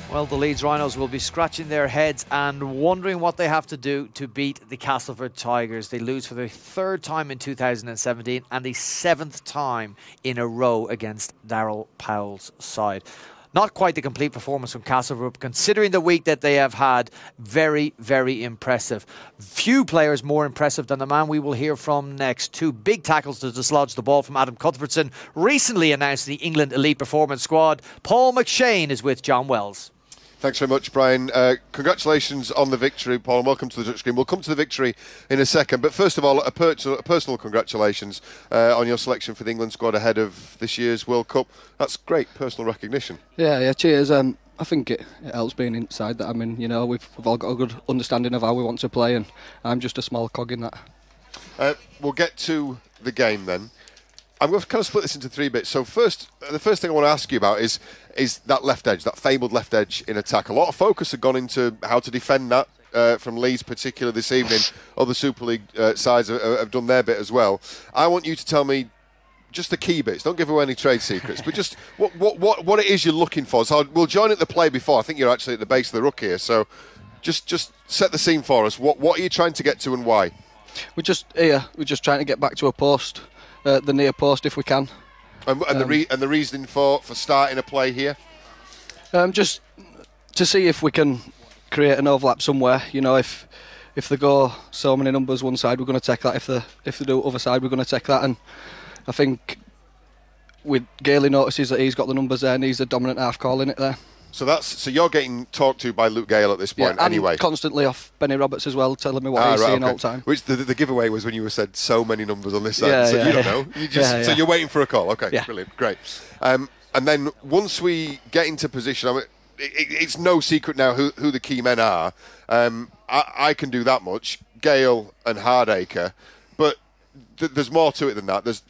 Well, the Leeds Rhinos will be scratching their heads and wondering what they have to do to beat the Castleford Tigers. They lose for the 3rd time in 2017 and the 7th time in a row against Daryl Powell's side. Not quite the complete performance from Castleford, considering the week that they have had. Very, very impressive. Few players more impressive than the man we will hear from next. 2 big tackles to dislodge the ball from Adam Cuthbertson, recently announced the England Elite Performance Squad. Paul McShane is with John Wells. Thanks very much, Brian. Congratulations on the victory, Paul, and welcome to the touchscreen. We'll come to the victory in a second, but first of all, a personal congratulations on your selection for the England squad ahead of this year's World Cup. That's great personal recognition. Yeah, cheers. I think it helps being inside that. I mean, you know, we've all got a good understanding of how we want to play, and I'm just a small cog in that. We'll get to the game then. I'm going to kind of split this into 3 bits. So the first thing I want to ask you about is that left edge, that fabled left edge in attack. A lot of focus had gone into how to defend that from Leeds, particularly this evening. Other Super League sides have done their bit as well. I want you to tell me just the key bits. Don't give away any trade secrets, but just what it is you're looking for. So we'll join at the play before. I think you're actually at the base of the ruck here. So just set the scene for us. What are you trying to get to and why? We're just trying to get back to a post. The near post if we can. And the reasoning for starting a play here? Just to see if we can create an overlap somewhere. You know, if they go so many numbers one side, we're going to take that. If they do other side, we're going to take that. And I think with Gailey notices that he's got the numbers there and he's the dominant half calling it there. So you're getting talked to by Luke Gale at this point, and anyway. Constantly off Benny Roberts as as well, telling me what he's seeing all the time. Which the giveaway was when you said so many numbers on this side, you don't know. So you're waiting for a call. Okay, brilliant, great. And then once we get into position, I mean, it's no secret now who the key men are. I can do that much, Gale and Hardacre, but there's more to it than that. There's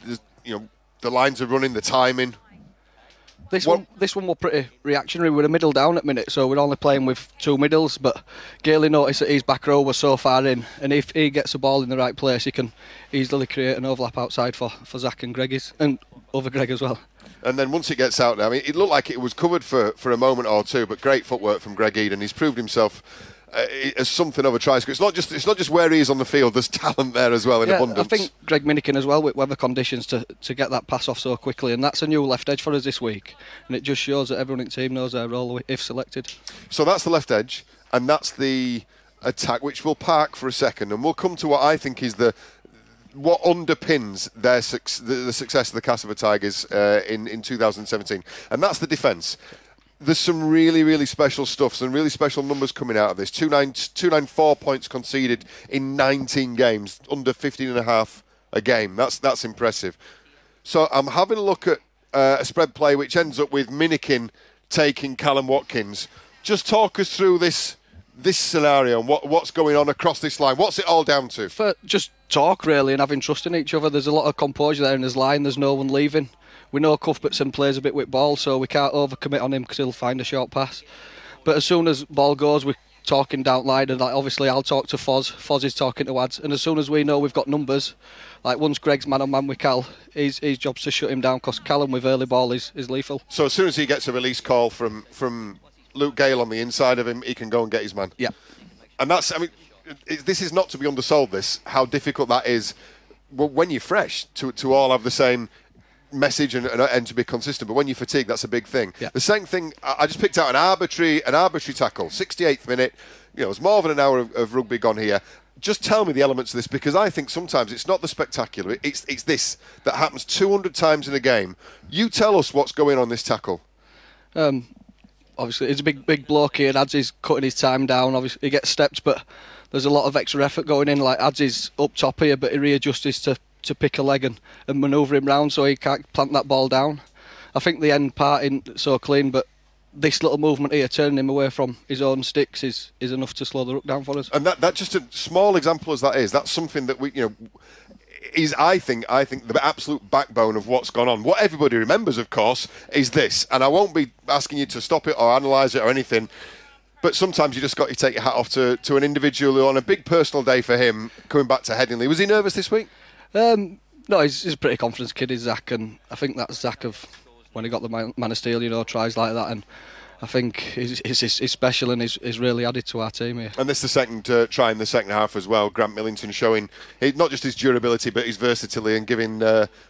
the lines are running, the timing. This one was pretty reactionary. We're a middle down at minute, so we're only playing with 2 middles. But Gailey noticed that his back row was so far in, and if he gets the ball in the right place, he can easily create an overlap outside for Zach and Greggy's, and over Greg as well. And then once it gets out there, I mean, it looked like it was covered for a moment or two, but great footwork from Greg Eden. He's proved himself as something of a try scorer. It's not just where he is on the field. There's talent there as well in abundance. I think Greg Minikin as well with weather conditions to get that pass off so quickly, and that's a new left edge for us this week. And it just shows that everyone in the team knows their role if selected. So that's the left edge, and that's the attack, which we'll park for a second, and we'll come to what I think is what underpins the success of the Castleford Tigers in 2017, and that's the defence. There's some really, really special stuff, some really special numbers coming out of this. 294 points conceded in 19 games, under 15.5 a game. That's impressive. So I'm having a look at a spread play which ends up with Minikin taking Callum Watkins. Just talk us through this scenario and what's going on across this line. What's it all down to? Just talk, really, and having trust in each other. There's a lot of composure there in his line. There's no one leaving. We know Cuthbertson plays a bit with ball, so we can't overcommit on him because he'll find a short pass. But as soon as ball goes, we're talking down line, and obviously I'll talk to Foz. Foz is talking to Wads, and as soon as we know we've got numbers, like once Greg's man-on-man with Cal, his job's to shut him down because Callum with early ball is lethal. So as soon as he gets a release call from Luke Gale on the inside of him, he can go and get his man. Yeah. And that's, I mean, this is not to be undersold, how difficult that is when you're fresh to all have the same message and to be consistent, but when you fatigue, that's a big thing. Yeah. The second thing, I just picked out an arbitrary tackle, 68th minute. It's more than an hour of rugby gone here. Just tell me the elements of this, because I think sometimes it's not the spectacular. It's this that happens 200 times in a game. You tell us what's going on in this tackle. Obviously, it's a big bloke here. Ads is cutting his time down. Obviously, he gets stepped, but there's a lot of extra effort going in. Like Ads is up top here, but he readjusts to pick a leg and manoeuvre him round so he can't plant that ball down. I think the end part isn't so clean, but this little movement here, turning him away from his own sticks, is enough to slow the ruck down for us. And that just a small example as that is, that's something that we, is I think the absolute backbone of what's gone on. What everybody remembers, of course, is this, and I won't be asking you to stop it or analyse it or anything. But sometimes you just got to take your hat off to an individual who, on a big personal day for him, coming back to Headingley. Was he nervous this week? No, he's a pretty confident kid, is Zach, and I think that's Zach of when he got the Man of Steel, tries like that, and I think he's special and he's really added to our team here. And this is the second try in the second half as well. Grant Millington showing not just his durability but his versatility and giving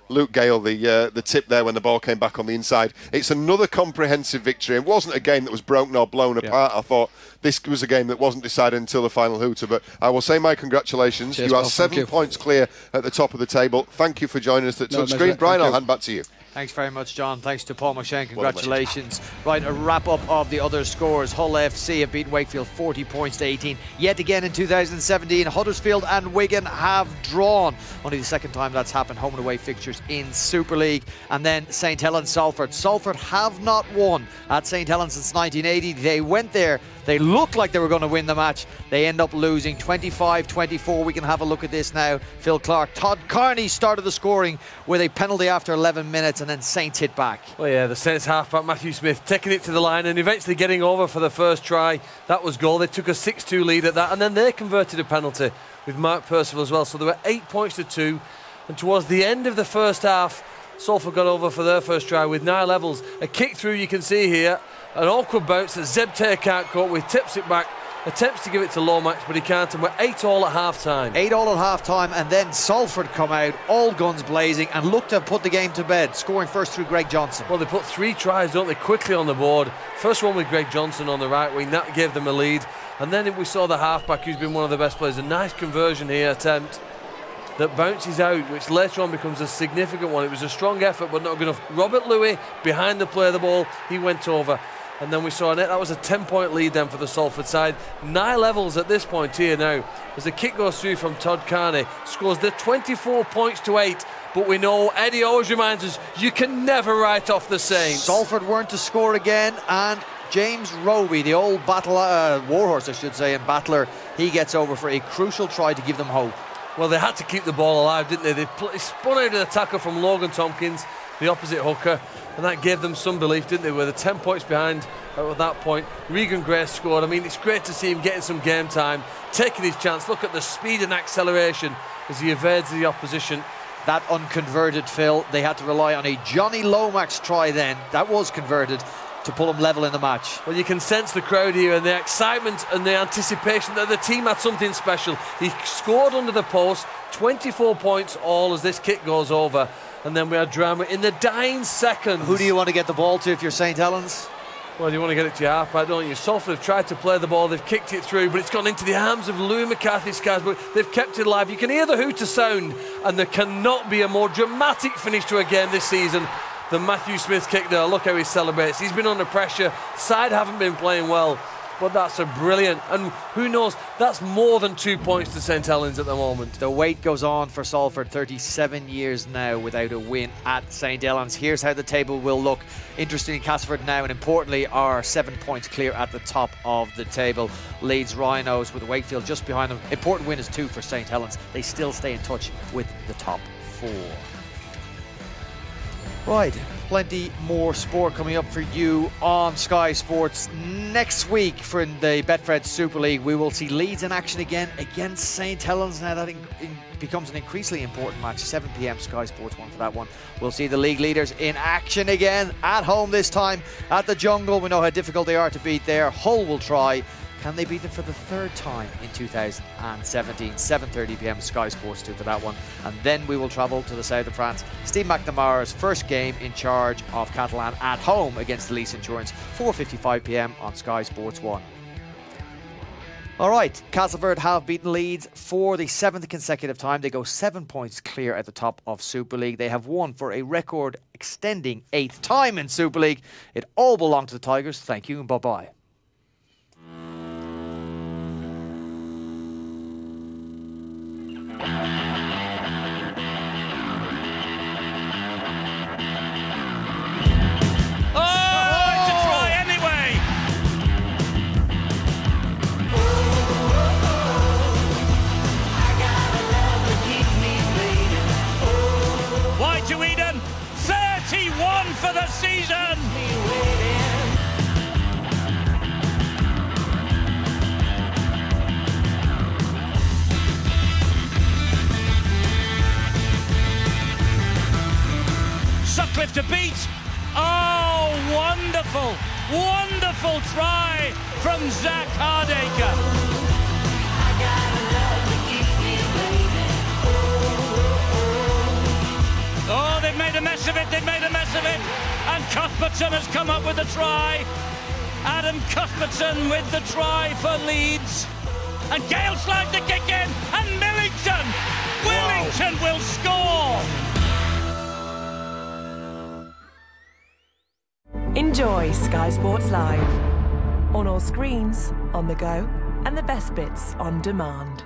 Luke Gale the tip there when the ball came back on the inside. It's another comprehensive victory. It wasn't a game that was broken or blown apart. I thought this was a game that wasn't decided until the final hooter. But I will say my congratulations. Cheers, you are 7 points clear at the top of the table. Thank you for joining us at Touchscreen. Brian, I'll hand back to you. Thanks very much, John. Thanks to Paul McShane. Congratulations. Right, a wrap-up of the other scores. Hull FC have beaten Wakefield 40 points to 18. Yet again in 2017, Huddersfield and Wigan have drawn. Only the second time that's happened. Home and away fixtures in Super League. And then St Helens Salford. Salford have not won at St Helens since 1980. They went there They looked like they were going to win the match. They end up losing 25-24. We can have a look at this now. Phil Clark. Todd Carney started the scoring with a penalty after 11 minutes, and then Saints hit back. Well, yeah, the Saints halfback Matthew Smith taking it to the line and eventually getting over for the first try. That was goal. They took a 6-2 lead at that, and then they converted a penalty with Mark Percival as well. So there were 8 points to 2, and towards the end of the first half, Salford got over for their first try with Niall Evans. A kick through, you can see here, an awkward bounce that Zeb Taylor can't cope with, tips it back, attempts to give it to Lomax, but he can't, and we're 8-all at half-time. 8-all at half-time, and then Salford come out, all guns blazing, and look to have put the game to bed, scoring first through Greg Johnson. Well, they put 3 tries, don't they, quickly on the board. First one with Greg Johnson on the right wing, that gave them a lead. And then we saw the halfback, who's been one of the best players, a nice conversion here attempt that bounces out, which later on becomes a significant one. It was a strong effort, but not good enough. Robert Louis, behind the play of the ball, he went over. And then we saw that was a 10-point lead then for the Salford side. Niall Evans at this point here now, as the kick goes through from Todd Carney, scores the 24 points to 8. But we know, Eddie always reminds us, you can never write off the Saints. Salford weren't to score again, and James Roby, the old warhorse, I should say, and battler, he gets over for a crucial try to give them hope. Well, they had to keep the ball alive, didn't they? They spun out of the tackle from Logan Tompkins, the opposite hooker, and that gave them some belief, didn't they? With the 10 points behind at that point. Regan Grace scored. I mean, it's great to see him getting some game time, taking his chance. Look at the speed and acceleration as he evades the opposition. That unconverted, Phil, they had to rely on a Johnny Lomax try then. That was converted to pull them level in the match. Well, you can sense the crowd here and the excitement and the anticipation that the team had something special. He scored under the post, 24 points all as this kick goes over, and then we had drama in the dying seconds. Who do you want to get the ball to if you're St Helens? Well, you want to get it to your halfback, don't you? Salford have tried to play the ball, they've kicked it through, but it's gone into the arms of Louis McCarthy Skies, but they've kept it alive. You can hear the hooter sound, and there cannot be a more dramatic finish to a game this season than Matthew Smith's kick there. Look how he celebrates. He's been under pressure. Side haven't been playing well, but that's a brilliant, and who knows, that's more than 2 points to St Helens at the moment. The wait goes on for Salford, 37 years now without a win at St Helens. Here's how the table will look. Interestingly, Castleford now, and importantly, are 7 points clear at the top of the table. Leeds Rhinos with Wakefield just behind them. Important win is 2 for St Helens. They still stay in touch with the top 4. Right, plenty more sport coming up for you on Sky Sports. Next week for the Betfred Super League, we will see Leeds in action again against St Helens. Now that becomes an increasingly important match, 7 p.m. Sky Sports 1 for that one. We'll see the league leaders in action again, at home this time, at the Jungle. We know how difficult they are to beat there. Hull will try. Can they beat them for the 3rd time in 2017? 7:30 p.m. Sky Sports 2 for that one. And then we will travel to the south of France. Steve McNamara's first game in charge of Catalan at home against the Leeds Insurance. 4:55 p.m. on Sky Sports 1. All right, Castleford have beaten Leeds for the 7th consecutive time. They go 7 points clear at the top of Super League. They have won for a record extending 8th time in Super League. It all belonged to the Tigers. Thank you and bye-bye. For the season. Sutcliffe to beat. Oh, wonderful, wonderful try from Zach Hardacre. Oh, they've made a mess of it, they've made a mess of it. And Cuthbertson has come up with a try. Adam Cuthbertson with the try for Leeds. And Gale slides the kick in, and Millington will score. Enjoy Sky Sports Live. On all screens, on the go, and the best bits on demand.